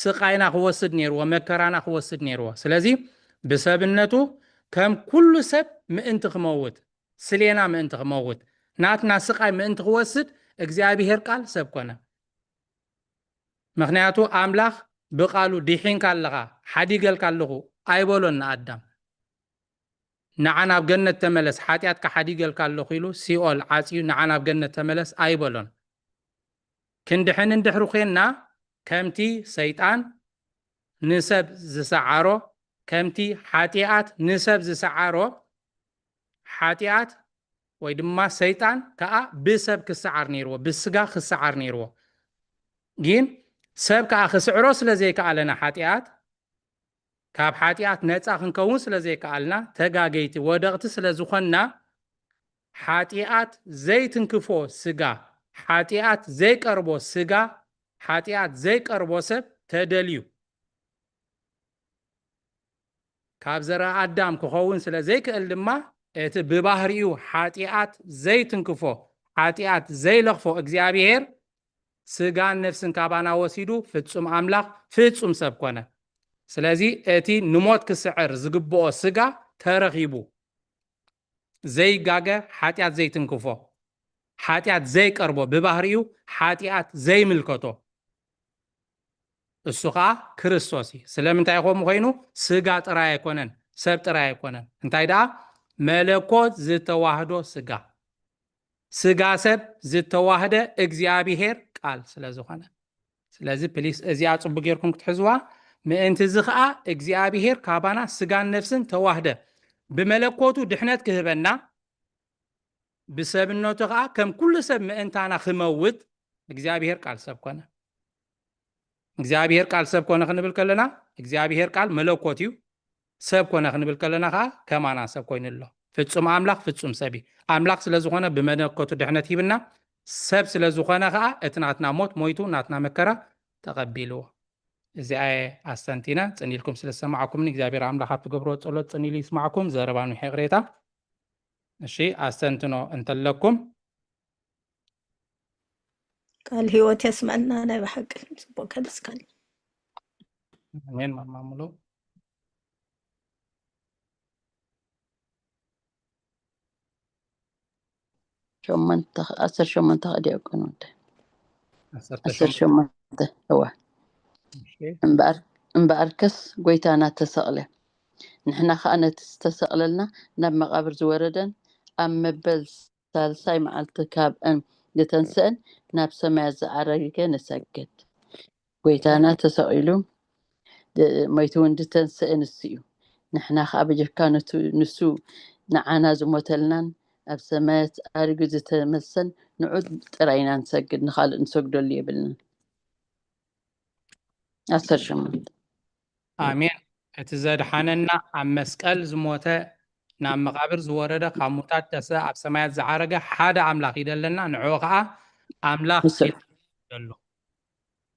ስቃይና ክወስድ ነይርዎ መከራና ክወስድ ነይርዎ ስለዚ ብሰብነቱ ከም ኩሉ ሰብ ምእንቲ ክመውት ስሌና ምእንቲ ክመውት ናትና ስቃይ ምእንቲ ክወስድ እግዚአብሔር ቃል ሰብ ኮነ ምክንያቱ ኣምላኽ بقالو ديحين كاللغا حديقل كاللغو أيبولون آدم نعنا بجنة تملس حاتيات كحديقل كاللغو إلو سيول عاسيو نعنا بجنة تملس أيبولون كندحن اندحرو خينا كمتي سيطان نسب زسعارو كمتي حاتيات نسب زسعارو حاتيات ويدما سيطان كأ بسب كسعار نيرو بسقا خسعار نيرو جين سب كأ خسعرو سلزي كألنا حاتيات كاب حاتيات نتسا خنكون سلزي كألنا تقاقيتي ودغت سلزخنا حاتيات زي تنكفو سقا حاتيات زي قربو سقا حاتيات زي قربو سب تدليو كاب زرا آدم كخون سلزي كألما بباهريو حاتيات زي تنكفو حاتيات زي لغفو اكزيابيهر سقان نفسن كابانا وسيدو فتسوم عملاق فتسوم سبكونا سلازي اتي نموت كسعر زقبو سقا ترغيبو زي قاقة حاتيات زي تنكفو حاتيات زي قربو بباهريو حاتيات زي ملكتو السقا كريستوسي سلام انتا يقوم غينو سقا تراي كونن سب تراي كونن انتا يدا ملكوت زتواهدو سقا سقا سب زتواهده اكزيابيهر قال سلازوخانا سلازي بليس ازيات صبقيركم كتحزوا ما انت زخا اكزيابيهر كابانا سقان نفسن تواهده بملكوتو دحنت كهبنا بسبب انه تقع كم كل سب ما انت انا خموت اكزيابيهر قال سب كونه اكزيابيهر قال سب كونه خنبل كلنا اكزيابيهر قال ملكوتيو سب كونه خنبل كلنا كمانا سب كوين الله ፍጹም አምላክ ፍጹም ሰቢ አምላክ ስለዝኾነ ብመለኮቱ ድሕነት ሂብና ሰብ ስለዝኾነ ከዓ እቲ ናትና ሞት ሞይቱ ናትና መከራ ተቐቢልዎ እዚኣ ኣስተንቲና ፅኒልኩም ስለሰማዓኩምኒ እግዚአብሔር አምላክ ኣብ ትገብሮ ጸሎት ፅኒሉ ይስማዓኩም ዘረባኑ ሕቕሬታ እሺ ኣስተንትኖ እንተለኩም ቃል ህይወት ያስማዕና ናይ በሐቅ ጽቡቅ ከልስካል አሜን ማማሙሎ أسر شمنت غادي أكون أسر شمنت هو مباركس قويتانا تسأله نحنا خانة تستسأل لنا نب مقابر زوردن أم مبل ثالثاي مع التكاب أن يتنسأل ناب سماع زعريك نسجد قويتانا تسألهم ميتون تنسأل السيو نحنا خابج كانت نسو نعانا زموتلنا أب سمات أرجو تمسن نعود ترينا نسجد نخال نسجد اللي يبلنا أسر شمال آمين اتزاد حننا عم مسكال زموته نعم مقابر زوارده قاموتات تسا أب سمات زعارجة حدا عملاق يدلنا نعوقها عملاق يدلو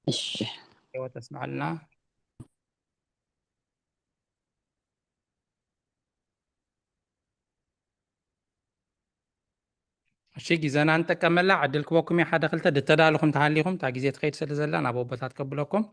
إيش ايوه تسمع لنا እሺ ጊዜና እንጠቀመላ ዓድልክቦኩም ሓደ ክልተ ድተዳልኩም ተሃሊኩም ታ ግዜ ትኸይድ ስለ ዘላ ናብ ቦታት ከብለኩም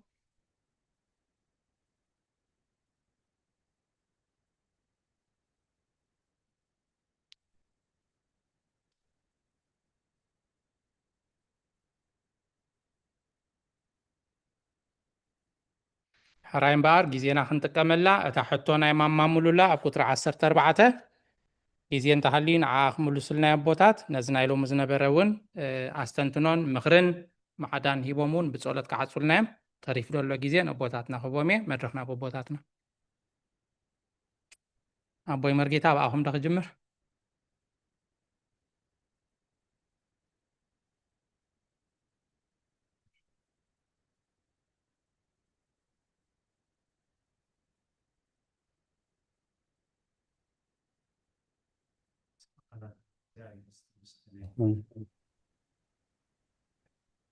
ሕራይ እምበር ጊዜና ክንጥቀመላ እታ ሕቶ ናይ ማማሙሉላ ኣብ ቁጥሪ 14 ጊዜ እንተሃልዩ ንዓኹ ምሉስልና ቦታት ነዚ ናይ ሎሚ ዝነበረ እውን ኣስተንትኖን ምኽርን ማዕዳን ሂቦም እውን ብጸሎት ክዓጽሉና እዮም ተሪፍ ደሎ ጊዜ ነቦታትና ክቦም እየ መድረኽና ቦታትና ኣቦይ መርጌታ ኣብኣኹም ዶ ክጅምር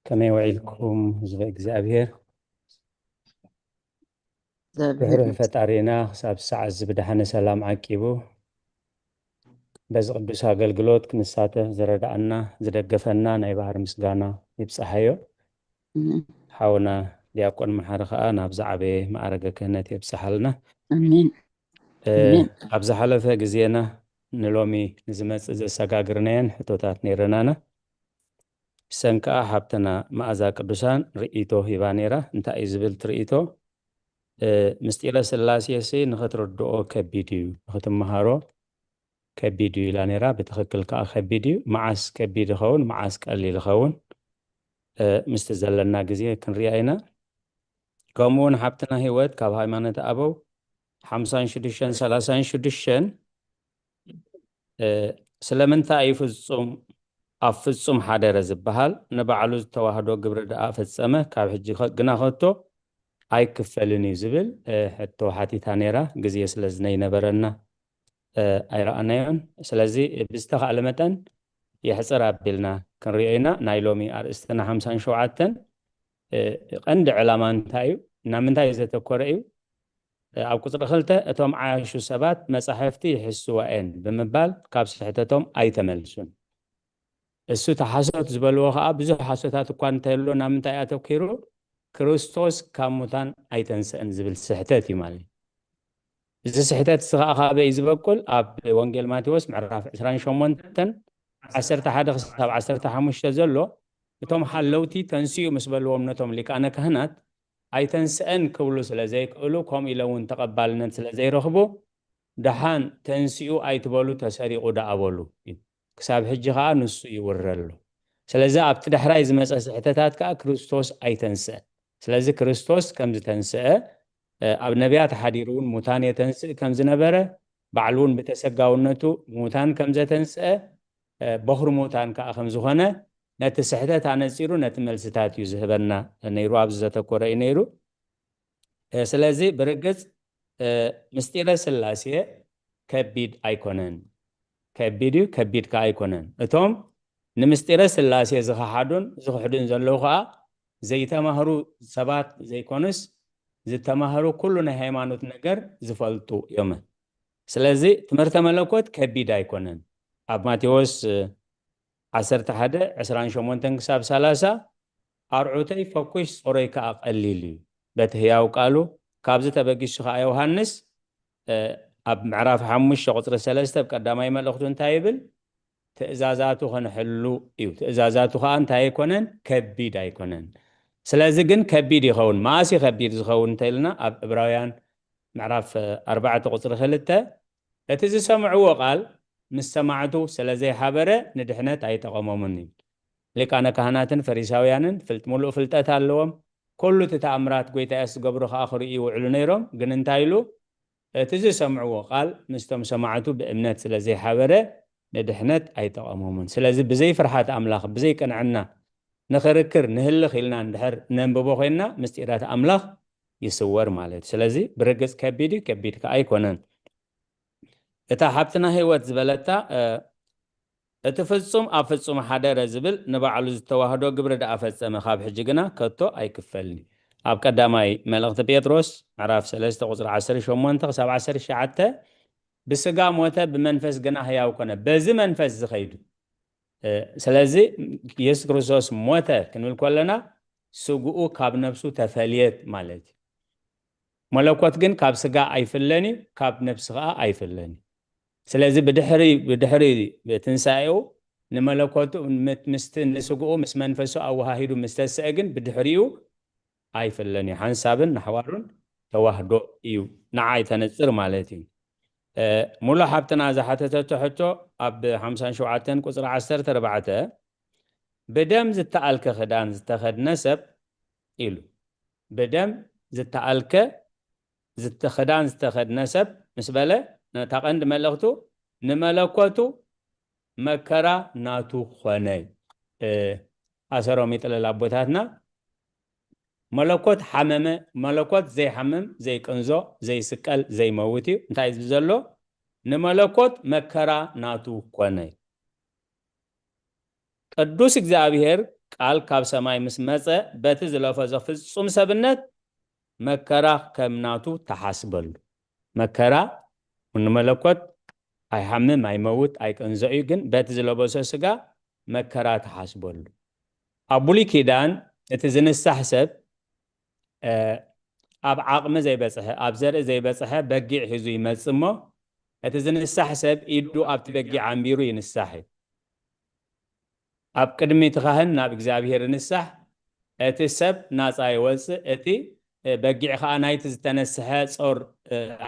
كما يوعدكم زب እግዚአብሔር ድሕሪ ፈጣሪና ክሳብ ሰዓት ዝብድሓነ ሰላም ዓቂቡ በዚ ቅዱስ ኣገልግሎት ክንሳተፍ ዝረዳእና ዝደገፈና ናይ ባህር ምስጋና ይብፅሓዮ ሓውና ዲያቆን መሓሪ ከዓ ናብ ዝዓበየ ማዕረገ ክህነት የብፅሓልና አሜን ኣብ ዝሓለፈ ግዜና ንሎሚ ንዝመፅእ ዘሰጋግርናየን ሕቶታት ነይረናና سنكا حبتنا مأزا قدوسان رئيتو هيبانيرا انتا ايزبل ترئيتو مستيرة سلاسي سي نختردو كبيديو نختمهارو كبيديو لانيرا بتخكل كا كبيديو معاس كبيدو خون معاس قليل خون مستزلنا غزي كنرياينا كمون حبتنا هيوت كاب هايمانت ابو 56 36 سلمنتا يفصم افصم حدر زبحال نبعلو توحدو غبر دا افصمه كاب حجي غناخوتو اي كفلني زبل حتى حتي تانيرا غزي سلازني نبرنا اي رانيون سلازي بيستخال متن يحصر ابلنا كنرينا نايلومي ارستنا 57 قند علامان تايو نامنتاي زتكوريو ኣብ ቁጽሪ 2 እቶም ዓያሹ ሰባት መጻሕፍቲ ይሕስዋኤን ብምባል ካብ ስሕተቶም ኣይተመልሱን እሱ ተሓሶት ዝበልዎ ከዓ ብዙሕ ሓሶታት እኳ እንተየሎ ናምንታይ ኣተኪሩ ክርስቶስ ካብ ሙታን ኣይተንስአን ዝብል ስሕተት እዩ ማለት እዚ ስሕተት ከዓ ካበይ ዝበቁል ኣብ ወንጌል ማቴዎስ ምዕራፍ 28 11 ክሳብ 15 ዘሎ እቶም ሓለውቲ ተንስኡ ምስ በልዎም ነቶም ሊቃነ ካህናት ኣይተንስአን ክብሉ ስለዘይክእሉ ከምኡ ኢለውን ተቐባልነት ስለዘይረኽቡ ደሓን ተንስኡ ኣይትበሉ ተሰሪቑ ዳኣበሉ ክሳብ ሕጂ ከዓ ንሱ ይውረሉ ስለዚ ኣብቲ ድሕራይ ዝመፀ ስሕተታት ከዓ ክርስቶስ ኣይተንስአን ስለዚ ክርስቶስ ከም ዝተንስአ ኣብ ነቢያት ሓዲሩ እውን ሙታን የተንስእ ከም ዝነበረ ባዕሉ እውን ብተሰጋውነቱ ሙታን ከም ዘተንስአ በኽሪ ሙታን ከዓ ከም ዝኾነ نت سحتات عن الزيرو نت ملستات يزهبنا نيرو عبزة كورة نيرو سلازي برجز مستيرة سلاسية كبيد أيقونن كبيديو كبيد كأيقونن أتوم نمستيرة سلاسية زخحدون زلوخا زي تمهرو سبات زي كونس زي تمهرو كلنا هيمانوت نجر زفلتو يوم سلازي تمرت ملكوت كبيد أيقونن أب ماتيوس 11 كساب 30 أرعوتي فوكش صوريك أقليلي بتهياو قالوا كابزة بقيش خا يوحنس أب معرف حمش قطر 3 بقدامي ملختون تايبل تأزازاتو خن حلو إيو تأزازاتو خان تايكونن كبيد أيكونن سلازقن كبيد يخون ماسي كبيد يخون تايلنا أب إبراهيم معرف 4 قطر 3 لتزي سمعوا قال مستمعتو سلازي حبره ندحنت اي تقومومني لك انا كهناتن فريساويانن فلت ملو فلتات اللوم كل تتامرات قويتا اس قبرو اخر يوعلو نيرم غن انتايلو تزي سمعوا قال مستم سمعتو بامنات سلازي حبره ندحنت اي تقومومن سلازي بزي فرحات املاخ بزي كنعنا نخركر نهلخ إلنا ندحر ننببو خينا مستيرات املاخ يسور مالت سلازي برقص كبيدي كبيد كايكونن اتا حبتنا هيوت زبلتا اتفصم افصم حدر زبل نبعلو زتواهدو قبر دا افصم خاب حجيقنا كتو اي كفلني اب قداماي ملغت بيتروس عراف 3 قصر 10 شومونتا 17 شعته بسقا موتا بمنفس قنا هياو كنا بزي منفس زخيدو سلازي يسوع كريستوس موتا كنقول كلنا سوقو كاب نفسو تفاليت مالتي ملكوت جن كاب سقا ايفلني كاب نفسها ايفلني سلازي بدحري بتنسايو نملكوتو مستن لسقو مس منفسو او هاهيدو مستساجن بدحريو ايفلني حنسابن نحوارون توحدو ايو نعاي تنصر مالتي مولا حبتنا زحتتو حتو اب 57 قصر 10 4 بدم زتالك خدان زتخد نسب إلو بدم زتالك زتخدان زتخد نسب مسبله نتاقند ملغتو نملكوتو مكرا ناتو خوني أسرو مثل لابوتاتنا ملكوت حممه ملكوت زي حمم زي كنزو زي سكال زي موتي انتاي زلو نملكوت مكرا ناتو خوني قدوس እግዚአብሔር ቃል ካብ ሰማይ ምስ መጸ በቲ ዝለፈዘ ፍጹም ሰብነት መከራ ከምናቱ ተሐስበሉ መከራ ونملكوت اي حمم اي موت اي كنزعي جن بات زلبوسه سغا مكرا تحاسبول ابولي كيدان اتزن السحسب اب عقم زي بصحه اب زرع زي بصحه بقيع حزو يمصمو اتزن السحسب يدو اب تبقي عمبيرو ينسحي ኣብ ቅድሚት ካህን ናብ እግዚኣብሔር ንሳሕ እቲ ሰብ ናፃ ይወፅእ እቲ በጊዕ ከዓ ናይቲ ዝተነስሐ ጾር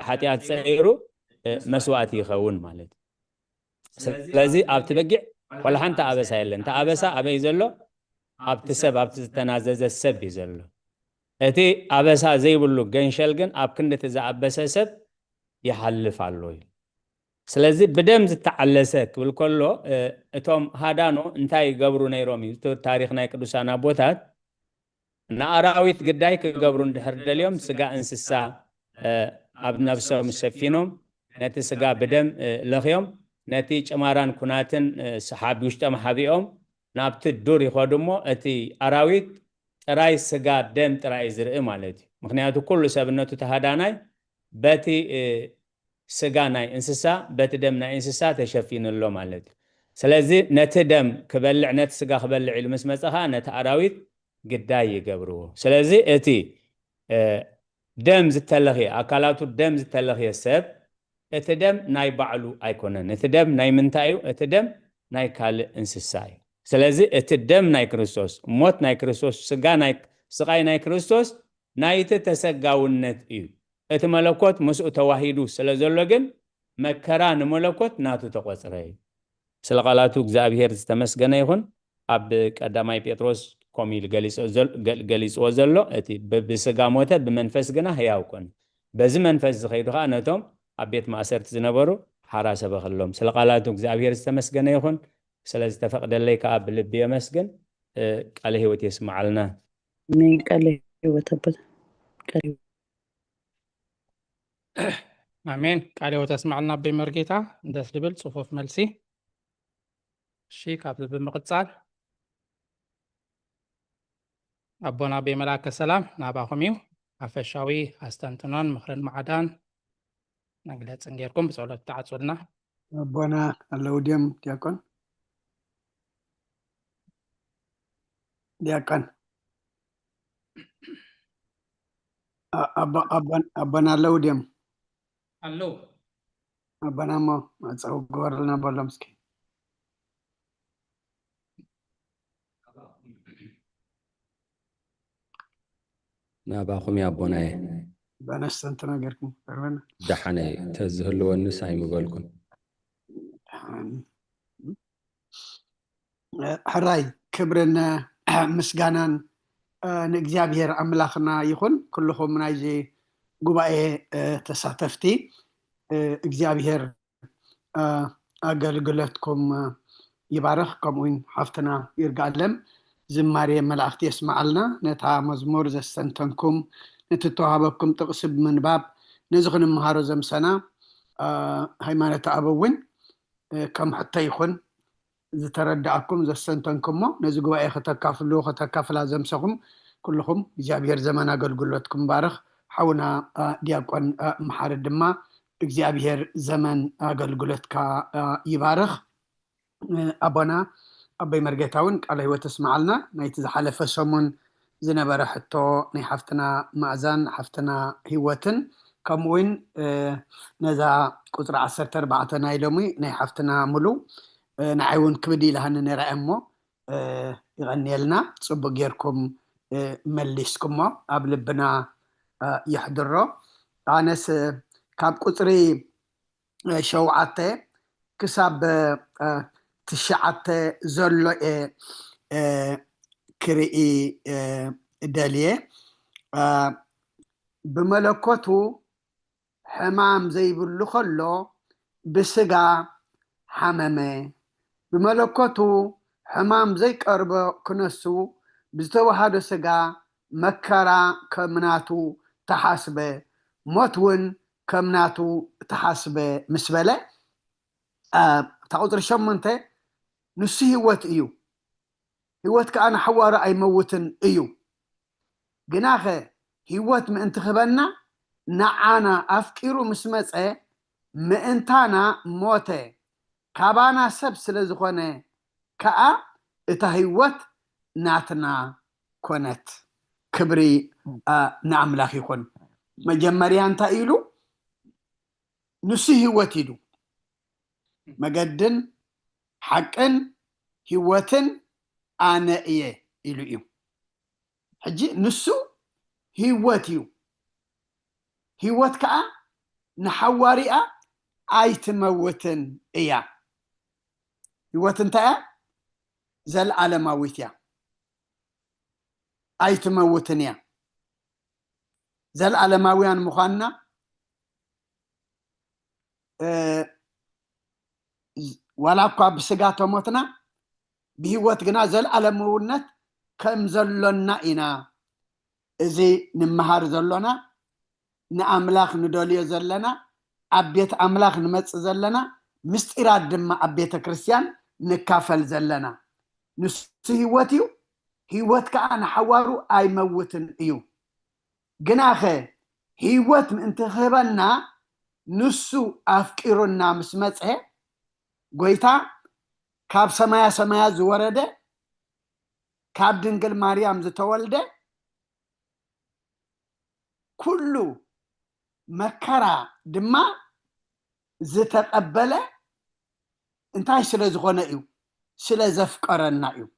ሓጢኣት ፀይሩ መስዋእቲ ይኸውን ማለት ስለዚ ኣብቲ በጊዕ ወላ ሓንቲ ኣበሳ የለን እታ ኣበሳ ኣበይ ዘሎ ኣብቲ ሰብ ኣብቲ ዝተናዘዘ ሰብ እዩ ዘሎ እቲ ኣበሳ ዘይብሉ ገንሸል ግን ኣብ ክንዲ እቲ ዝኣበሰ ሰብ ይሓልፍ ኣሎ እዩ ስለዚ ብደም ዝተዓለሰ ክብል ከሎ እቶም ሃዳኖ እንታይ ይገብሩ ነይሮም እዩ ታሪክ ናይ ቅዱሳን ኣቦታት ንኣራዊት ግዳይ ክገብሩ እንድሕር ደልዮም ስጋ እንስሳ ኣብ ነፍሶም ሸፊኖም ነቲ ስጋ ብደም ለኽዮም ነቲ ጨማራን ኩናትን ሰሓቢ ውሽጦም ሓቢኦም ናብቲ ዱር ይኸዱ እሞ እቲ ኣራዊት ጥራይ ስጋ ደም ጥራይ ዝርኢ ማለት እዩ ምክንያቱ ኩሉ ሰብነቱ ተሃዳናይ በቲ ስጋ ናይ እንስሳ በቲ ደም ናይ እንስሳ ተሸፊኑሎ ማለት እዩ ስለዚ ነቲ ደም ክበልዕ ነቲ ስጋ ክበልዕ ኢሉ ምስ መፀኻ ነቲ ኣራዊት ግዳይ ይገብርዎ ስለዚ እቲ ደም ዝተለኽየ ኣካላቱ ደም ዝተለኽየ ሰብ እቲ ደም ናይ ባዕሉ ኣይኮነን እቲ ደም ናይ ምንታይ እዩ እቲ ደም ናይ ካልእ እንስሳ እዩ ስለዚ እቲ ደም ናይ ክርስቶስ ሞት ናይ ክርስቶስ ስጋ ናይ ስቃይ ናይ ክርስቶስ ናይቲ ተሰጋውነት እዩ እቲ መለኮት ምስኡ ተዋሂዱ ስለ ዘሎ ግን መከራ ንመለኮት ናቱ ተቆፅረ እዩ ስለ ቃላቱ እግዚአብሔር ዝተመስገነ ይኹን ኣብ ቀዳማይ ጴጥሮስ ኮሚል ገሊጽዎ ዘሎ እቲ ብስጋ ሞተ ብመንፈስ ግና ህያው ኮነ በዚ መንፈስ ዝኸይዱ ከዓ ነቶም ኣብ ቤት ማእሰርቲ ዝነበሩ ሓራሰ በኸሎም ስለ ቃላቱ እግዚአብሔር ዝተመስገነ ይኹን ስለዚ ተፈቅደለይ ከዓ ብልቢ የመስግን ቃለ ህይወት የስማዓልና ምን ቃለ ህይወት አበ አሜን ቃለ ህይወት የስማዓልና በመርጌታ ደስ ልብል ጽፉፍ መልሲ እሺ ካብ ብምቅጻል አቦና በመላከ ሰላም ናባኹም እዩ ኣፈሻዊ ኣስተንትኖን ምኽርን ማዕዳን መግለጽ እንጌርኩም ብጸሎት ተዓጽልና አቦና አለውዲም ዲያቆን አቦና አለውዲም አሎ አቦናሞ ማጸው ጎርልና በለምስኪ ናባኹም ያቦናዬ በነስተንት ነገርኩም ፈርበና ደሓነ ተዝህልወኒ ሳይምበልኩም ሕራይ ክብርን ምስጋናን ንእግዚአብሔር አምላኽና ይኹን ኩልኹም ናይዚ ጉባኤ ተሳተፍቲ እግዚአብሔር አገልግሎትኩም ይባርኽ ከምኡን ሓፍትና ይርጋለም ዝማሬ መላእክት የስማዓልና ነታ መዝሙር ዘስተንተንኩም ነትተዋሃበኩም ጥቅስ ብምንባብ ነዚ ክንምሃሮ ዘምሰና ሃይማኖት አበውን ከም ሕተ ይኹን ዝተረዳእኩም ዘስተንተንኩሞ ነዚ ጉባኤ ከተካፍላ ዘምሰኹም ኩልኹም እግዚአብሔር ዘመን አገልግሎትኩም ባርኽ ሓውና ዲያቆን መሓሪ ድማ እግዚአብሔር ዘመን አገልግሎትካ ይባርኽ አቦና አበይ መርጌታውን ቃለ ህይወት እስማዓልና ናይቲ ዝሓለፈ ሰሙን ዝነበረ ሕቶ ናይ ሓፍትና ማእዛን ሓፍትና ህይወትን ከምኡውን ነዛ ቁፅሪ 14 ናይ ሎሚ ናይ ሓፍትና ሙሉ ንዓይውን ክብድ ኢልሃኒ ነርአ እሞ ይغنيልና ጽቡቅ ጌርኩም መሊስኩሞ ኣብ ልብና ይሕድሮ ኣነስ ካብ ቁፅሪ 7 ክሳብ 9 ዘሎ ክርኢ ደልየ ብመለኮቱ ሕማም ዘይብሉ ከሎ ብስጋ ሓመመ بملكوتو حمام زي قربو كنسو بزتوهادو سغا مكرا كمناتو تحاسبه موتون كمناتو تحاسبه مسبله تقدر شمنته نسي هوت ايو هوت كأنا حوار اي موتن ايو جناخه هوت ما انتخبنا نعانا افكيرو مسمصه ما انتانا موته كابانا سب سلازخونه كأ اتهيوت ناتنا كونت كبري نعملاخ يكون مجمريا انت ايلو نسي هوت يدو مجدن حقن هوتن أنا إيه إلو حجي نسو هيوتيو هيوت كأ نحواريا أي تموتن إيا هيوت انتا زل على موتيا أي تموتن إيا زل على مويان مخانا ولا قاب بسقاته موتنا بهوت جنا زل على مونت كم زلنا إنا إزي نمهار زلنا نأملاخ ندولي زلنا أبيت أملاخ نمتس زلنا مستيرات دم أبيت كريستيان نكافل زلنا نسي هوتيو هيوت كأنا حوارو أي موتن إيو جناخي هيوت من انتخابنا نسو أفكيرنا مسمتسه قويتا كاب سمايا زورده كاب دنقل مريم زتولده كله مكرا دما زتقبله انتاي سلا زغونه ايو سلا زفقرنا ايو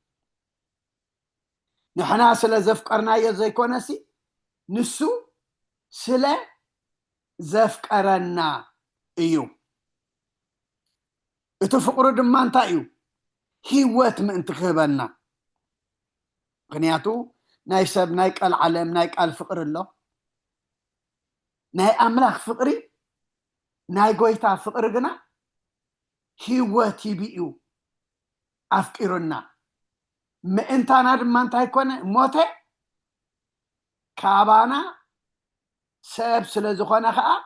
نحنا سلا زفقرنا يا زي كونسي نسو سلا زفقرنا ايو اتفقروا دما انتا ايو هيوت من انتخابنا غنياتو ناي سب ناي قال علم ناي قال فقر الله ناي أملاك فقري ناي قويتا فقر جنا هيوت يبيئو أفكرنا ما انت ناد ما انت يكون موتة كابانا سب سلزخونا خا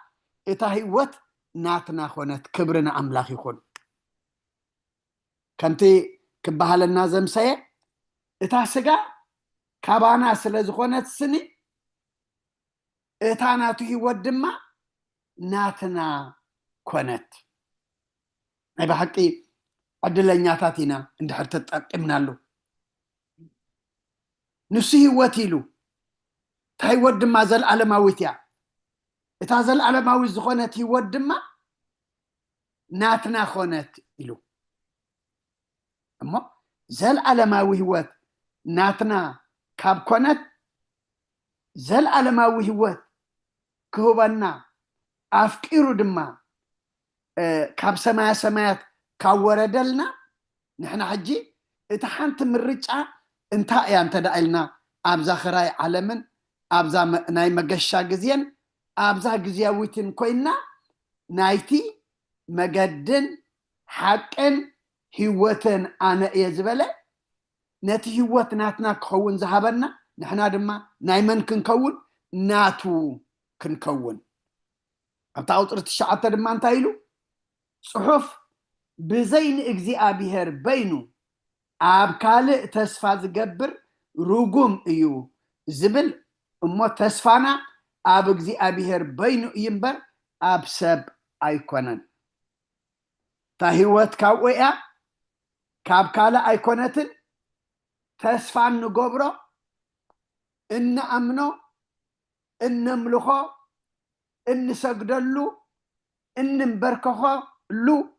اتا هيوت ناتنا خونت كبرنا أملاك يكون كنتي كبهال النازم سي اتا سقا كابانا سلزخونت سني اتا ناتو هيوت دما ناتنا كونت اي بحقي عدلنياتاتنا اندحر تطقمنا له نسي هوتيلو تاي ود ما زل علماويتيا اتا زل علماوي زخونت هيوت دما ناتنا خونت إلو اما زل علماوي هوت ناتنا كاب كونت زل علماوي هوت كهوبنا أفكيرو دما كاب سمايات كاوردلنا نحن حجي اتحانت من رجعة انتا يا انت دائلنا ابزا خراي علمن ابزا ناي مقشا قزين ابزا قزياويتن كوينا نايتي مقدن حقن هيوتن انا يزبله نتي هيوت ناتنا كون زهبنا نحنا دما نايمن كنكون ناتو كنكون أبتعوطر تشعطر دما انتايلو صحف بزين اجزئابيهر بينو ابكالي تسفا زقبر روغوم ايو زبل امو تسفانا اب اجزئابيهر بينو ينبر اب سب ايكونن تاهيوت كاوئا كابكالا ايكونتن تسفان نقبرو ان امنو ان ملخو ان سجدلو ان مبركخو لو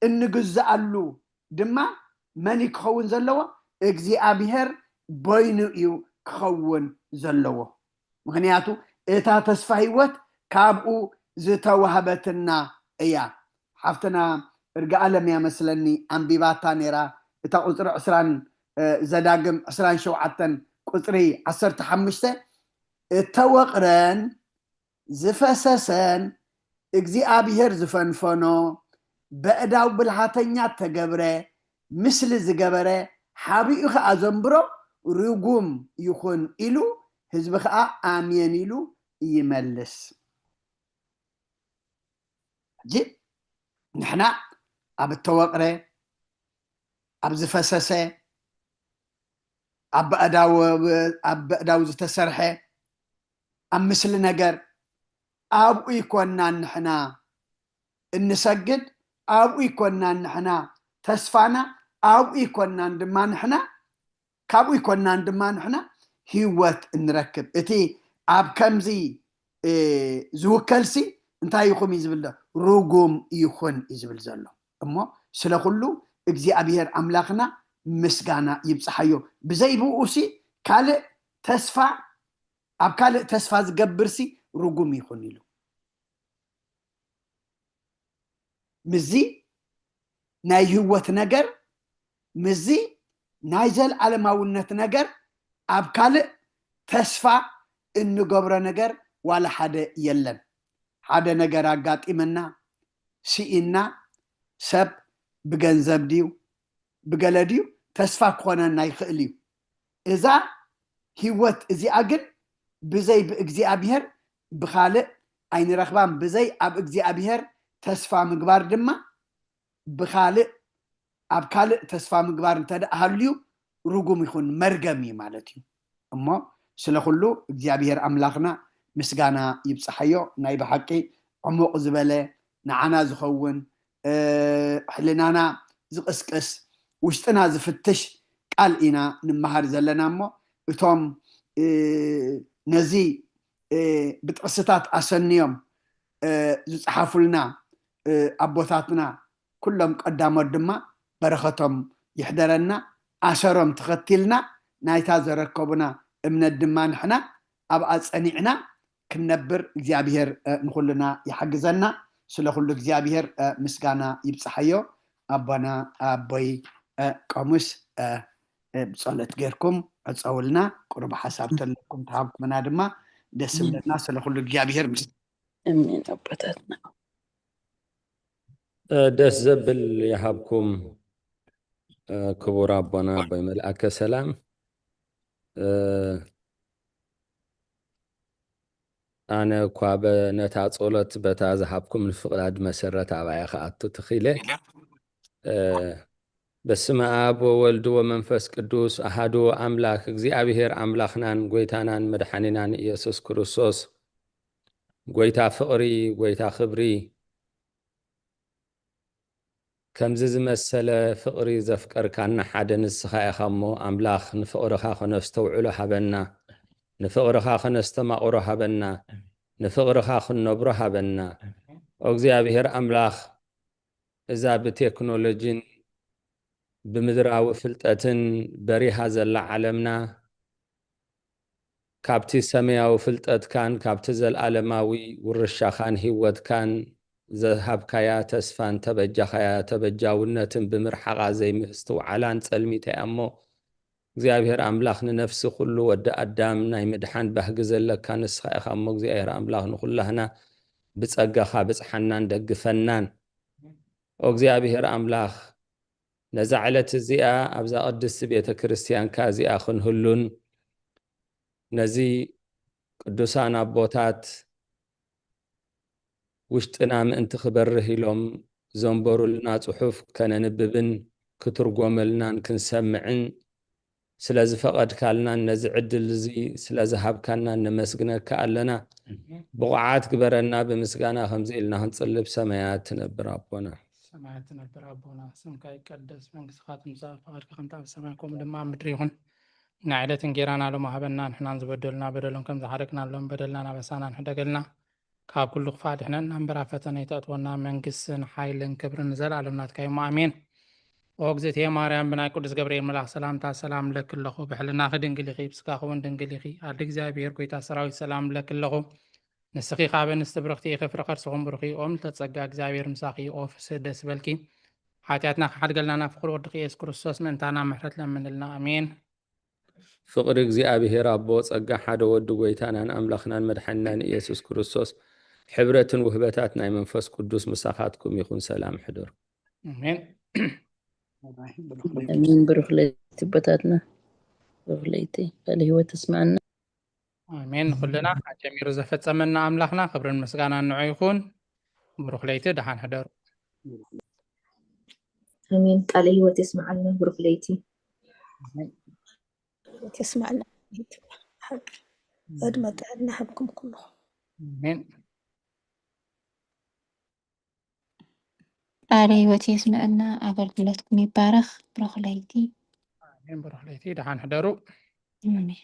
ان جزالو دما ماني كخون زلوا اجزئابيهر بينو يو كخون زلوا مغنياتو اتا تسفا هيوت كابو زتوهبتنا ايا حفتنا ارجع لم يا مسلني انبيباتا نيرا اتا قطر عسران زداقم عسران شوعتن قطري 15 التوقرن زفسسن اجزئابيهر زفنفنو بأداو بالحاتنيا تقبره مثل زقبره حابي اخا ازنبرو رقوم يخون إلو هزبخ آمين إلو يملس جي نحنا اب التوقره اب زفسسه اب اداو زتسرحه ام مثل نجر ابو يكوننا نحنا نسجد ابو يكوننا نحنا تسفانا ابو يكوننا دما نحنا كابو يكوننا دما نحنا هيوت نركب اتي اب كمزي زوكلسي انتي يخوم يزبل رقوم يخون يزبل زلو اما سلا كله اجزئابيهر املاخنا مسغانا يبصحيو بزي بوسي كالئ تسفع اب كالئ تسفع زغبرسي رغم يكون له مزي ناي هوت نجر مزي نايزل على ماونت نجر اب كالئ تسفع انو غبر نجر ولا حدا يلن حدا نجر اغاطيمنا سيئنا سب بغنزب ديو بغلديو تسفع كوننا يخليو اذا هيوت ازي اجن بزي باغزيابير بخالق اين رخبان بزي اب اغزيابير تسفع مغبار دما بخالق اب كالق تسفع مغبار انت هاليو رغم يكون مرغمي مالتي اما سلخلو اغزيابير املاخنا مسغانا يبصحيو ناي بحقي عمق زبله نعنا زخون حلنانا زقسقس وشتنا زفتش قال إنا نمهر زلنا مو اتوم نزي بتقصتات أسنيوم زحافلنا أبوثاتنا كلهم قدامو الدما برختهم يحضرنا عشرهم تختلنا نايتا زركبنا من الدما نحنا أبقى صنيعنا كنبر እግዚአብሔር نخلنا يحجزنا ስለሁሉ እግዚአብሔር ምስጋና ይብጽሐዮ አባና አቦይ قاموس بصلت غيركم اصولنا قرب حساب تلكم تحكمنا دما دس بلنا ስለሁሉ እግዚአብሔር امين ابتاتنا دس زبل يحبكم كبر ابونا ابوي ملأك سلام أنا كواب نتا صولت بتا زحبكم الفقداد مسرة عبايا خاطو تخيله بسم آب وولد ومنفس قدوس أحدو أملاك እግዚአብሔር أملاخنان قويتانان مدحنينان إيسوس كروسوس قويتا فقري قويتا خبري كمزز مسألة فقري زفكر كان حدا نسخاء خمو أملاخ نفقرخا خنستوعلو حبنا نفقرخا خنستمقرو حبنا نفقرخا خنبرو حبنا እግዚአብሔር أملاخ إذا بتكنولوجين بمدراو فلتاتن بريها زل عالمنا كابتي سمياو فلتات كان كابتي زل عالماوي ورشاخان هيوت كان ذهب كايا تسفان تبجا خايا تبجا ونتن بمرحقا زي مستو علان تسلمي تأمو እግዚአብሔር أملاخن نفس كله ود أدامنا يمدحان بهجزلك كان السخاء خامو እግዚአብሔር أملاخن كلهنا بتصقخا بصحنان دقفنان እግዚአብሔር أملاخ نزعلت الزئة أبزا قدس بيت كريستيان كازي أخن هلون نزي قدسان أبوتات وشتنا من انت خبره لهم زنبروا لنا صحف كان نببن كترقوم لنا كنسمعن سلاز فقد كالنا نزعد الزي سلاز هاب كالنا نمسقنا كالنا بقعات كبرنا بمسقنا خمزي لنا هنصلب سمايات نبر أبونا سماعت نبر أبونا سمك يقدس من خاتم صافر كم تعرف سماكم لما مدريهن نعيدة جيرانا لما هبنا نحن نزبدلنا بدلهم كم زحركنا لهم بدلنا بسانا نحدقلنا كاب كل خفاد إحنا نمبر عفتنا يتأتونا من قسن حيلن كبر نزل علمنا تكيم آمين وقزت يا مريم بنا قدس جبريل ملاك سلام تا سلام لك اللهو بحلنا خدن قليخي بسكاخو وندن قليخي أدق زابير كويتا سراوي سلام لك اللهو نسخي خابن استبرختي خفر قرصهم برخي أم تتسقاق زابير مساقي أوف سدس بلكي حاتياتنا حد قلنا فقر ودقي يسكر السوس من تانا محرت لمن لنا آمين فقر እግዚአብሔር أبو ጸጋ ሓደ ወዱ ጎይታናን أملاخنا مدحنان ኢየሱስ ክርስቶስ حبرة وهبتاتنا منفس قدوس مساخاتكم يكون سلام حضور آمين امين برخليتي بتاتنا برخليتي اللي هو تسمعنا آمين كلنا جميل زفت سمنا أملاخنا خبر المسقانا أنه يكون برخليتي دحان حضور امين قال هو تسمعنا برخليتي تسمعنا أدمت أن حبكم كلهم آمين علي وتسمعنا أقول لكم يبارخ برخليتي آمين برخليتي دحان حضور آمين